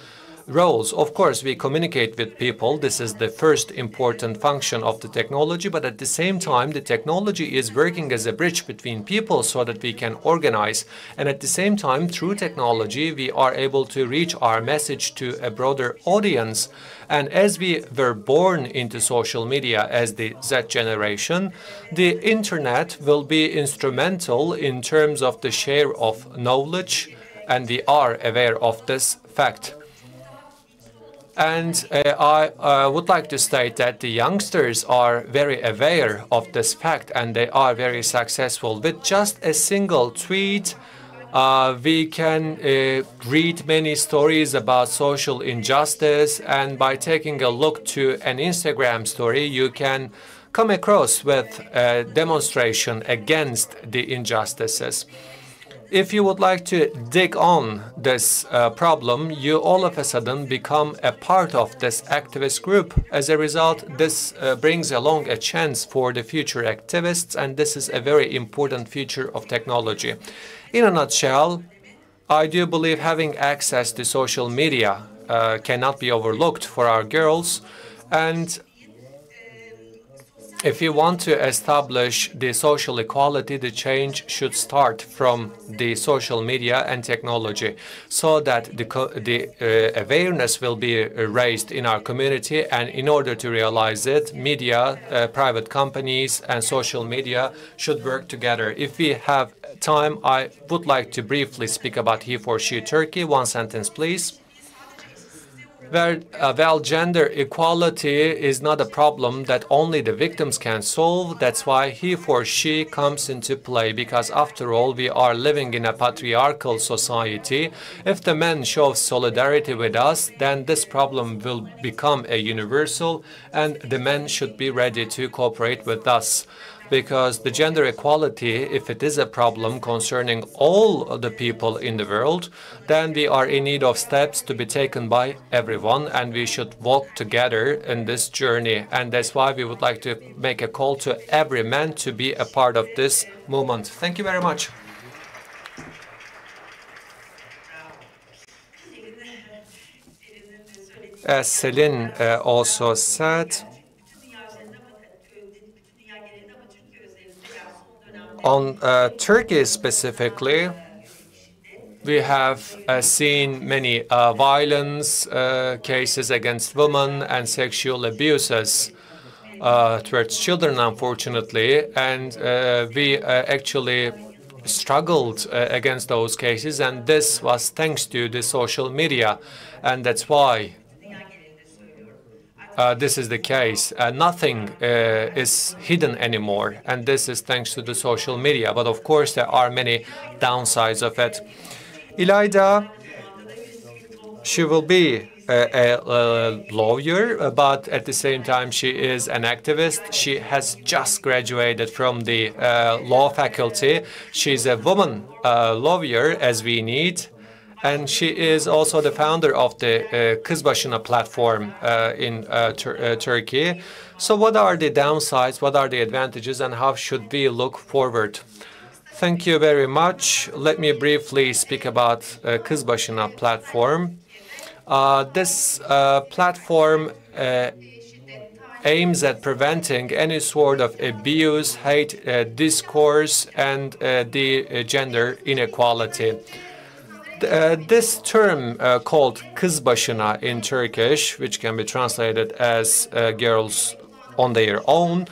roles. Of course, we communicate with people. This is the first important function of the technology, but at the same time, the technology is working as a bridge between people so that we can organize. And at the same time, through technology, we are able to reach our message to a broader audience. And as we were born into social media as the Z generation, the internet will be instrumental in terms of the share of knowledge, and we are aware of this fact. And I would like to state that the youngsters are very aware of this fact, and they are very successful. With just a single tweet, we can read many stories about social injustice, and by taking a look to an Instagram story, you can come across with a demonstration against the injustices. If you would like to dig on this problem, you all of a sudden become a part of this activist group. As a result, this brings along a chance for the future activists, and this is a very important feature of technology. In a nutshell, I do believe having access to social media cannot be overlooked for our girls, and if you want to establish the social equality, the change should start from the social media and technology, so that the awareness will be raised in our community. And in order to realize it, media, private companies, and social media should work together. If we have time, I would like to briefly speak about He4She Turkey. One sentence, please. Well, gender equality is not a problem that only the victims can solve. That's why He4She comes into play, because after all, we are living in a patriarchal society. If the men show solidarity with us, then this problem will become a universal, and the men should be ready to cooperate with us. Because the gender equality, if it is a problem concerning all of the people in the world, then we are in need of steps to be taken by everyone, and we should walk together in this journey. And that's why we would like to make a call to every man to be a part of this movement. Thank you very much. As Selin also said, on Turkey specifically, we have seen many violence cases against women and sexual abuses towards children, unfortunately, and we actually struggled against those cases, and this was thanks to the social media, and that's why this is the case. Nothing is hidden anymore, and this is thanks to the social media. But of course, there are many downsides of it. İlayda, she will be a lawyer, but at the same time, she is an activist. She has just graduated from the law faculty. She's a woman lawyer, as we need. and she is also the founder of the Kızbaşına platform in Turkey. So what are the downsides, what are the advantages, and how should we look forward? Thank you very much. Let me briefly speak about Kızbaşına platform. This platform aims at preventing any sort of abuse, hate, discourse, and the gender inequality. This term called Kızbaşına in Turkish, which can be translated as girls on their own,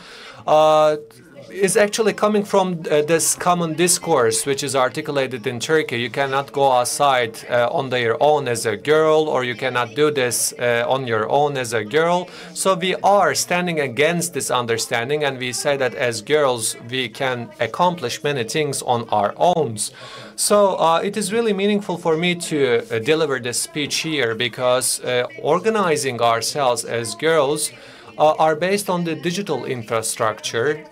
is actually coming from this common discourse which is articulated in Turkey. You cannot go outside on their own as a girl, or you cannot do this on your own as a girl. So we are standing against this understanding, and we say that as girls we can accomplish many things on our own. So it is really meaningful for me to deliver this speech here, because organizing ourselves as girls are based on the digital infrastructure.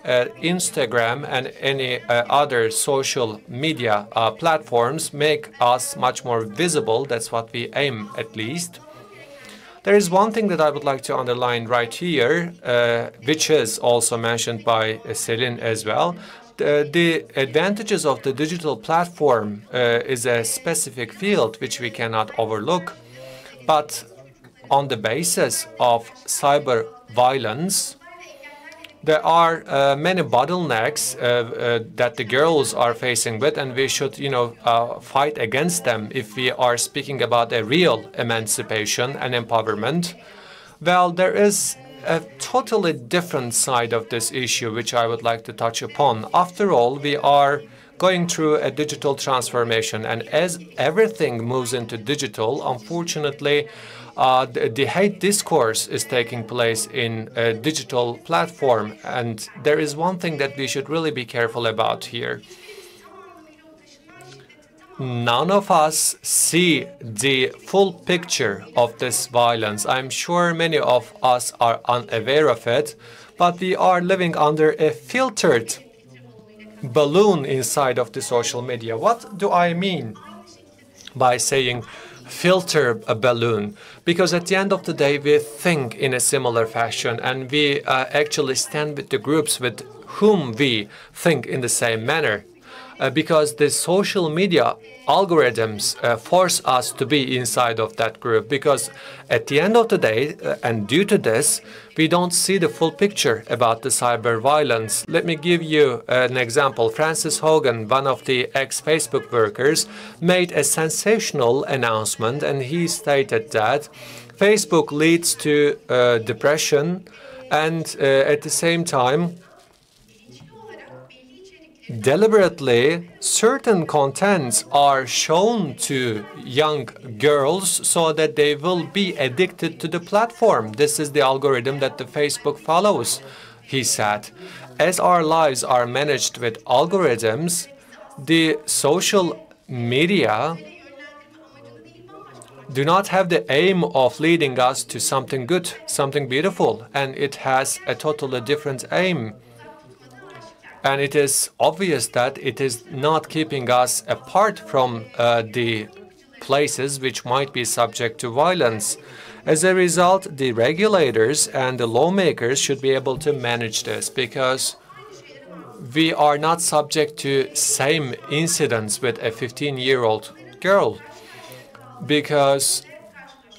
Instagram and any other social media platforms make us much more visible. That's what we aim, at least. There is one thing that I would like to underline right here, which is also mentioned by Selin as well. The advantages of the digital platform is a specific field which we cannot overlook. But on the basis of cyber violence, there are many bottlenecks that the girls are facing with, and we should, fight against them if we are speaking about a real emancipation and empowerment. Well, there is a totally different side of this issue which I would like to touch upon. After all, we are going through a digital transformation, and as everything moves into digital, unfortunately, the hate discourse is taking place in a digital platform, and there is one thing that we should really be careful about here. None of us see the full picture of this violence. I'm sure many of us are unaware of it, but we are living under a filtered balloon inside of the social media. What do I mean by saying filter a balloon? Because at the end of the day, we think in a similar fashion, and we actually stand with the groups with whom we think in the same manner. Because the social media algorithms force us to be inside of that group, because at the end of the day, and due to this, we don't see the full picture about the cyber violence. Let me give you an example. Frances Hogan, one of the ex-Facebook workers, made a sensational announcement, and he stated that Facebook leads to depression, and at the same time, deliberately, certain contents are shown to young girls so that they will be addicted to the platform. This is the algorithm that the Facebook follows, he said. As our lives are managed with algorithms, the social media do not have the aim of leading us to something good, something beautiful, and it has a totally different aim. And it is obvious that it is not keeping us apart from the places which might be subject to violence. As a result, the regulators and the lawmakers should be able to manage this, because we are not subject to same incidents with a 15-year-old girl, because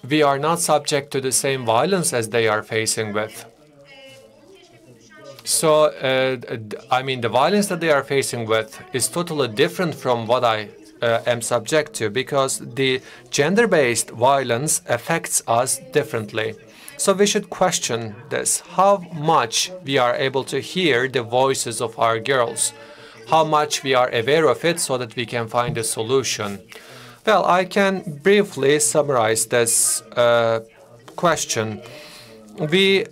we are not subject to the same violence as they are facing with. So, I mean, the violence that they are facing with is totally different from what I am subject to, because the gender-based violence affects us differently. So we should question this, how much we are able to hear the voices of our girls, how much we are aware of it so that we can find a solution. Well, I can briefly summarize this question. We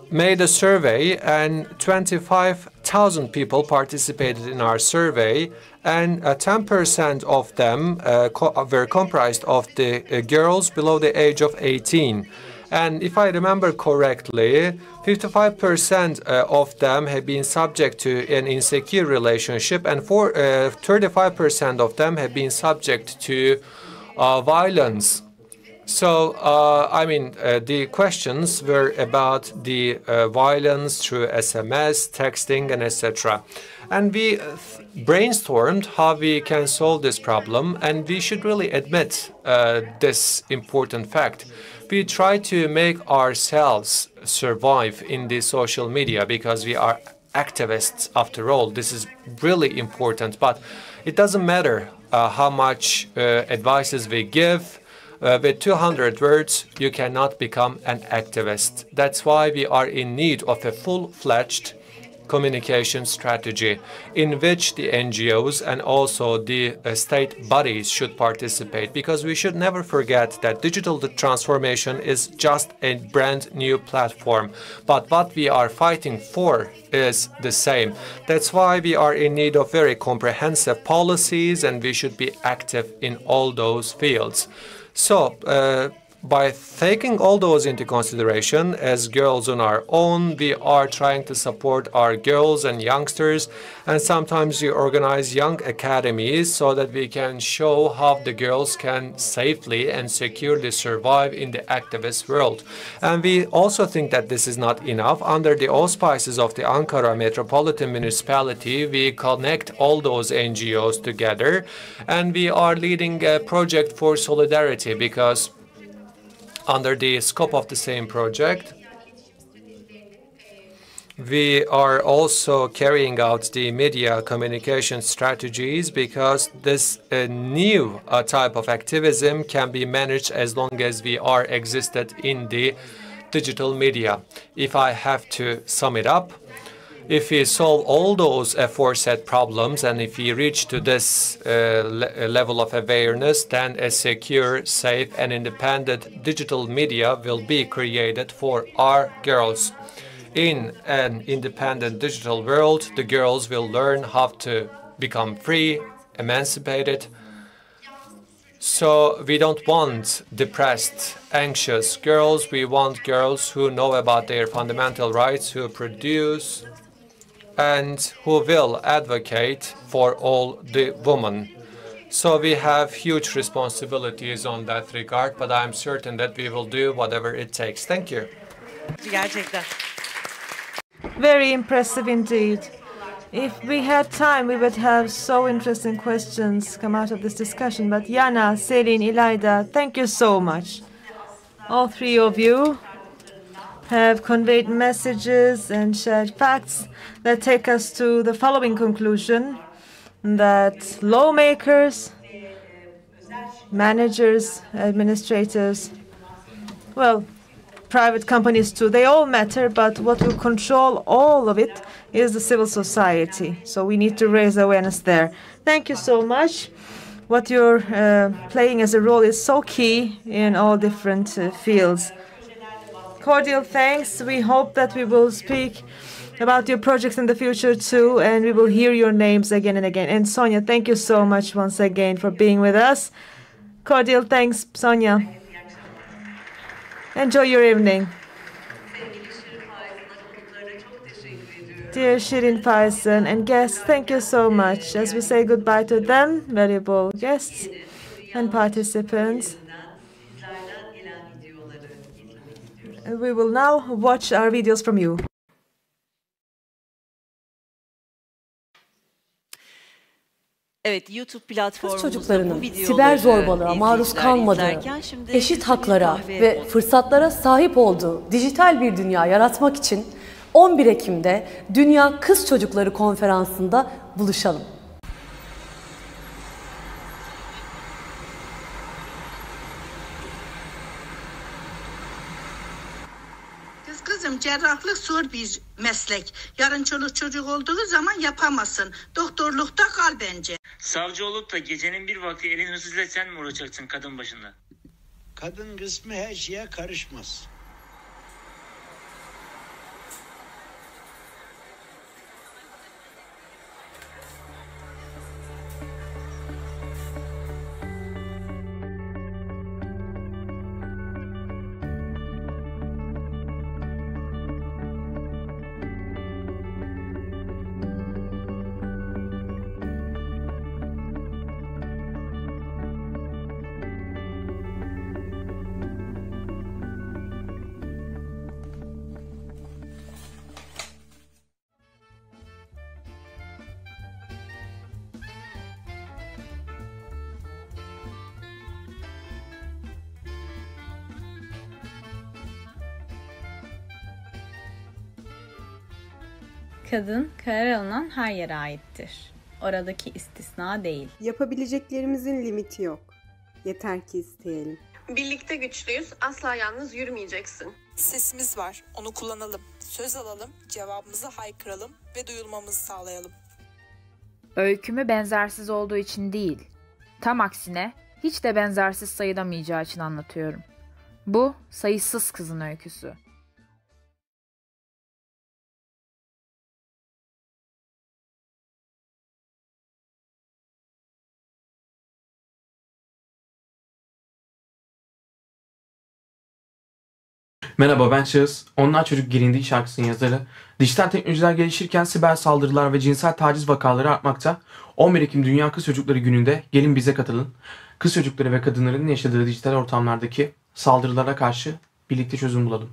made a survey, and 25,000 people participated in our survey, and 10% of them were comprised of the girls below the age of 18. And if I remember correctly, 55% of them have been subject to an insecure relationship, and 35% of them have been subject to violence. So, the questions were about the violence through SMS, texting, and etc. And we brainstormed how we can solve this problem, and we should really admit this important fact. We try to make ourselves survive in the social media because we are activists after all. This is really important, but it doesn't matter how much advices we give. With 200 words, you cannot become an activist. That's why we are in need of a full-fledged communication strategy in which the NGOs and also the state bodies should participate, because we should never forget that digital transformation is just a brand new platform. But what we are fighting for is the same. That's why we are in need of very comprehensive policies, and we should be active in all those fields. So, by taking all those into consideration, as girls on our own, we are trying to support our girls and youngsters, and sometimes we organize young academies so that we can show how the girls can safely and securely survive in the activist world. And we also think that this is not enough. Under the auspices of the Ankara Metropolitan Municipality, we connect all those NGOs together, and we are leading a project for solidarity, because under the scope of the same project, we are also carrying out the media communication strategies, because this new type of activism can be managed as long as we are existed in the digital media. If I have to sum it up, if we solve all those aforesaid problems, and if we reach to this level of awareness, then a secure, safe, and independent digital media will be created for our girls. In an independent digital world, the girls will learn how to become free, emancipated. So we don't want depressed, anxious girls. We want girls who know about their fundamental rights, who produce, and who will advocate for all the women. So we have huge responsibilities on that regard, but I'm certain that we will do whatever it takes. Thank you. Very impressive indeed. If we had time, we would have so interesting questions come out of this discussion. But Yana, Selin, İlayda, thank you so much. All three of you have conveyed messages and shared facts that take us to the following conclusion, that lawmakers, managers, administrators, well, private companies too, they all matter, but what will control all of it is the civil society. So we need to raise awareness there. Thank you so much. What you're playing as a role is so key in all different fields. Cordial thanks. We hope that we will speak about your projects in the future too, and we will hear your names again and again. And Sonia, thank you so much once again for being with us. Cordial thanks, Sonia. Enjoy your evening. Dear Shirin Faison and guests, thank you so much. As we say goodbye to them, valuable guests and participants, we will now watch our videos from you. Evet, YouTube platformumuzda Kız çocuklarının bu videoları siber zorbalığa maruz izleyiciler kalmadığı, izlerken şimdi eşit kısa bir haklara kahve ve fırsatlara sahip olduğu dijital bir dünya yaratmak için 11 Ekim'de Dünya Kız Çocukları Konferansı'nda buluşalım. Kızım, cerrahlık zor bir meslek. Yarın çoluk çocuk olduğu zaman yapamazsın. Doktorlukta kal bence. Savcı olup da gecenin bir vakti elin hırsızla sen mi uğraşacaksın kadın başında? Kadın kısmı her şeye karışmaz. Kadın karar alınan her yere aittir. Oradaki istisna değil. Yapabileceklerimizin limiti yok. Yeter ki isteyelim. Birlikte güçlüyüz, asla yalnız yürümeyeceksin. Sesimiz var, onu kullanalım. Söz alalım, cevabımızı haykıralım ve duyulmamızı sağlayalım. Öykümü benzersiz olduğu için değil, tam aksine hiç de benzersiz sayılamayacağı için anlatıyorum. Bu sayısız kızın öyküsü. Merhaba, ben Şahıs. Onlar Çocuk Gelindiği şarkısının yazarı. Dijital teknolojiler gelişirken siber saldırılar ve cinsel taciz vakaları artmakta. 11 Ekim Dünya Kız Çocukları Günü'nde gelin bize katılın. Kız çocukları ve kadınların yaşadığı dijital ortamlardaki saldırılara karşı birlikte çözüm bulalım.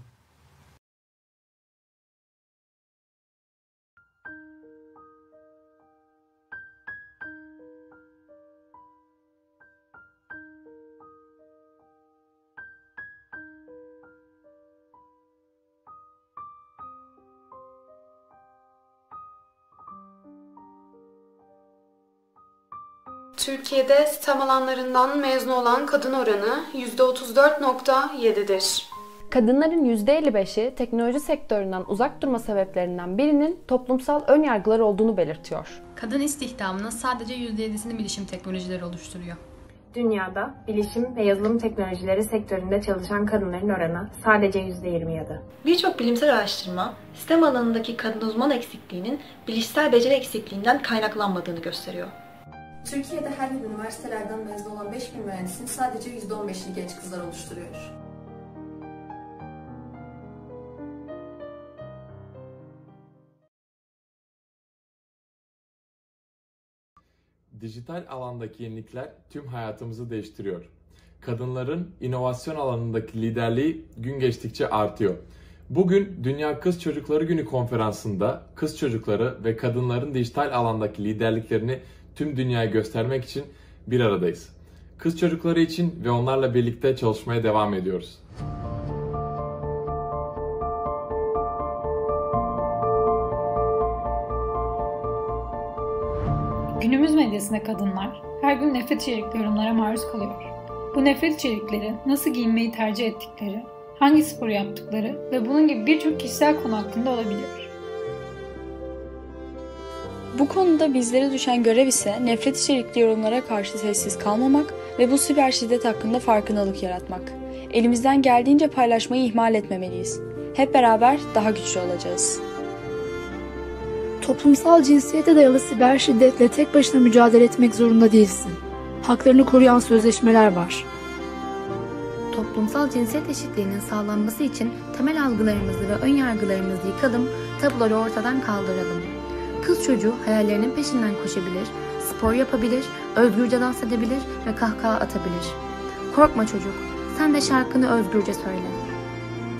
Türkiye'de STEM alanlarından mezun olan kadın oranı %34.7'dir. Kadınların %55'i teknoloji sektöründen uzak durma sebeplerinden birinin toplumsal önyargılar olduğunu belirtiyor. Kadın istihdamının sadece %7'sini bilişim teknolojileri oluşturuyor. Dünyada bilişim ve yazılım teknolojileri sektöründe çalışan kadınların oranı sadece %27. Birçok bilimsel araştırma, STEM alanındaki kadın uzman eksikliğinin bilişsel beceri eksikliğinden kaynaklanmadığını gösteriyor. Türkiye'de her yıl üniversitelerden mezun olan 5000 mühendisin sadece %15'ini genç kızlar oluşturuyor. Dijital alandaki yenilikler tüm hayatımızı değiştiriyor. Kadınların inovasyon alanındaki liderliği gün geçtikçe artıyor. Bugün Dünya Kız Çocukları Günü konferansında kız çocukları ve kadınların dijital alandaki liderliklerini tüm dünyaya göstermek için bir aradayız. Kız çocukları için ve onlarla birlikte çalışmaya devam ediyoruz. Günümüz medyasında kadınlar her gün nefret içerikli yorumlara maruz kalıyor. Bu nefret içerikleri nasıl giyinmeyi tercih ettikleri, hangi sporu yaptıkları ve bunun gibi birçok kişisel konu hakkında olabiliyor. Bu konuda bizlere düşen görev ise nefret içerikli yorumlara karşı sessiz kalmamak ve bu siber şiddet hakkında farkındalık yaratmak. Elimizden geldiğince paylaşmayı ihmal etmemeliyiz. Hep beraber daha güçlü olacağız. Toplumsal cinsiyete dayalı siber şiddetle tek başına mücadele etmek zorunda değilsin. Haklarını koruyan sözleşmeler var. Toplumsal cinsiyet eşitliğinin sağlanması için temel algılarımızı ve önyargılarımızı yıkalım, tabuları ortadan kaldıralım. Kız çocuğu hayallerinin peşinden koşabilir, spor yapabilir, özgürce dans edebilir ve kahkaha atabilir. Korkma çocuk, sen de şarkını özgürce söyle.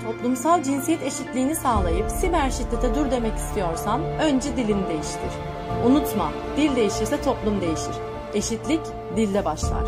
Toplumsal cinsiyet eşitliğini sağlayıp siber şiddete dur demek istiyorsan önce dilini değiştir. Unutma, dil değişirse toplum değişir. Eşitlik dilde başlar.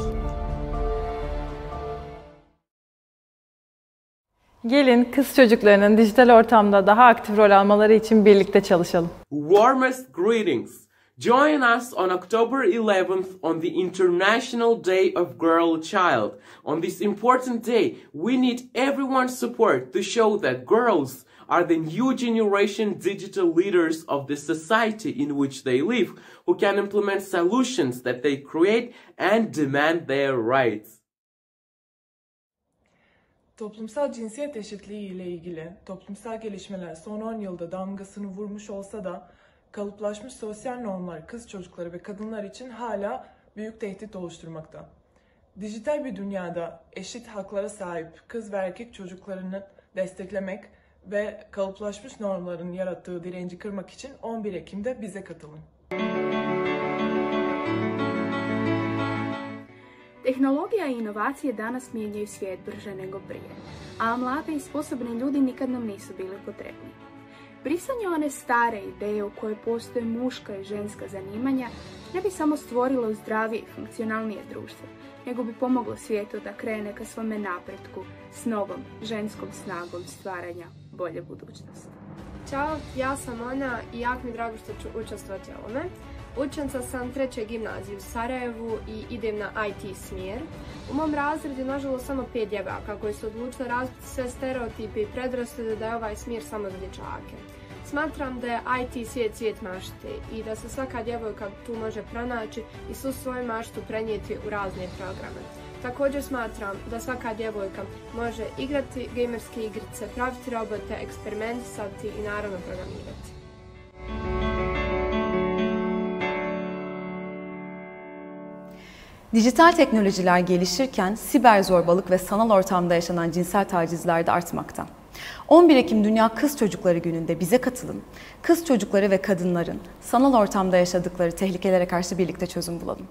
Gelin kız çocuklarının dijital ortamda daha aktif rol almaları için birlikte çalışalım. Warmest greetings. Join us on October 11th on the International Day of Girl Child. On this important day, we need everyone's support to show that girls are the new generation digital leaders of the society in which they live, who can implement solutions that they create and demand their rights. Toplumsal cinsiyet eşitliği ile ilgili toplumsal gelişmeler son 10 yılda damgasını vurmuş olsa da kalıplaşmış sosyal normlar kız çocukları ve kadınlar için hala büyük tehdit oluşturmakta. Dijital bir dünyada eşit haklara sahip kız ve erkek çocuklarını desteklemek ve kalıplaşmış normların yarattığı direnci kırmak için 11 Ekim'de bize katılın. Tehnologija i inovacije danas mijenjaju svijet brže nego prije, a mlade i sposobni ljudi nikad nam nisu bili potrebni. Brisanje one stare ideje u kojoj postoje muška i ženska zanimanja ne bi samo stvorilo zdravije i funkcionalnije društvo, nego bi pomoglo svijetu da krene ka svome napretku s novom ženskom snagom stvaranja bolje budućnosti. Ćao, ja sam Ana i jako mi je drago što ću učestvovati u ovome. Učenica sam 3. gimnazije u Sarajevu i idem na IT smjer. U mom razredu je nažalost samo 5 djevojaka koji su odlučili razbiti sve stereotipe i predrasude da je ovaj smjer samo za dječake. Smatram da je IT svijet mašte i da se svaka djevojka tu može pronaći i svu svoju maštu prenijeti u razne programe. Također smatram da svaka djevojka može igrati gamerske igrice, praviti robote, eksperimentisati i naravno programirati. Dijital teknolojiler gelişirken siber zorbalık ve sanal ortamda yaşanan cinsel tacizler de artmakta. 11 Ekim Dünya Kız Çocukları Günü'nde bize katılın. Kız çocukları ve kadınların sanal ortamda yaşadıkları tehlikelere karşı birlikte çözüm bulalım.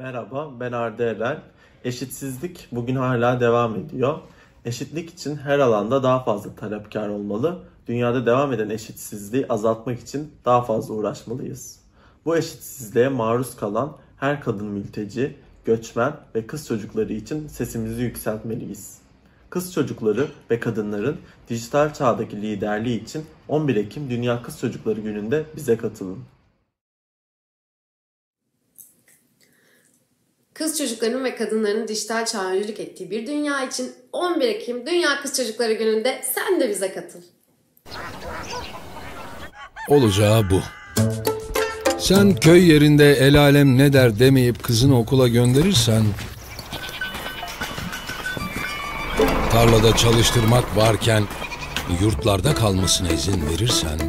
Merhaba, ben Arda Eren. Eşitsizlik bugün hala devam ediyor. Eşitlik için her alanda daha fazla talepkar olmalı. Dünyada devam eden eşitsizliği azaltmak için daha fazla uğraşmalıyız. Bu eşitsizliğe maruz kalan her kadın mülteci, göçmen ve kız çocukları için sesimizi yükseltmeliyiz. Kız çocukları ve kadınların dijital çağdaki liderliği için 11 Ekim Dünya Kız Çocukları Günü'nde bize katılın. Kız çocuklarının ve kadınların dijital çağa öncülük ettiği bir dünya için 11 Ekim Dünya Kız Çocukları Günü'nde sen de bize katıl. Olacağı bu. Sen köy yerinde el alem ne der demeyip kızını okula gönderirsen, tarlada çalıştırmak varken yurtlarda kalmasına izin verirsen,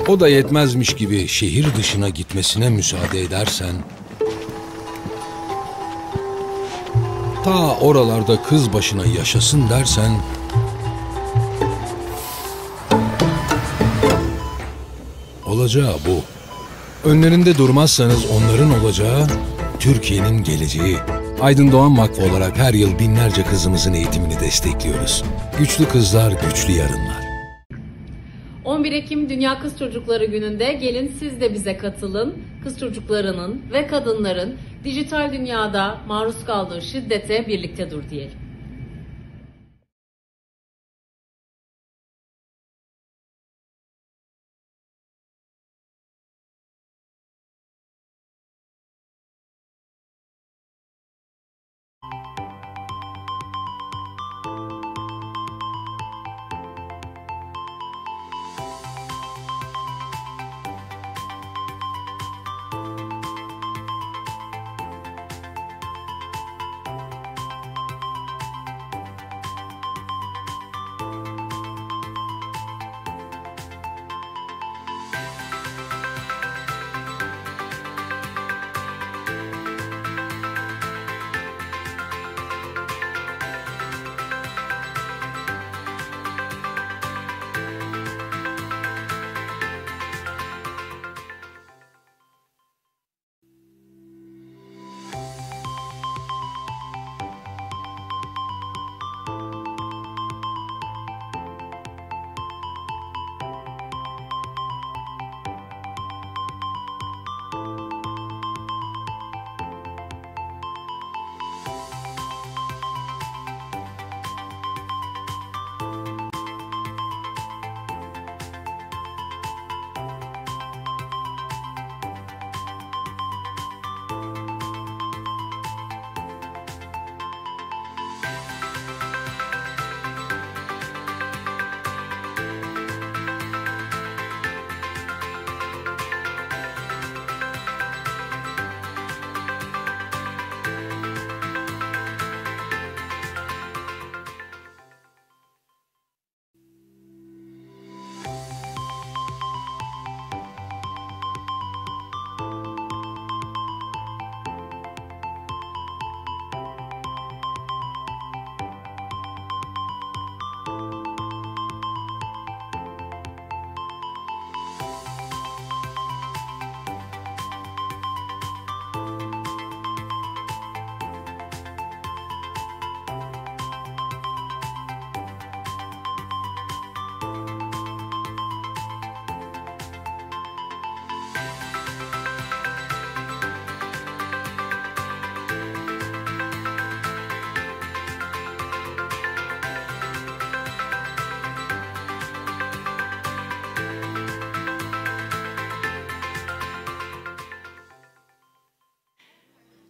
o da yetmezmiş gibi şehir dışına gitmesine müsaade edersen, ta oralarda kız başına yaşasın dersen, olacağı bu. Önlerinde durmazsanız onların olacağı, Türkiye'nin geleceği. Aydın Doğan Vakfı olarak her yıl binlerce kızımızın eğitimini destekliyoruz. Güçlü kızlar, güçlü yarınlar. 11 Ekim Dünya Kız Çocukları Günü'nde gelin siz de bize katılın. Kız çocuklarının ve kadınların dijital dünyada maruz kaldığı şiddete birlikte dur diyelim.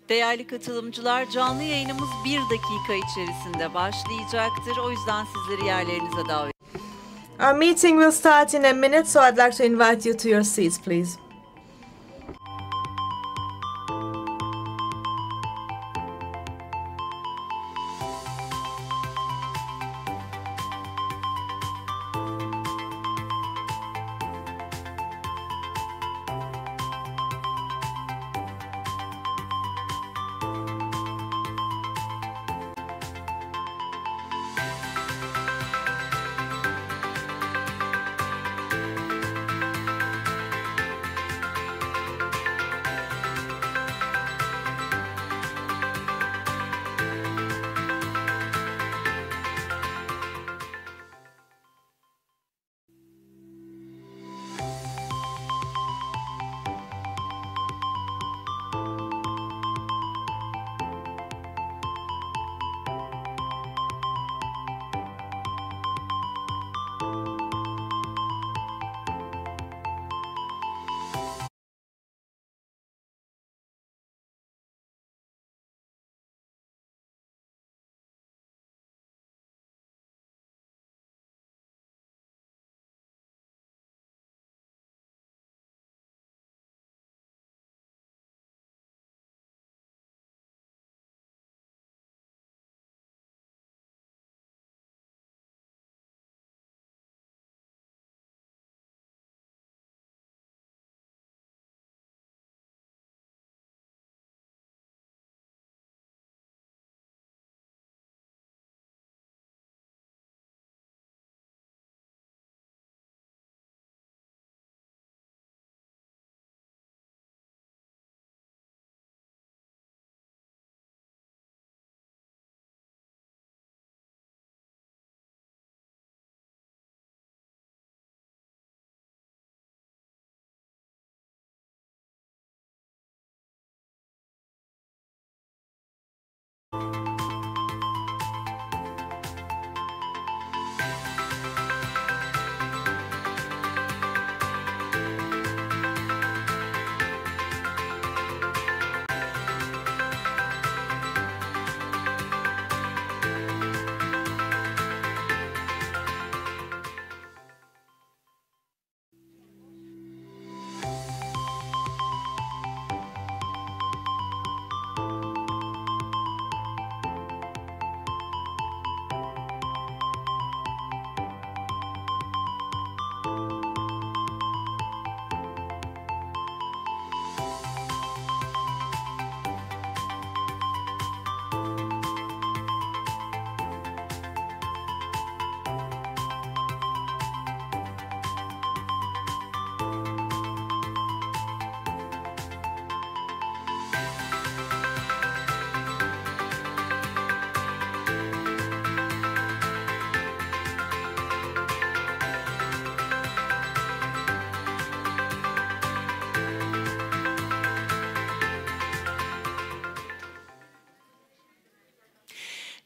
Değerli katılımcılar, canlı yayınımız 1 dakika içerisinde başlayacaktır. O yüzden sizleri yerlerinize davet ediyorum. Our meeting will start in a minute, so I'd like to invite you to your seats, please.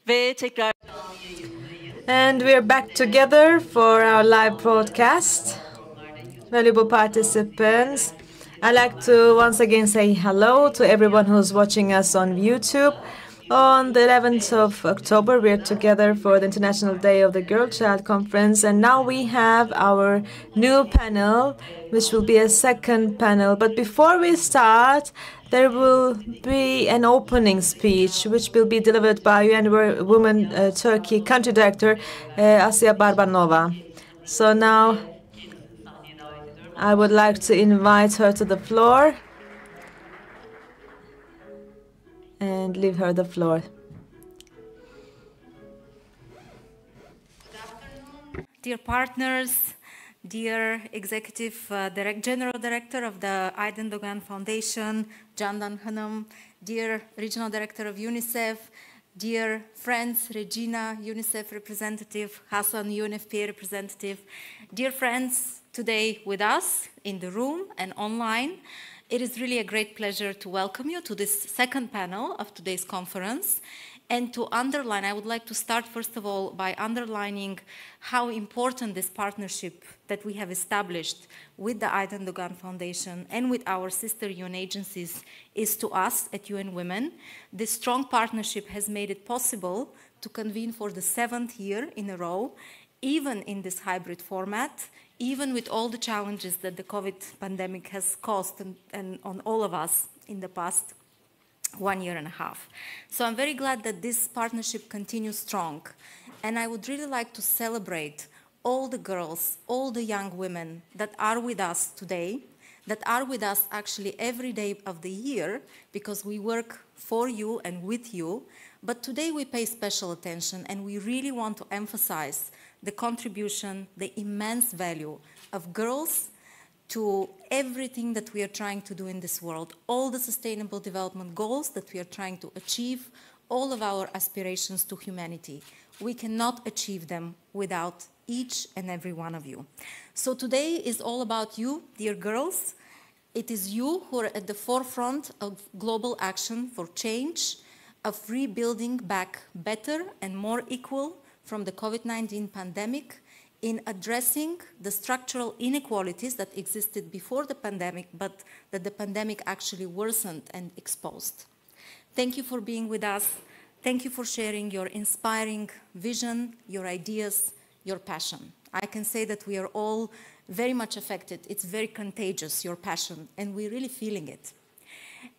Ve tekrar And we're back together for our live broadcast. Valuable participants, I'd like to once again say hello to everyone who's watching us on YouTube. On the 11th of October, we're together for the International Day of the Girl Child Conference, and now we have our new panel, which will be a second panel. But before we start, there will be an opening speech, which will be delivered by UN Women Turkey Country Director Asya Barbanova. So now I would like to invite her to the floor and leave her the floor. Dear partners, dear Executive General Director of the Aydın Doğan Foundation, Candan Hanım, dear Regional Director of UNICEF, dear friends, Regina, UNICEF representative, Hassan, UNFPA representative, dear friends today with us in the room and online, it is really a great pleasure to welcome you to this second panel of today's conference. And to underline, I would like to start first of all by underlining how important this partnership that we have established with the Aydın Doğan Foundation and with our sister UN agencies is to us at UN Women. This strong partnership has made it possible to convene for the 7th year in a row, even in this hybrid format, even with all the challenges that the COVID pandemic has caused and on all of us in the past 1.5 years. So I'm very glad that this partnership continues strong. And I would really like to celebrate all the girls, all the young women that are with us today, that are with us actually every day of the year, because we work for you and with you. But today we pay special attention, and we really want to emphasize the contribution, the immense value of girls to everything that we are trying to do in this world, all the sustainable development goals that we are trying to achieve, all of our aspirations to humanity. We cannot achieve them without each and every one of you. So today is all about you, dear girls. It is you who are at the forefront of global action for change, of rebuilding back better and more equal from the COVID-19 pandemic, in addressing the structural inequalities that existed before the pandemic, but that the pandemic actually worsened and exposed. Thank you for being with us. Thank you for sharing your inspiring vision, your ideas, your passion. I can say that we are all very much affected. It's very contagious, your passion, and we're really feeling it.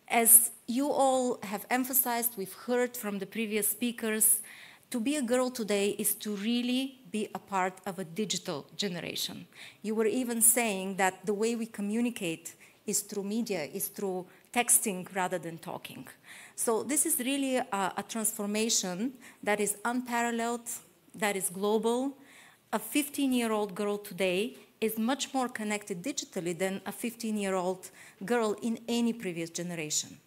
As you all have emphasized, we've heard from the previous speakers, to be a girl today is to really be a part of a digital generation. You were even saying that the way we communicate is through media, is through texting rather than talking. So this is really a transformation that is unparalleled, that is global. A 15-year-old girl today is much more connected digitally than a 15-year-old girl in any previous generation.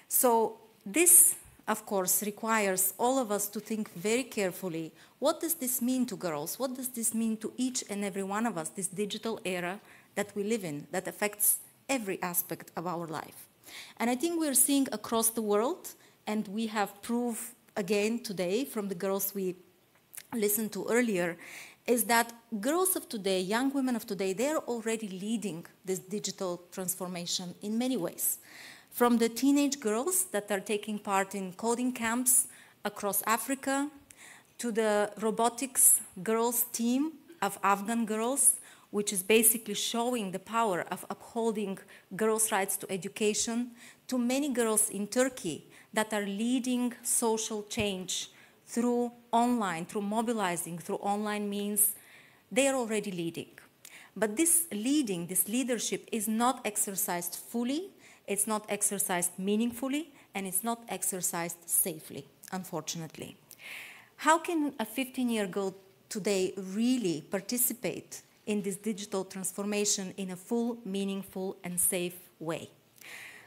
So this, of course, requires all of us to think very carefully, what does this mean to girls? What does this mean to each and every one of us, this digital era that we live in, that affects every aspect of our life? And I think we're seeing across the world and we have proof again today from the girls we listened to earlier, is that girls of today, young women of today, they're already leading this digital transformation in many ways. From the teenage girls that are taking part in coding camps across Africa, to the robotics girls team of Afghan girls, which is basically showing the power of upholding girls' rights to education, to many girls in Turkey that are leading social change through online, through mobilizing, through online means. They are already leading. But this leading, this leadership is not exercised fully, it's not exercised meaningfully, and it's not exercised safely, unfortunately. How can a 15-year girl today really participate in this digital transformation in a full, meaningful, and safe way?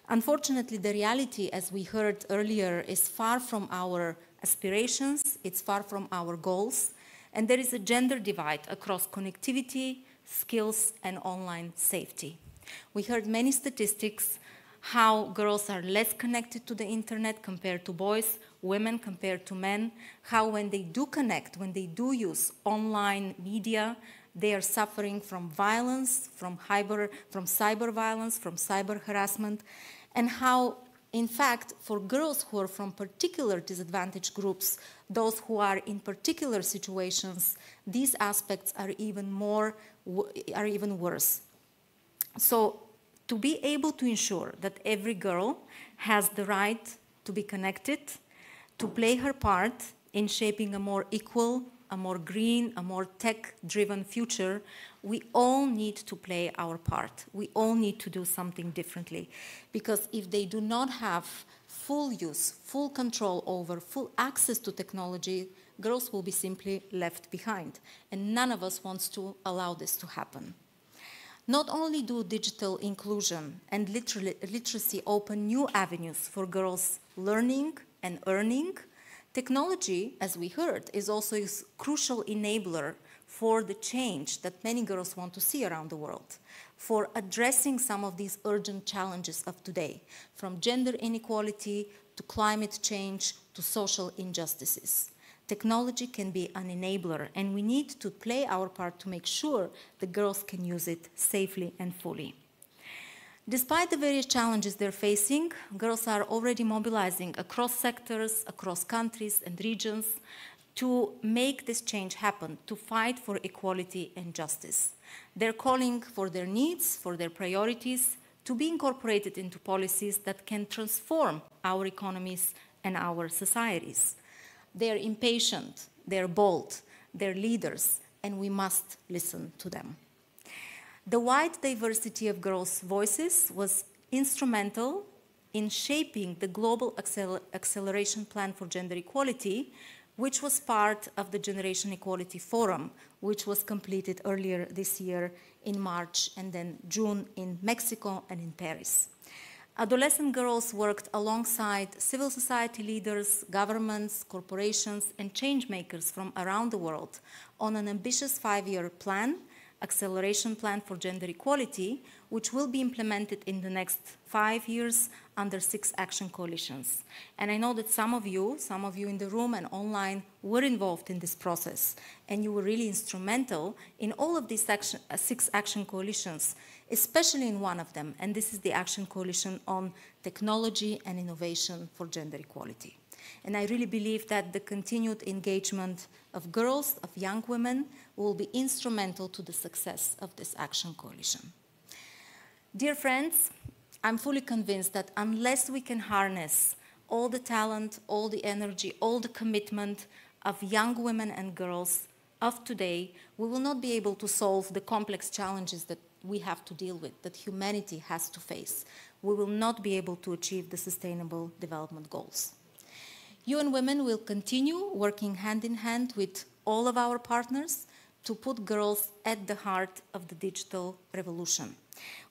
Unfortunately, the reality, as we heard earlier, is far from our aspirations, it's far from our goals, and there is a gender divide across connectivity, skills, and online safety. We heard many statistics how girls are less connected to the internet compared to boys, women compared to men, how when they do connect, when they do use online media, they are suffering from violence, from cyber violence, from cyber harassment, and how, in fact, for girls who are from particular disadvantaged groups, those who are in particular situations, these aspects are even worse. So, to be able to ensure that every girl has the right to be connected, to play her part in shaping a more equal, a more green, a more tech-driven future, we all need to play our part. We all need to do something differently. Because if they do not have full use, full control over, full access to technology, girls will be simply left behind. And none of us wants to allow this to happen. Not only do digital inclusion and literacy open new avenues for girls learning and earning, technology, as we heard, is also a crucial enabler for the change that many girls want to see around the world, for addressing some of these urgent challenges of today, from gender inequality to climate change to social injustices. Technology can be an enabler, and we need to play our part to make sure the girls can use it safely and fully. Despite the various challenges they're facing, girls are already mobilizing across sectors, across countries and regions to make this change happen, to fight for equality and justice. They're calling for their needs, for their priorities, to be incorporated into policies that can transform our economies and our societies. They're impatient, they're bold, they're leaders, and we must listen to them. The wide diversity of girls' voices was instrumental in shaping the Global Acceleration Plan for Gender Equality, which was part of the Generation Equality Forum, which was completed earlier this year in March and then June in Mexico and in Paris. Adolescent girls worked alongside civil society leaders, governments, corporations, and change makers from around the world on an ambitious 5-year plan, Acceleration Plan for Gender Equality, which will be implemented in the next 5 years under 6 action coalitions. And I know that some of you in the room and online were involved in this process, and you were really instrumental in all of these 6 action coalitions, especially in one of them, and this is the Action Coalition on Technology and Innovation for Gender Equality. And I really believe that the continued engagement of girls, of young women, will be instrumental to the success of this Action Coalition. Dear friends, I'm fully convinced that unless we can harness all the talent, all the energy, all the commitment of young women and girls of today, we will not be able to solve the complex challenges that we have to deal with, that humanity has to face. We will not be able to achieve the Sustainable Development Goals. UN Women will continue working hand in hand with all of our partners to put girls at the heart of the digital revolution.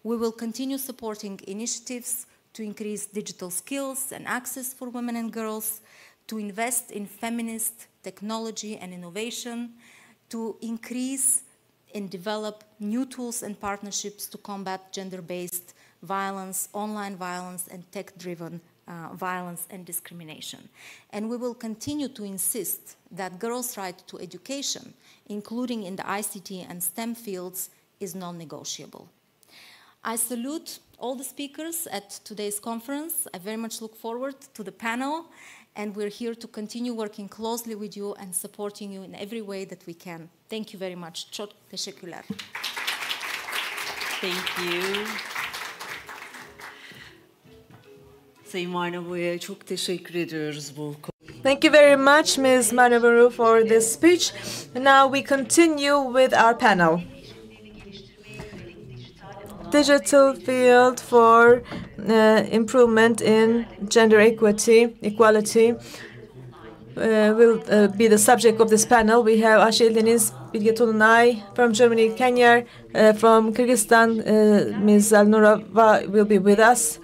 We will continue supporting initiatives to increase digital skills and access for women and girls, to invest in feminist technology and innovation, to increase and develop new tools and partnerships to combat gender-based violence, online violence, and tech-driven violence and discrimination. And we will continue to insist that girls' right to education, including in the ICT and STEM fields, is non-negotiable. I salute all the speakers at today's conference. I very much look forward to the panel, and we're here to continue working closely with you and supporting you in every way that we can. Thank you very much. Çok teşekkürler. Thank you. Sayın Varnavo'ya çok teşekkür ediyoruz bu. Thank you very much, Ms. Marnavoru, for this speech. Now we continue with our panel. Digital field for improvement in gender equality will be the subject of this panel. We have Ayşe Deniz Bilge Tolunay from Germany, Kenya, from Kyrgyzstan, Ms. Alnura will be with us,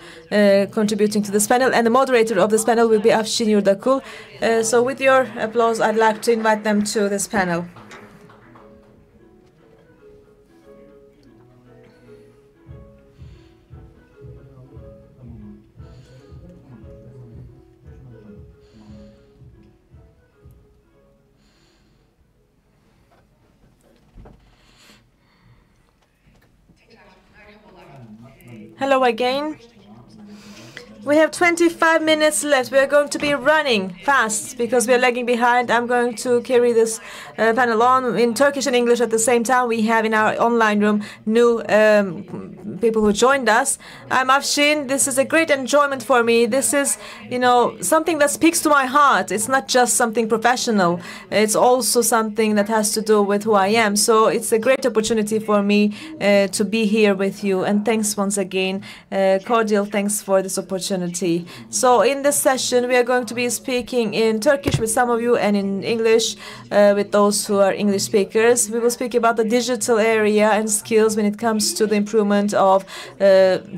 contributing to this panel, and the moderator of this panel will be Afşin Yurdakul. So with your applause, I'd like to invite them to this panel. Hello again. We have 25 minutes left. We are going to be running fast because we are lagging behind. I'm going to carry this panel on in Turkish and English at the same time. We have in our online room new people who joined us. I'm Afşin. This is a great enjoyment for me. This is, you know, something that speaks to my heart. It's not just something professional. It's also something that has to do with who I am. So it's a great opportunity for me to be here with you. And thanks once again. Cordial thanks for this opportunity. So in this session, we are going to be speaking in Turkish with some of you and in English with those who are English speakers. We will speak about the digital area and skills when it comes to the improvement of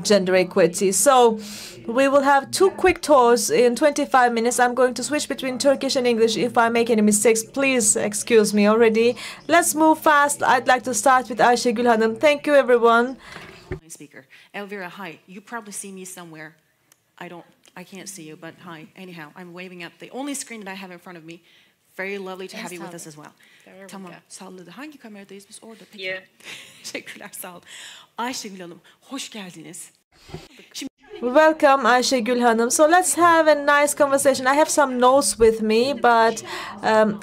gender equity. So we will have 2 quick tours in 25 minutes. I'm going to switch between Turkish and English. If I make any mistakes, please excuse me already. Let's move fast. I'd like to start with Ayşegül Hanım. Thank you, everyone. Speaker. Elvira, hi. You probably see me somewhere. I can't see you, but hi. Anyhow, I'm waving at the only screen that I have in front of me. Very lovely to have you with us as well. Tamam, salladı. Hangi kameradayız biz? Orada. Peki. Teşekkürler, sağ olun. Ayşegül Hanım, hoş geldiniz. Welcome, Ayşegül Hanım. So let's have a nice conversation. I have some notes with me, but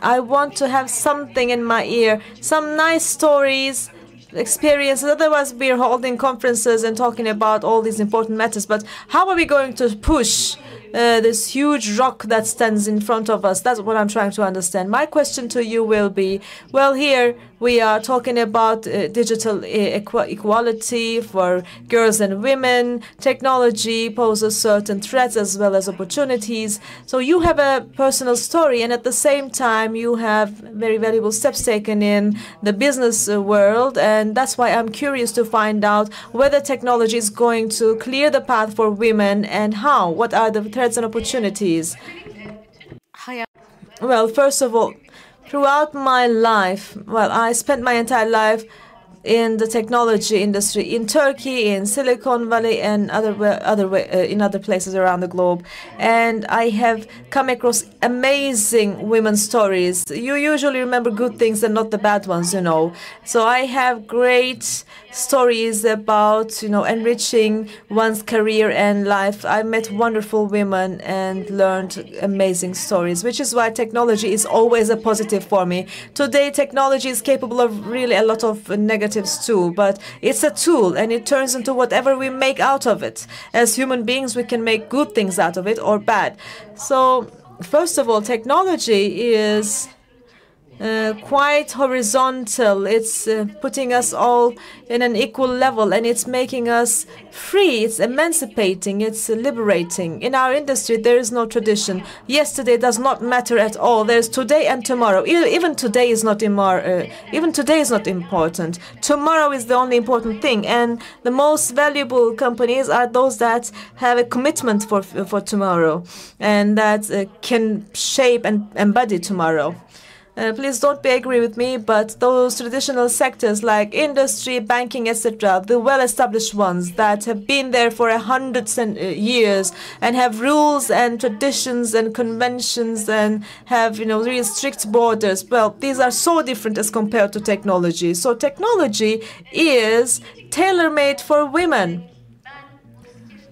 I want to have something in my ear. Some nice stories, experiences. Otherwise, we're holding conferences and talking about all these important matters. But how are we going to push this huge rock that stands in front of us? That's what I'm trying to understand. My question to you will be, well, here we are talking about digital equality for girls and women. Technology poses certain threats as well as opportunities. So you have a personal story, and at the same time, you have very valuable steps taken in the business world. And that's why I'm curious to find out whether technology is going to clear the path for women and how. What are the threats and opportunities? Well, first of all, throughout my life, well, I spent my entire life in the technology industry in Turkey, in Silicon Valley, and in other places around the globe. And I have come across amazing women's stories. You usually remember good things and not the bad ones, you know. So I have great stories about, you know, enriching one's career and life. I met wonderful women and learned amazing stories, which is why technology is always a positive for me. Today, technology is capable of really a lot of negatives too, but it's a tool and it turns into whatever we make out of it. As human beings, we can make good things out of it or bad. So, first of all, technology is quite horizontal. It's putting us all in an equal level, and it's making us free. It's emancipating. It's liberating. In our industry, there is no tradition. Yesterday does not matter at all. There's today and tomorrow. Even today is not important. Tomorrow is the only important thing, and the most valuable companies are those that have a commitment for tomorrow, and that can shape and embody tomorrow. Please don't be angry with me, but those traditional sectors like industry, banking, etc., the well-established ones that have been there for 100 years and have rules and traditions and conventions and have, really strict borders. Well, these are so different as compared to technology. So technology is tailor-made for women.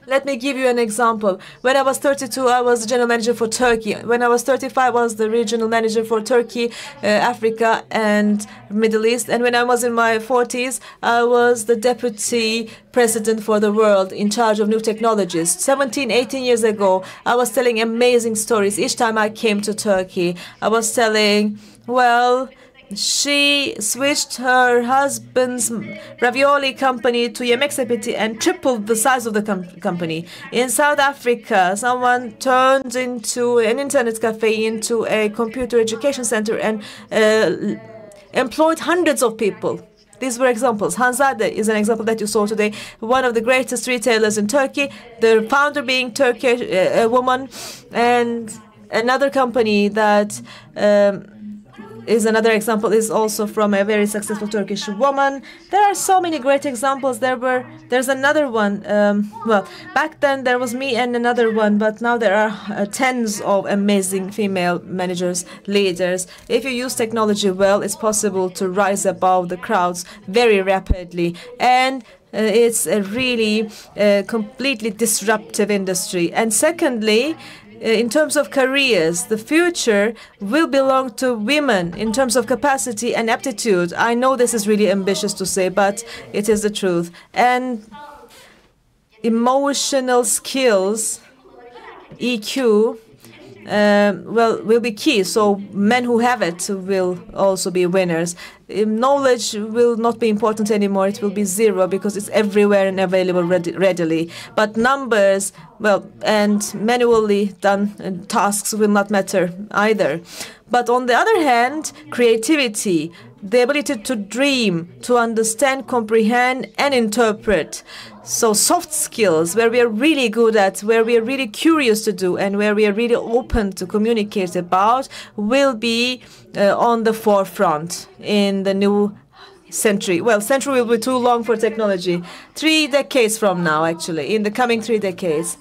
Let me give you an example. When I was 32, I was the general manager for Turkey. When I was 35, I was the regional manager for Turkey, Africa, and Middle East. And when I was in my 40s, I was the deputy president for the world in charge of new technologies. 17, 18 years ago, I was telling amazing stories. Each time I came to Turkey, I was telling, well, she switched her husband's ravioli company to Yemek Sepeti and tripled the size of the company. In South Africa, someone turned into an internet cafe into a computer education center and employed hundreds of people. These were examples. Hanzade is an example that you saw today, one of the greatest retailers in Turkey, the founder being Turkish, a woman, and another company that is another example is also from a very successful Turkish woman. There are so many great examples. There's another one. Well, back then there was me and another one, but now there are tens of amazing female managers, leaders. If you use technology well, it's possible to rise above the crowds very rapidly. And it's a really completely disruptive industry. And secondly, in terms of careers, the future will belong to women in terms of capacity and aptitude. I know this is really ambitious to say, but it is the truth. And emotional skills, EQ, will be key. So men who have it will also be winners. Knowledge will not be important anymore. It will be zero because it's everywhere and available readily. But numbers, well, and manually done tasks will not matter either. But on the other hand, creativity, the ability to dream, to understand, comprehend, and interpret. So soft skills, where we are really good at, where we are really curious to do, and where we are really open to communicate about, will be on the forefront in the new century. Well, century will be too long for technology. 3 decades from now, actually, in the coming 3 decades.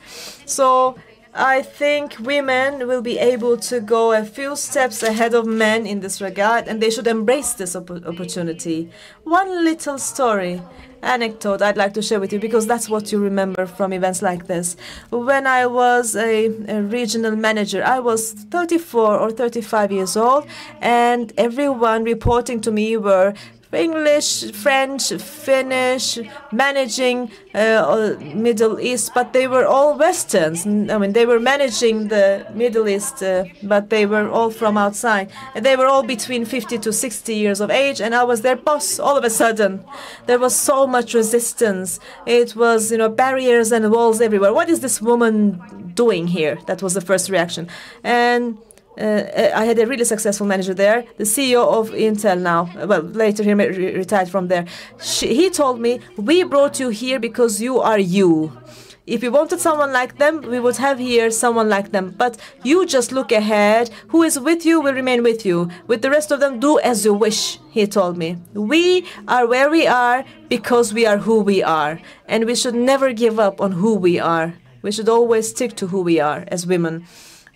So I think women will be able to go a few steps ahead of men in this regard, and they should embrace this opportunity. One little story, anecdote I'd like to share with you, because that's what you remember from events like this. When I was a regional manager, I was 34 or 35 years old, and everyone reporting to me were English, French, Finnish, managing Middle East, but they were all Westerns. I mean, they were managing the Middle East, but they were all from outside. And they were all between 50 to 60 years of age, and I was their boss. All of a sudden, there was so much resistance. It was, barriers and walls everywhere. What is this woman doing here? That was the first reaction. And I had a really successful manager there, the CEO of Intel now. Well, later he retired from there. He told me, we brought you here because you are you. If we wanted someone like them, we would have here someone like them. But you just look ahead. Who is with you will remain with you. With the rest of them, do as you wish, he told me. We are where we are because we are who we are. And we should never give up on who we are. We should always stick to who we are as women.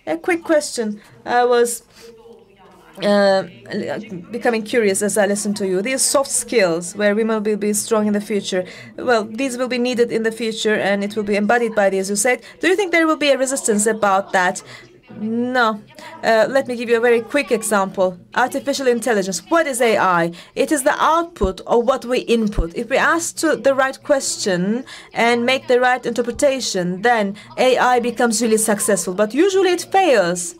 A quick question. I was becoming curious as I listened to you. These soft skills, where women will be strong in the future, well, these will be needed in the future, and it will be embodied by these, you said. Do you think there will be a resistance about that? No. Let me give you a very quick example. Artificial intelligence. What is AI? It is the output of what we input. If we ask the right question and make the right interpretation, then AI becomes really successful. But usually it fails.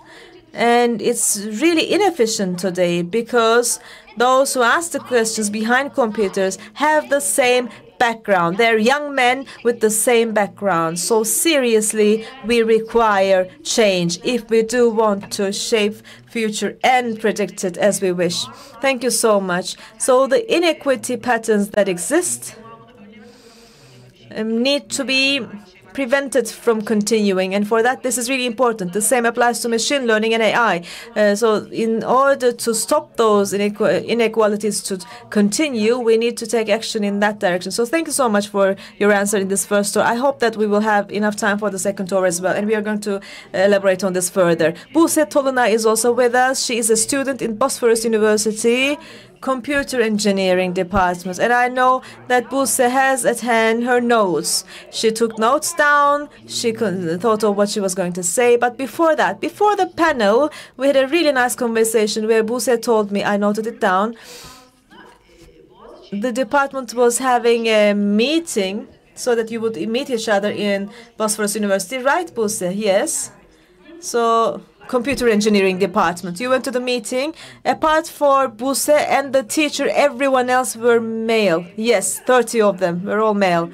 And it's really inefficient today because those who ask the questions behind computers have the same background. They're young men with the same background. So seriously, we require change if we do want to shape future and predict it as we wish. Thank you so much. So the inequity patterns that exist need to be prevented from continuing. And for that, this is really important. The same applies to machine learning and AI. So in order to stop those inequalities to continue, we need to take action in that direction. So thank you so much for your answer in this first tour. I hope that we will have enough time for the second tour as well. And we are going to elaborate on this further. Buse Tolunay is also with us. She is a student in Bosphorus University, Computer Engineering Department. And I know that Buse has at hand her notes. She took notes down. She thought of what she was going to say. But before that, before the panel, we had a really nice conversation where Buse told me, I noted it down, the department was having a meeting so that you would meet each other in Bosphorus University. Right, Buse? Yes. So, Computer Engineering Department. You went to the meeting. Apart for Buse and the teacher, everyone else were male. Yes, 30 of them were all male.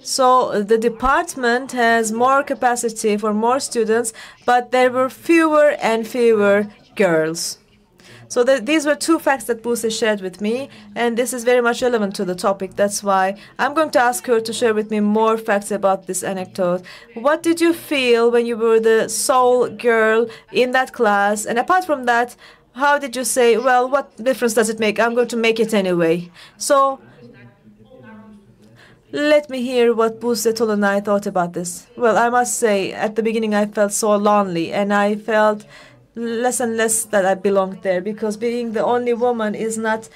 So the department has more capacity for more students, but there were fewer and fewer girls. So these were two facts that Buse shared with me, and this is very much relevant to the topic. That's why I'm going to ask her to share with me more facts about this anecdote. What did you feel when you were the sole girl in that class? And apart from that, how did you say, well, what difference does it make? I'm going to make it anyway. So let me hear what Buse Tolunay thought about this. Well, I must say, at the beginning I felt so lonely, and I felt less and less that I belonged there, because being the only woman is not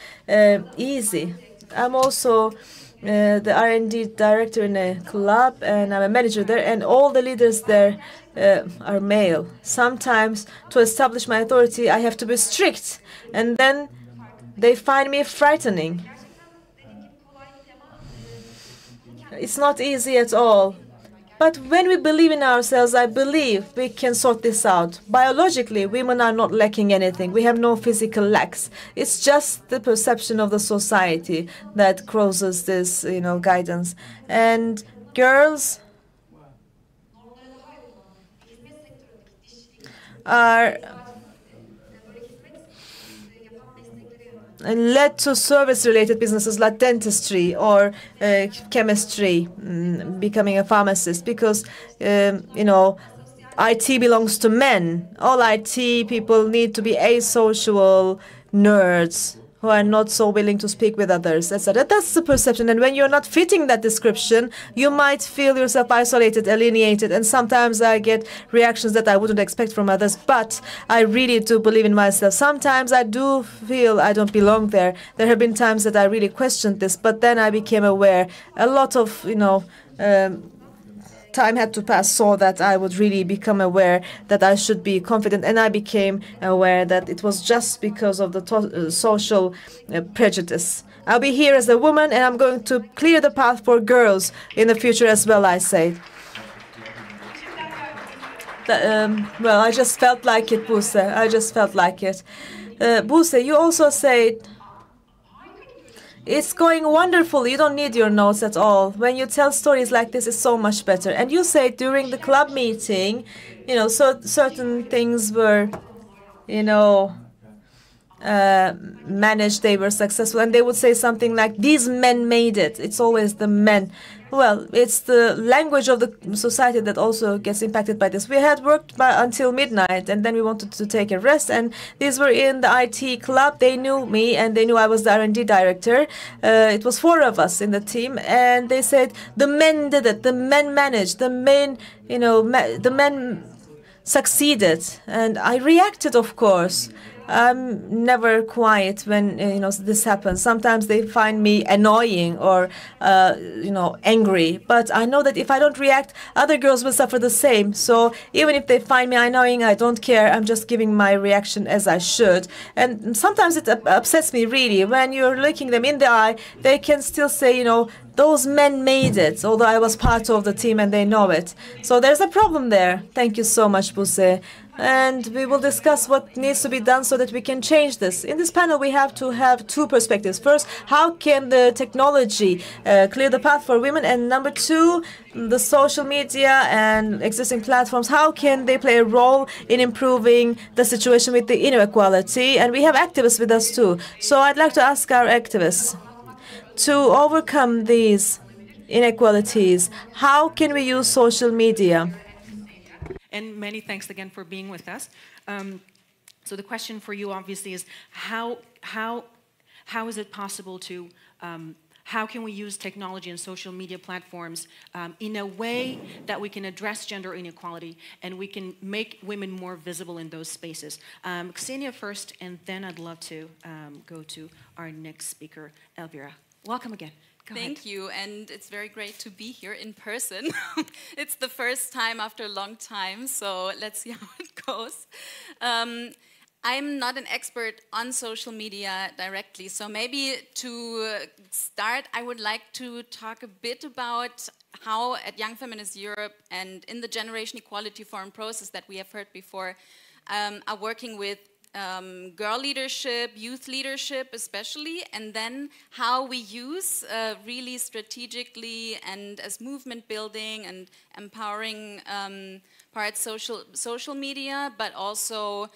easy. I'm also the R&D director in a club, and I'm a manager there, and all the leaders there are male. Sometimes to establish my authority I have to be strict, and then they find me frightening. It's not easy at all. But when we believe in ourselves, I believe we can sort this out. Biologically, women are not lacking anything. We have no physical lacks. It's just the perception of the society that causes this, guidance. And girls are led to service-related businesses like dentistry or chemistry, becoming a pharmacist, because, IT belongs to men. All IT people need to be asocial nerds who are not so willing to speak with others, etc. That's the perception. And when you're not fitting that description, you might feel yourself isolated, alienated, and sometimes I get reactions that I wouldn't expect from others. But I really do believe in myself. Sometimes I do feel I don't belong there. There have been times that I really questioned this, but then I became aware. A lot of, time had to pass so that I would really become aware that I should be confident, and I became aware that it was just because of the social prejudice. I'll be here as a woman, and I'm going to clear the path for girls in the future as well, I say. Well, I just felt like it, Buse. I just felt like it. Buse, you also said, it's going wonderful. You don't need your notes at all. When you tell stories like this, it's so much better. And you say during the club meeting, so certain things were, managed, they were successful, and they would say something like, these men made it. It's always the men. Well, it's the language of the society that also gets impacted by this. We had worked until midnight, and then we wanted to take a rest, and these were in the IT club. They knew me, and they knew I was the R&D director. It was 4 of us in the team, and they said, the men did it, the men managed, the men, the men succeeded. And I reacted, of course. I'm never quiet when this happens. Sometimes they find me annoying or angry, but I know that if I don't react, other girls will suffer the same. So even if they find me annoying, I don't care. I'm just giving my reaction as I should. And sometimes it upsets me really when you're looking them in the eye. They can still say, those men made it, although I was part of the team and they know it. So there's a problem there. Thank you so much, Buse. And we will discuss what needs to be done so that we can change this. In this panel, we have to have 2 perspectives. First, how can the technology clear the path for women? And number 2, the social media and existing platforms, how can they play a role in improving the situation with the inequality? And we have activists with us too. So I'd like to ask our activists to overcome these inequalities. How can we use social media? And many thanks again for being with us. So the question for you obviously is how is it possible to how can we use technology and social media platforms in a way that we can address gender inequality and we can make women more visible in those spaces? Ksenia first, and then I'd love to go to our next speaker, Elvira. Welcome again. Thank you, and it's very great to be here in person. It's the first time after a long time, so let's see how it goes. I'm not an expert on social media directly, so maybe to start, I would like to talk a bit about how at Young Feminist Europe and in the Generation Equality Forum process that we have heard before, are working with girl leadership, youth leadership especially, and then how we use really strategically and as movement building and empowering parts social media, but also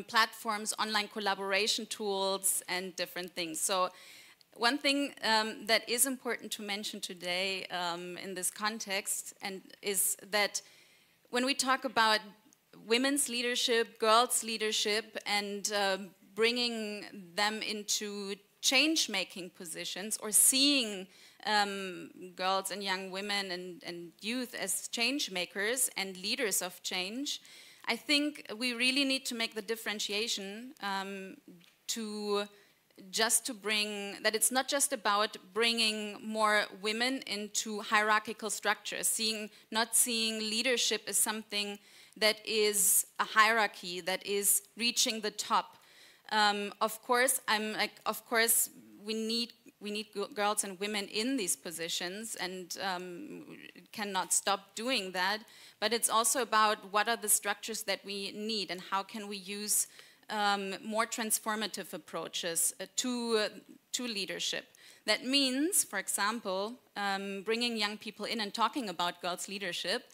platforms, online collaboration tools, and different things. So one thing that is important to mention today in this context is that when we talk about women's leadership, girls' leadership, and bringing them into change-making positions or seeing girls and young women and youth as change makers and leaders of change, I think we really need to make the differentiation to bring that it's not just about bringing more women into hierarchical structures, not seeing leadership as something that is a hierarchy, that is reaching the top. Of course, we need girls and women in these positions, and cannot stop doing that. But it's also about what are the structures that we need, and how can we use more transformative approaches to leadership. That means, for example, bringing young people in and talking about girls' leadership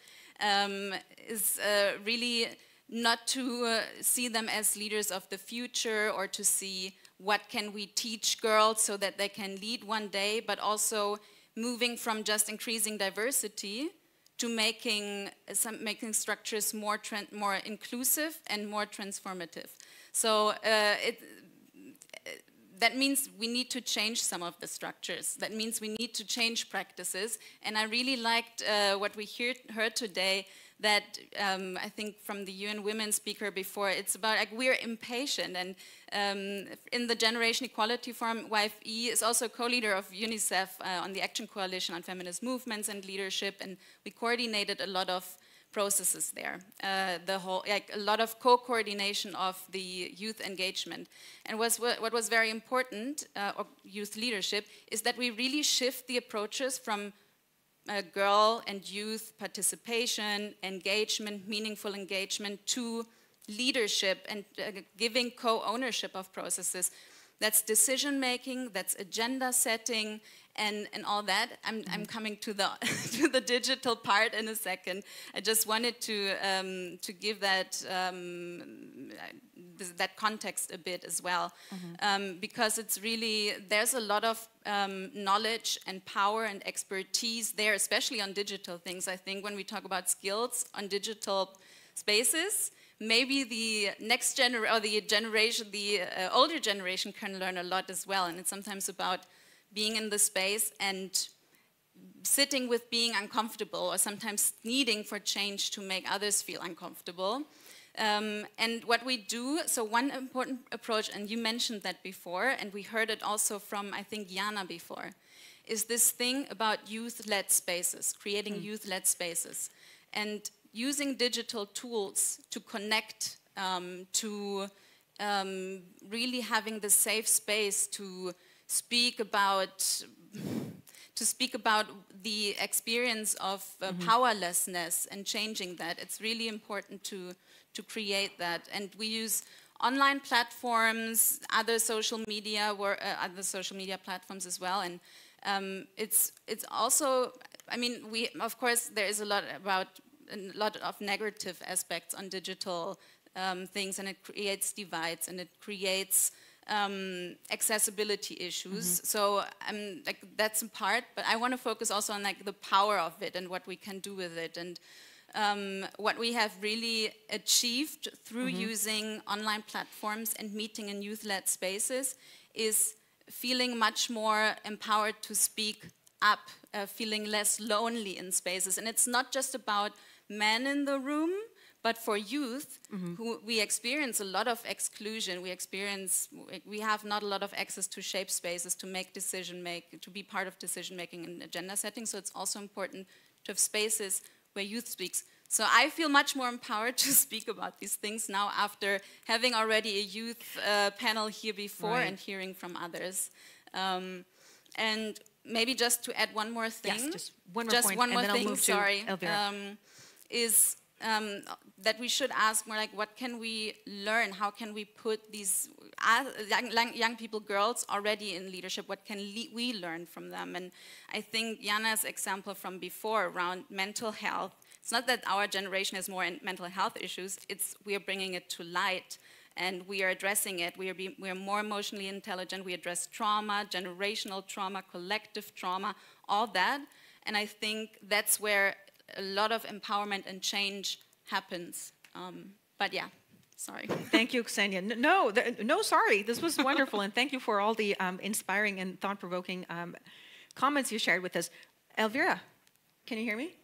is really not to see them as leaders of the future or to see what can we teach girls so that they can lead one day, but also moving from just increasing diversity to making structures more inclusive and more transformative. So that means we need to change some of the structures. That means we need to change practices. And I really liked what we heard today, that I think from the UN Women speaker before, it's about like we're impatient. And in the Generation Equality Forum, YFE is also co-leader of UNICEF on the Action Coalition on Feminist Movements and Leadership, and we coordinated a lot of processes there, a lot of co-coordination of the youth engagement. And what was very important, of youth leadership, is that we really shift the approaches from girl and youth participation, engagement, meaningful engagement, to leadership and giving co-ownership of processes. That's decision making, that's agenda setting, and all that. I'm coming to the to the digital part in a second. I just wanted to give that that context a bit as well, because it's really, there's a lot of knowledge and power and expertise there, especially on digital things. I think when we talk about skills on digital spaces, maybe the next generation, or the older generation can learn a lot as well. And it's sometimes about being in the space and sitting with being uncomfortable, or sometimes needing for change to make others feel uncomfortable. And what we do, so one important approach, and you mentioned that before, and we heard it also from, I think, Jana before, is this thing about youth-led spaces, creating youth-led spaces. And using digital tools to connect, to really having the safe space to speak about the experience of powerlessness and changing that. It's really important to create that. And we use online platforms, other social media platforms as well. And it's also, I mean, of course there is a lot of negative aspects on digital things, and it creates divides, and it creates accessibility issues. So like that's a part, but I want to focus also on like the power of it and what we can do with it, and what we have really achieved through using online platforms and meeting in youth-led spaces is feeling much more empowered to speak up, feeling less lonely in spaces. And it's not just about men in the room, but for youth, who we experience a lot of exclusion. We have not a lot of access to shape spaces, to make to be part of decision making in agenda setting. So it's also important to have spaces where youth speaks. So I feel much more empowered to speak about these things now after having already a youth panel here before and hearing from others. And maybe just to add one more thing. Yes, just one more point, and then I'll move to Elvira. Is that we should ask more like, what can we learn? How can we put these young people, girls, already in leadership? What can we learn from them? And I think Jana's example from before around mental health, it's not that our generation has more mental health issues, it's we are bringing it to light and we are addressing it. We are more emotionally intelligent, we address trauma, generational trauma, collective trauma, all that. And I think that's where a lot of empowerment and change happens. But yeah, sorry. Thank you, Ksenia. No, sorry. This was wonderful, and thank you for all the inspiring and thought-provoking comments you shared with us. Elvira, can you hear me?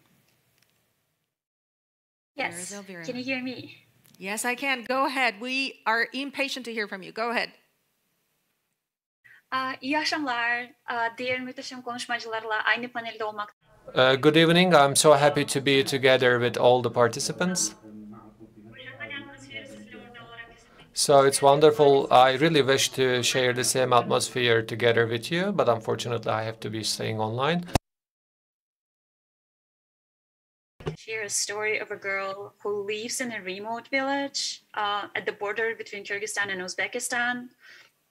Yes. Can you hear me? Yes, I can. Go ahead. We are impatient to hear from you. Go ahead. İyi akşamlar. Diğer muhteşem konuşmacılarla aynı panelde olmak. Good evening. I'm so happy to be together with all the participants. So it's wonderful. I really wish to share the same atmosphere together with you, but unfortunately I have to be staying online. Share a story of a girl who lives in a remote village at the border between Kyrgyzstan and Uzbekistan.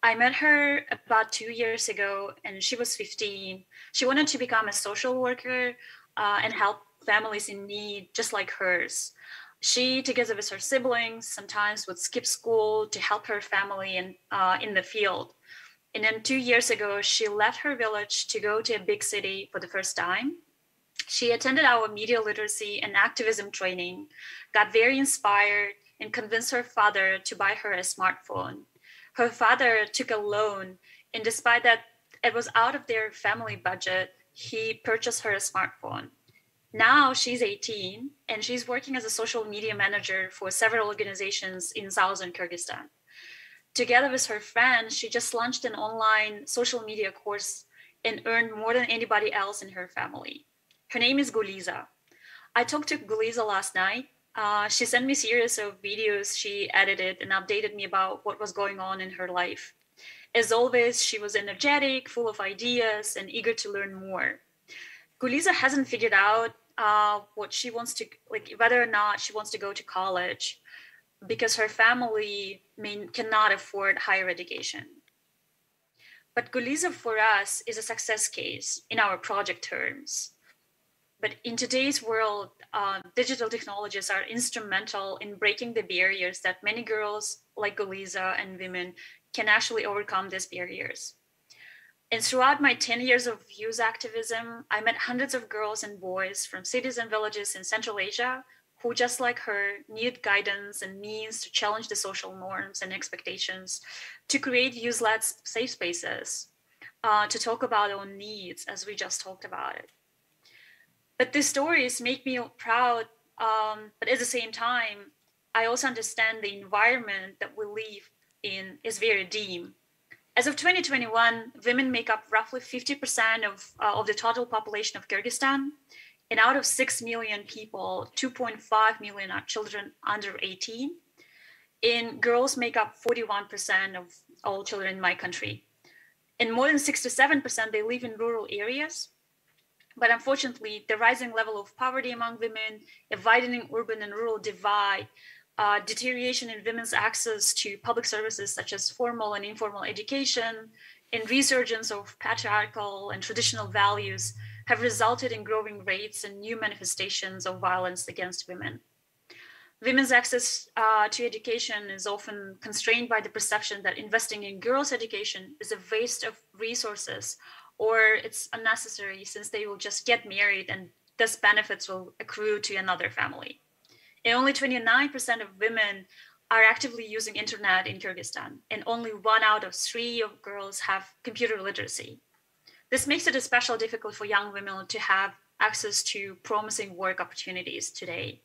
I met her about 2 years ago, and she was 15. She wanted to become a social worker and help families in need, just like hers. She, together with her siblings, sometimes would skip school to help her family in the field. And then 2 years ago, she left her village to go to a big city for the first time. She attended our media literacy and activism training, got very inspired, and convinced her father to buy her a smartphone. Her father took a loan, and despite that it was out of their family budget, he purchased her a smartphone. Now she's 18, and she's working as a social media manager for several organizations in southern Kyrgyzstan. Together with her friends, she just launched an online social media course and earned more than anybody else in her family. Her name is Guliza. I talked to Guliza last night. She sent me a series of videos she edited and updated me about what was going on in her life. As always, she was energetic, full of ideas, and eager to learn more. Guliza hasn't figured out what she wants to, whether or not she wants to go to college, because her family cannot afford higher education. But Guliza for us is a success case in our project terms. But in today's world, digital technologies are instrumental in breaking the barriers that many girls like Guliza and women can actually overcome these barriers. And throughout my 10 years of youth activism, I met hundreds of girls and boys from cities and villages in Central Asia who, just like her, needed guidance and means to challenge the social norms and expectations, to create youth-led safe spaces, to talk about our needs as we just talked about it. But these stories make me proud, but at the same time, I also understand the environment that we live in is very dim. As of 2021, women make up roughly 50% of the total population of Kyrgyzstan. And out of 6 million people, 2.5 million are children under 18. And girls make up 41% of all children in my country. And more than 6 to 7%, they live in rural areas. But unfortunately, the rising level of poverty among women, a widening urban and rural divide, deterioration in women's access to public services such as formal and informal education, and resurgence of patriarchal and traditional values have resulted in growing rates and new manifestations of violence against women. Women's access to education is often constrained by the perception that investing in girls' education is a waste of resources, or it's unnecessary since they will just get married and thus benefits will accrue to another family. And only 29% of women are actively using internet in Kyrgyzstan, and only 1 out of 3 of girls have computer literacy. This makes it especially difficult for young women to have access to promising work opportunities today.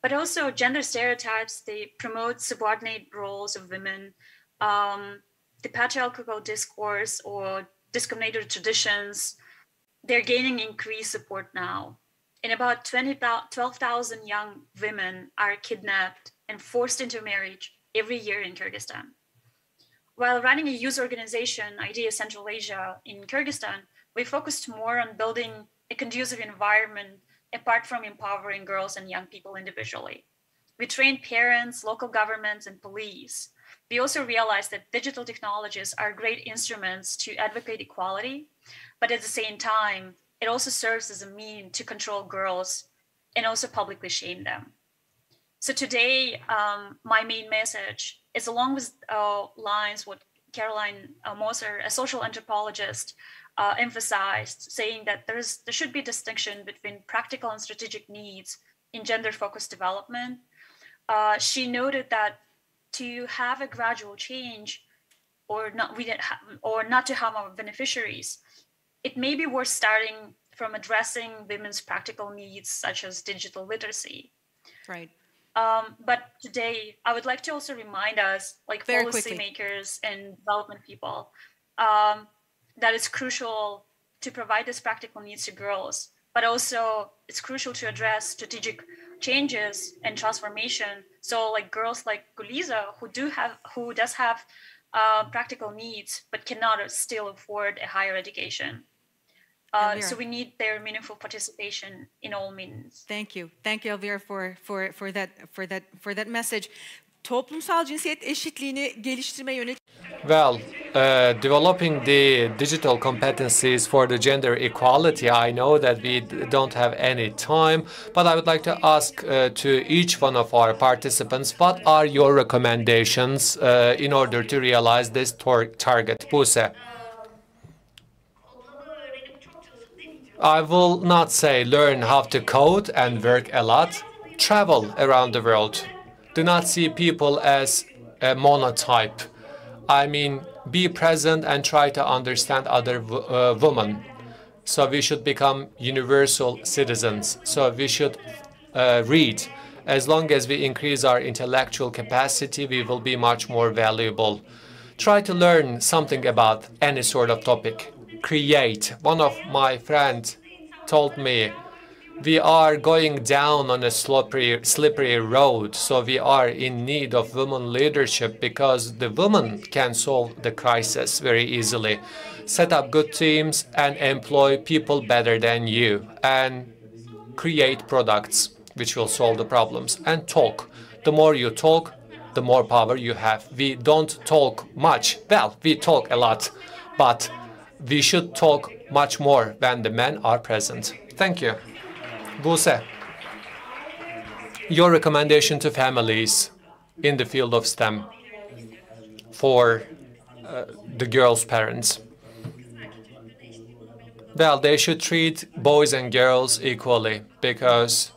But also gender stereotypes, they promote subordinate roles of women, the patriarchal discourse or discriminatory traditions, they're gaining increased support now. And about 12,000 young women are kidnapped and forced into marriage every year in Kyrgyzstan. While running a youth organization, IDEA Central Asia in Kyrgyzstan, we focused more on building a conducive environment apart from empowering girls and young people individually. We trained parents, local governments, and police. We also realized that digital technologies are great instruments to advocate equality, but at the same time, it also serves as a means to control girls and also publicly shame them. So today, my main message is along with lines what Caroline Moser, a social anthropologist, emphasized, saying that there should be a distinction between practical and strategic needs in gender-focused development. She noted that to have a gradual change or not to harm our beneficiaries, it may be worth starting from addressing women's practical needs such as digital literacy. Right. But today, I would like to also remind us, like policymakers and development people, that it's crucial to provide these practical needs to girls, but also it's crucial to address strategic changes and transformation. So like girls like Guliza, who does have practical needs, but cannot still afford a higher education. So we need their meaningful participation in all means. Thank you, Elvira, for that message. Toplumsal cinsiyet eşitliğini geliştirme yönelik. Well, developing the digital competencies for the gender equality, I know that we don't have any time, but I would like to ask to each one of our participants, what are your recommendations in order to realize this target? Buse. I will not say learn how to code and work a lot. Travel around the world. Do not see people as a monotype. I mean, be present and try to understand other women. So we should become universal citizens. So we should read. As long as we increase our intellectual capacity, we will be much more valuable. Try to learn something about any sort of topic. Create. One of my friends told me, we are going down on a slippery road, so we are in need of women leadership because the women can solve the crisis very easily. Set up good teams and employ people better than you and create products which will solve the problems. And talk. The more you talk, the more power you have. We don't talk much. Well, we talk a lot, but we should talk much more when the men are present. Thank you. Buse, your recommendation to families in the field of STEM for the girls' parents. Well, they should treat boys and girls equally because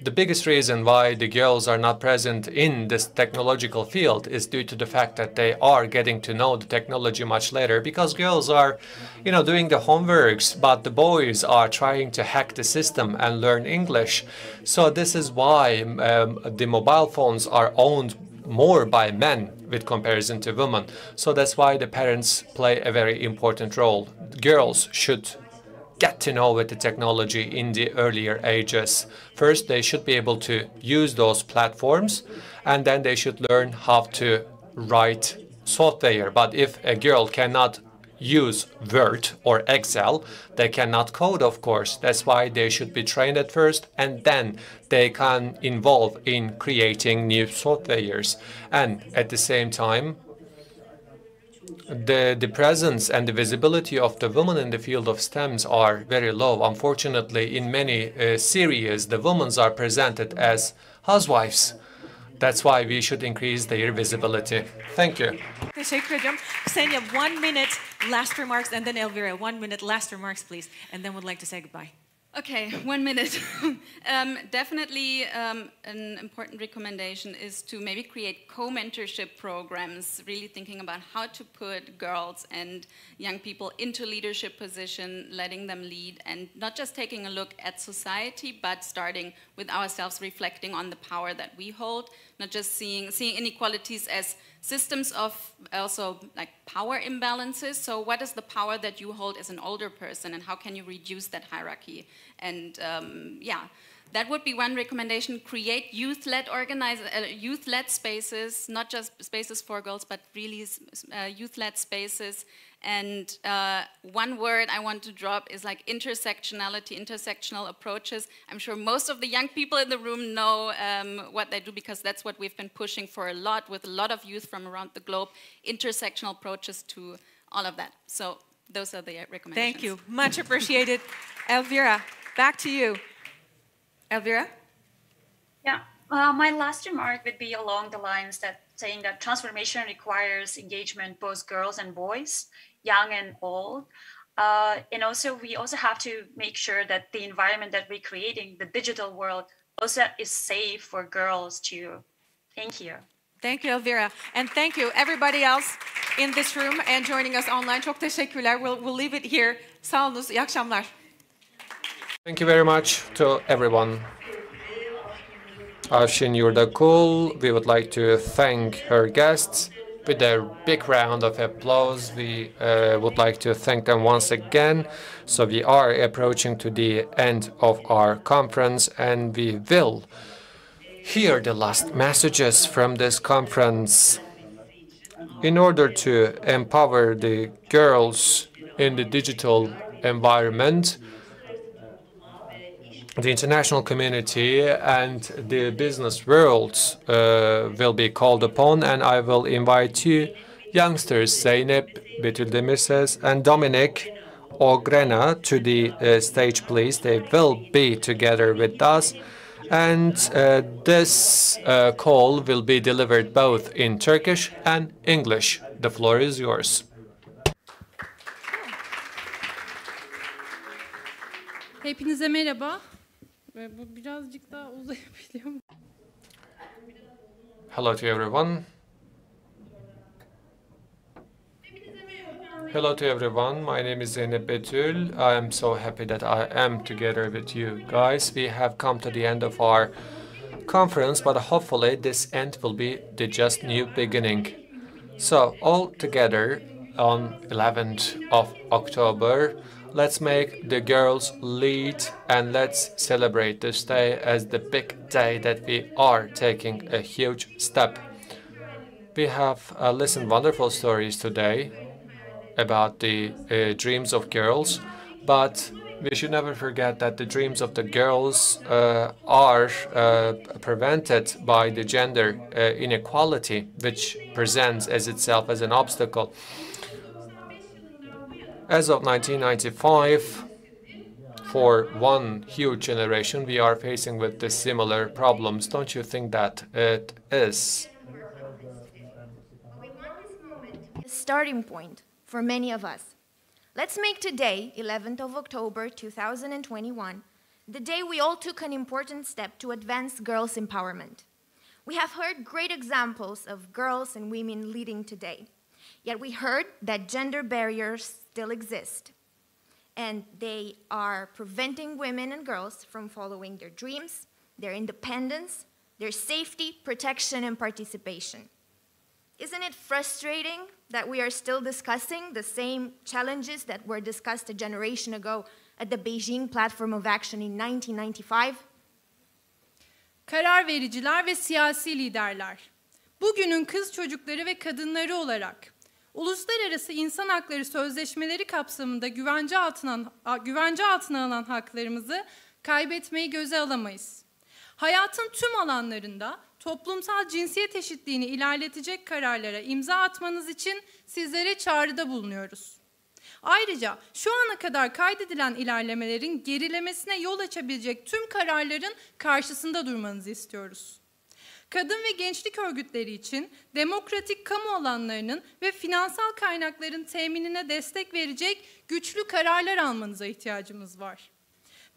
the biggest reason why the girls are not present in this technological field is due to the fact that they are getting to know the technology much later, because girls are, doing the homeworks, but the boys are trying to hack the system and learn English. So this is why the mobile phones are owned more by men with comparison to women. So that's why the parents play a very important role. Girls should get to know with the technology in the earlier ages. First, they should be able to use those platforms, and then they should learn how to write software. But if a girl cannot use Word or Excel, they cannot code, of course. That's why they should be trained at first, and then they can involve in creating new softwares. And at the same time, the presence and the visibility of the women in the field of STEMs are very low. Unfortunately, in many series, the women are presented as housewives. That's why we should increase their visibility. Thank you. Teşekkür ediyorum. Ksenia, 1 minute last remarks, and then Elvira, 1 minute last remarks, please. And then we'd like to say goodbye. Okay, 1 minute. Definitely an important recommendation is to maybe create co-mentorship programs, really thinking about how to put girls and young people into leadership position, letting them lead, and not just taking a look at society, but starting with ourselves, reflecting on the power that we hold, not just seeing inequalities as systems of also like power imbalances. So what is the power that you hold as an older person, and how can you reduce that hierarchy? And yeah, that would be one recommendation. Create youth-led youth-led spaces, not just spaces for girls, but really youth-led spaces. And one word I want to drop is like intersectionality, intersectional approaches. I'm sure most of the young people in the room know what they do, because that's what we've been pushing for a lot with a lot of youth from around the globe, intersectional approaches to all of that. So those are the recommendations. Thank you. Much appreciated. Elvira, back to you. Elvira? Yeah, my last remark would be along the lines that saying that transformation requires engagement, both girls and boys, young and old. And also, we also have to make sure that the environment that we're creating, the digital world, also is safe for girls too. Thank you. Thank you, Elvira. And thank you, everybody else in this room and joining us online. Çok teşekkürler. We'll leave it here. Sağ olunuz. İyi akşamlar. Thank you very much to everyone. Avşin Yurdakul, we would like to thank her guests with a big round of applause. We would like to thank them once again. So we are approaching to the end of our conference, and we will hear the last messages from this conference. In order to empower the girls in the digital environment, the international community and the business world will be called upon, and I will invite two youngsters, Zeynep Betül Demirses and Dominic Ogrena, to the stage, please. They will be together with us, and this call will be delivered both in Turkish and English. The floor is yours. Hepinize merhaba. Bu birazcık daha uzayabiliyor mu? Hello to everyone. Hello to everyone. My name is Zeynep Betül. I am so happy that I am together with you guys. We have come to the end of our conference, but hopefully this end will be the just new beginning. So all together on 11th of October, let's make the girls lead, and let's celebrate this day as the big day that we are taking a huge step. We have listened wonderful stories today about the dreams of girls, but we should never forget that the dreams of the girls are prevented by the gender inequality, which presents as itself as an obstacle. As of 1995, for one huge generation, we are facing with the similar problems. Don't you think that it is? A starting point for many of us. Let's make today, 11th of October 2021, the day we all took an important step to advance girls' empowerment. We have heard great examples of girls and women leading today. Yet we heard that gender barriers still exist, and they are preventing women and girls from following their dreams, their independence, their safety, protection, and participation. Isn't it frustrating that we are still discussing the same challenges that were discussed a generation ago at the Beijing Platform of Action in 1995? Karar vericiler ve siyasi liderler, bugünün kız çocukları ve kadınları olarak uluslararası insan hakları sözleşmeleri kapsamında güvence altına alınan haklarımızı kaybetmeyi göze alamayız. Hayatın tüm alanlarında toplumsal cinsiyet eşitliğini ilerletecek kararlara imza atmanız için sizlere çağrıda bulunuyoruz. Ayrıca şu ana kadar kaydedilen ilerlemelerin gerilemesine yol açabilecek tüm kararların karşısında durmanızı istiyoruz. Kadın ve gençlik örgütleri için demokratik kamu alanlarının ve finansal kaynakların teminine destek verecek güçlü kararlar almanıza ihtiyacımız var.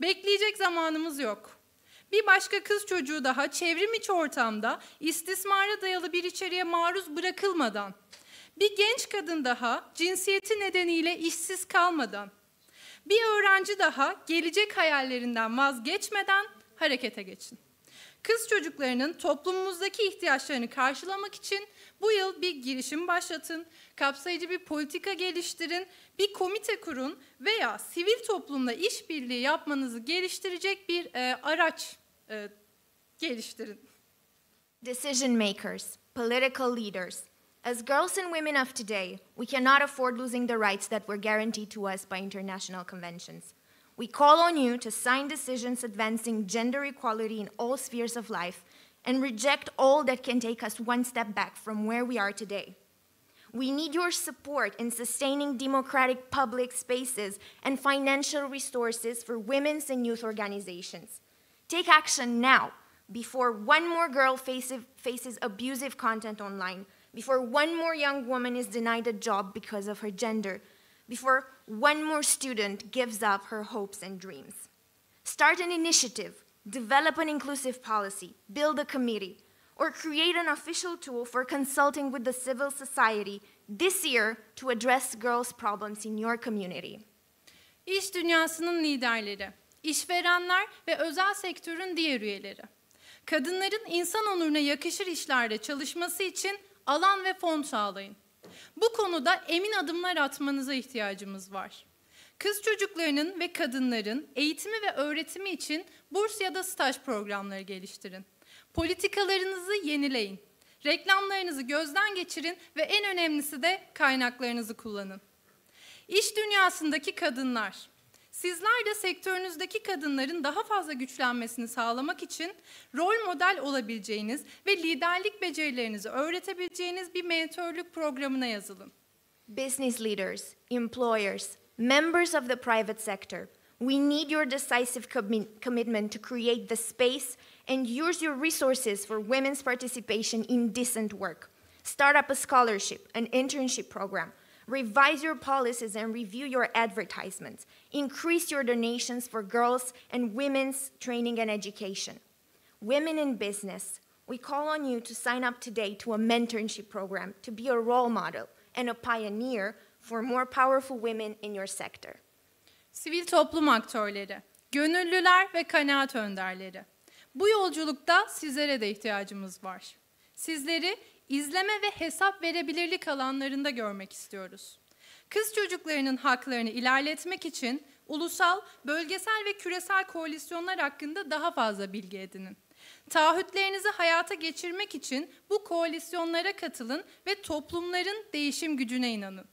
Bekleyecek zamanımız yok. Bir başka kız çocuğu daha çevrim içi ortamda istismara dayalı bir içeriğe maruz bırakılmadan, bir genç kadın daha cinsiyeti nedeniyle işsiz kalmadan, bir öğrenci daha gelecek hayallerinden vazgeçmeden harekete geçin. Kız çocuklarının toplumumuzdaki ihtiyaçlarını karşılamak için bu yıl bir girişim başlatın, kapsayıcı bir politika geliştirin, bir komite kurun veya sivil toplumla işbirliği yapmanızı geliştirecek bir araç geliştirin. Decision makers, political leaders. As girls and women of today, we cannot afford losing the rights that were guaranteed to us by international conventions. We call on you to sign decisions advancing gender equality in all spheres of life and reject all that can take us one step back from where we are today. We need your support in sustaining democratic public spaces and financial resources for women's and youth organizations. Take action now, before one more girl faces abusive content online, before one more young woman is denied a job because of her gender, before one more student gives up her hopes and dreams. Start an initiative, develop an inclusive policy, build a committee, or create an official tool for consulting with the civil society this year to address girls' problems in your community. İş dünyasının liderleri, işverenler ve özel sektörün diğer üyeleri. Kadınların insan onuruna yakışır işlerde çalışması için alan ve fon sağlayın. Bu konuda emin adımlar atmanıza ihtiyacımız var. Kız çocuklarının ve kadınların eğitimi ve öğretimi için burs ya da staj programları geliştirin. Politikalarınızı yenileyin. Reklamlarınızı gözden geçirin ve en önemlisi de kaynaklarınızı kullanın. İş dünyasındaki kadınlar. Sizler de sektörünüzdeki kadınların daha fazla güçlenmesini sağlamak için rol model olabileceğiniz ve liderlik becerilerinizi öğretebileceğiniz bir mentörlük programına yazılın. Business leaders, employers, members of the private sector, we need your decisive commitment to create the space and use your resources for women's participation in decent work. Start up a scholarship, an internship program. Revise your policies and review your advertisements. Increase your donations for girls and women's training and education. Women in business, we call on you to sign up today to a mentorship program to be a role model and a pioneer for more powerful women in your sector. Sivil toplum aktörleri, gönüllüler ve kanaat önderleri. Bu yolculukta sizlere de ihtiyacımız var. Sizleri İzleme ve hesap verebilirlik alanlarında görmek istiyoruz. Kız çocuklarının haklarını ilerletmek için ulusal, bölgesel ve küresel koalisyonlar hakkında daha fazla bilgi edinin. Taahhütlerinizi hayata geçirmek için bu koalisyonlara katılın ve toplumların değişim gücüne inanın.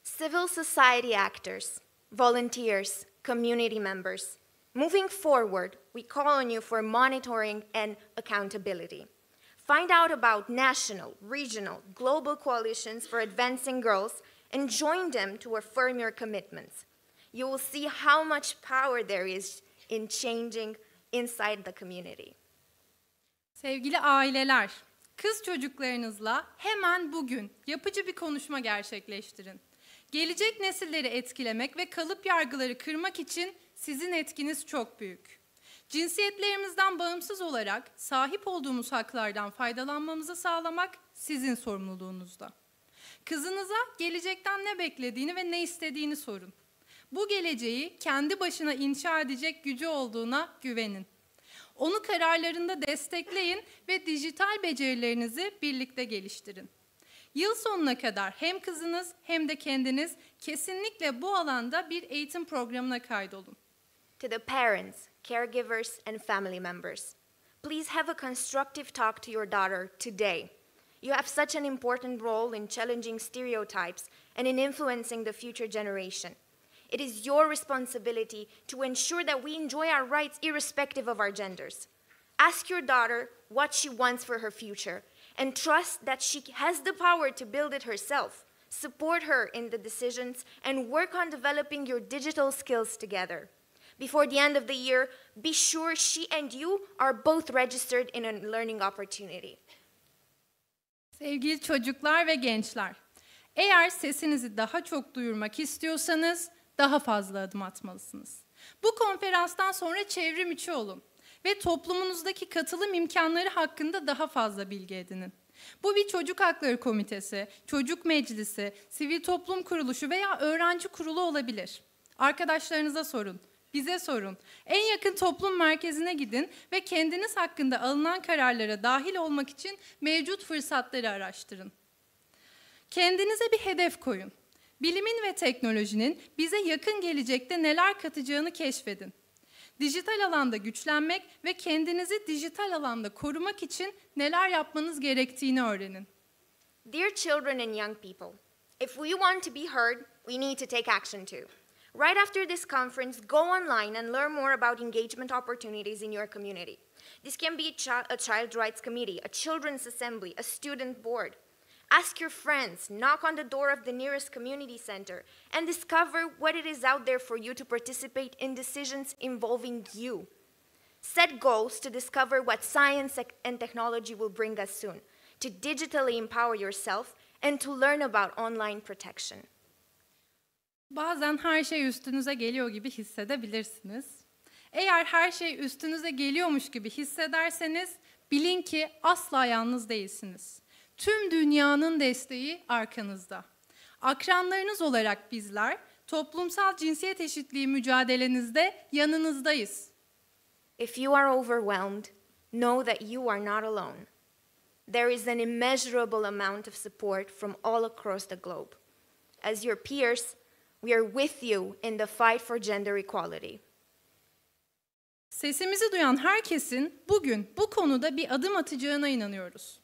Civil society actors, volunteers, community members. Moving forward, we call on you for monitoring and accountability. Find out about national, regional, global coalitions for advancing girls and join them to affirm your commitments. You will see how much power there is in changing inside the community. Sevgili aileler, kız çocuklarınızla hemen bugün yapıcı bir konuşma gerçekleştirin. Gelecek nesilleri etkilemek ve kalıp yargıları kırmak için sizin etkiniz çok büyük. Cinsiyetlerimizden bağımsız olarak sahip olduğumuz haklardan faydalanmamızı sağlamak sizin sorumluluğunuzda. Kızınıza gelecekten ne beklediğini ve ne istediğini sorun. Bu geleceği kendi başına inşa edecek gücü olduğuna güvenin. Onu kararlarında destekleyin ve dijital becerilerinizi birlikte geliştirin. Yıl sonuna kadar hem kızınız hem de kendiniz kesinlikle bu alanda bir eğitim programına kaydolun. To the parents, caregivers, and family members, please have a constructive talk to your daughter today. You have such an important role in challenging stereotypes and in influencing the future generation. It is your responsibility to ensure that we enjoy our rights irrespective of our genders. Ask your daughter what she wants for her future and trust that she has the power to build it herself. Support her in the decisions and work on developing your digital skills together. Before the end of the year, be sure she and you are both registered in a learning opportunity. Sevgili çocuklar ve gençler, eğer sesinizi daha çok duyurmak istiyorsanız daha fazla adım atmalısınız. Bu konferanstan sonra çevrim içi olun ve toplumunuzdaki katılım imkanları hakkında daha fazla bilgi edinin. Bu bir çocuk hakları komitesi, çocuk meclisi, sivil toplum kuruluşu veya öğrenci kurulu olabilir. Arkadaşlarınıza sorun, bize sorun. En yakın toplum merkezine gidin ve kendiniz hakkında alınan kararlara dahil olmak için mevcut fırsatları araştırın. Kendinize bir hedef koyun. Bilimin ve teknolojinin bize yakın gelecekte neler katacağını keşfedin. Dijital alanda güçlenmek ve kendinizi dijital alanda korumak için neler yapmanız gerektiğini öğrenin. Dear children and young people, if we want to be heard, we need to take action too. Right after this conference, go online and learn more about engagement opportunities in your community. This can be a child rights committee, a children's assembly, a student board. Ask your friends, knock on the door of the nearest community center, and discover what it is out there for you to participate in decisions involving you. Set goals to discover what science and technology will bring us soon, to digitally empower yourself, and to learn about online protection. Bazen her şey üstünüze geliyor gibi hissedebilirsiniz. Eğer her şey üstünüze geliyormuş gibi hissederseniz, bilin ki asla yalnız değilsiniz. Tüm dünyanın desteği arkanızda. Akranlarınız olarak bizler, toplumsal cinsiyet eşitliği mücadelenizde yanınızdayız. If you are overwhelmed, know that you are not alone. There is an immeasurable amount of support from all across the globe. As your peers, we are with you in the fight for gender equality. Sesimizi duyan herkesin bugün bu konuda bir adım atacağına inanıyoruz.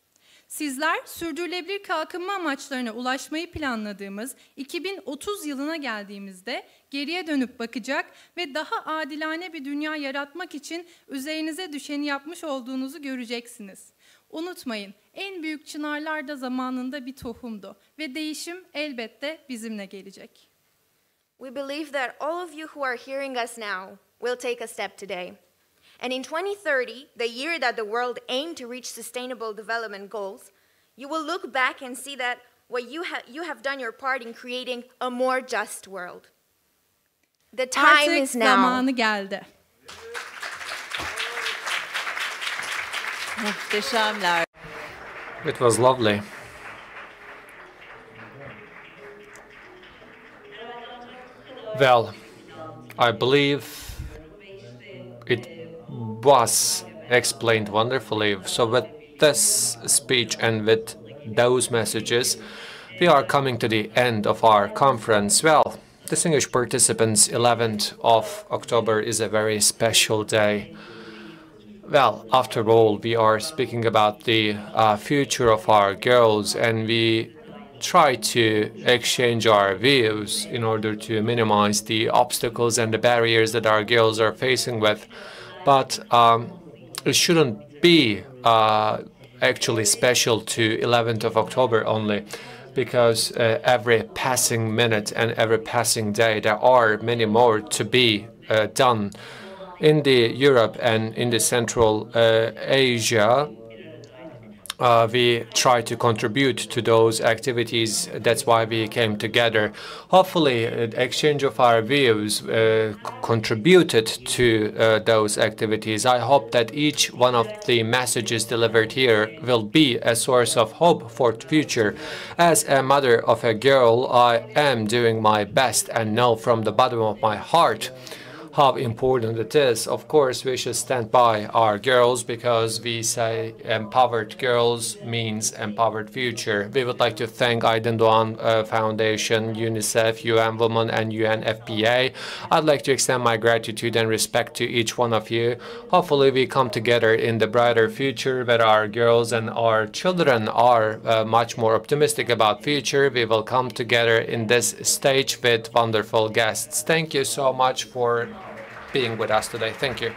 Sizler sürdürülebilir kalkınma amaçlarına ulaşmayı planladığımız 2030 yılına geldiğimizde geriye dönüp bakacak ve daha adilane bir dünya yaratmak için üzerinize düşeni yapmış olduğunuzu göreceksiniz. Unutmayın, en büyük çınarlar da zamanında bir tohumdu ve değişim elbette bizimle gelecek. We believe that all of you who are hearing us now will take a step today. And in 2030, the year that the world aimed to reach sustainable development goals, you will look back and see that you have done your part in creating a more just world. The time is now. Zamanı geldi. Muhteşemler. It was lovely. Well, I believe it was explained wonderfully. So with this speech and with those messages, we are coming to the end of our conference. Well, distinguished participants, 11th of October is a very special day. Well, after all, we are speaking about the future of our girls, and we try to exchange our views in order to minimize the obstacles and the barriers that our girls are facing with. But it shouldn't be actually special to 11th of October only, because every passing minute and every passing day there are many more to be done. In the Europe and in the Central Asia, we try to contribute to those activities. That's why we came together. Hopefully, exchange of our views contributed to those activities. I hope that each one of the messages delivered here will be a source of hope for the future. As a mother of a girl, I am doing my best and know from the bottom of my heart how important it is. Of course, we should stand by our girls, because we say empowered girls means empowered future. We would like to thank Aydın Doğan Foundation, UNICEF, UN Women, and UNFPA. I'd like to extend my gratitude and respect to each one of you. Hopefully, we come together in the brighter future where our girls and our children are much more optimistic about future. We will come together in this stage with wonderful guests. Thank you so much for being with us today. Thank you.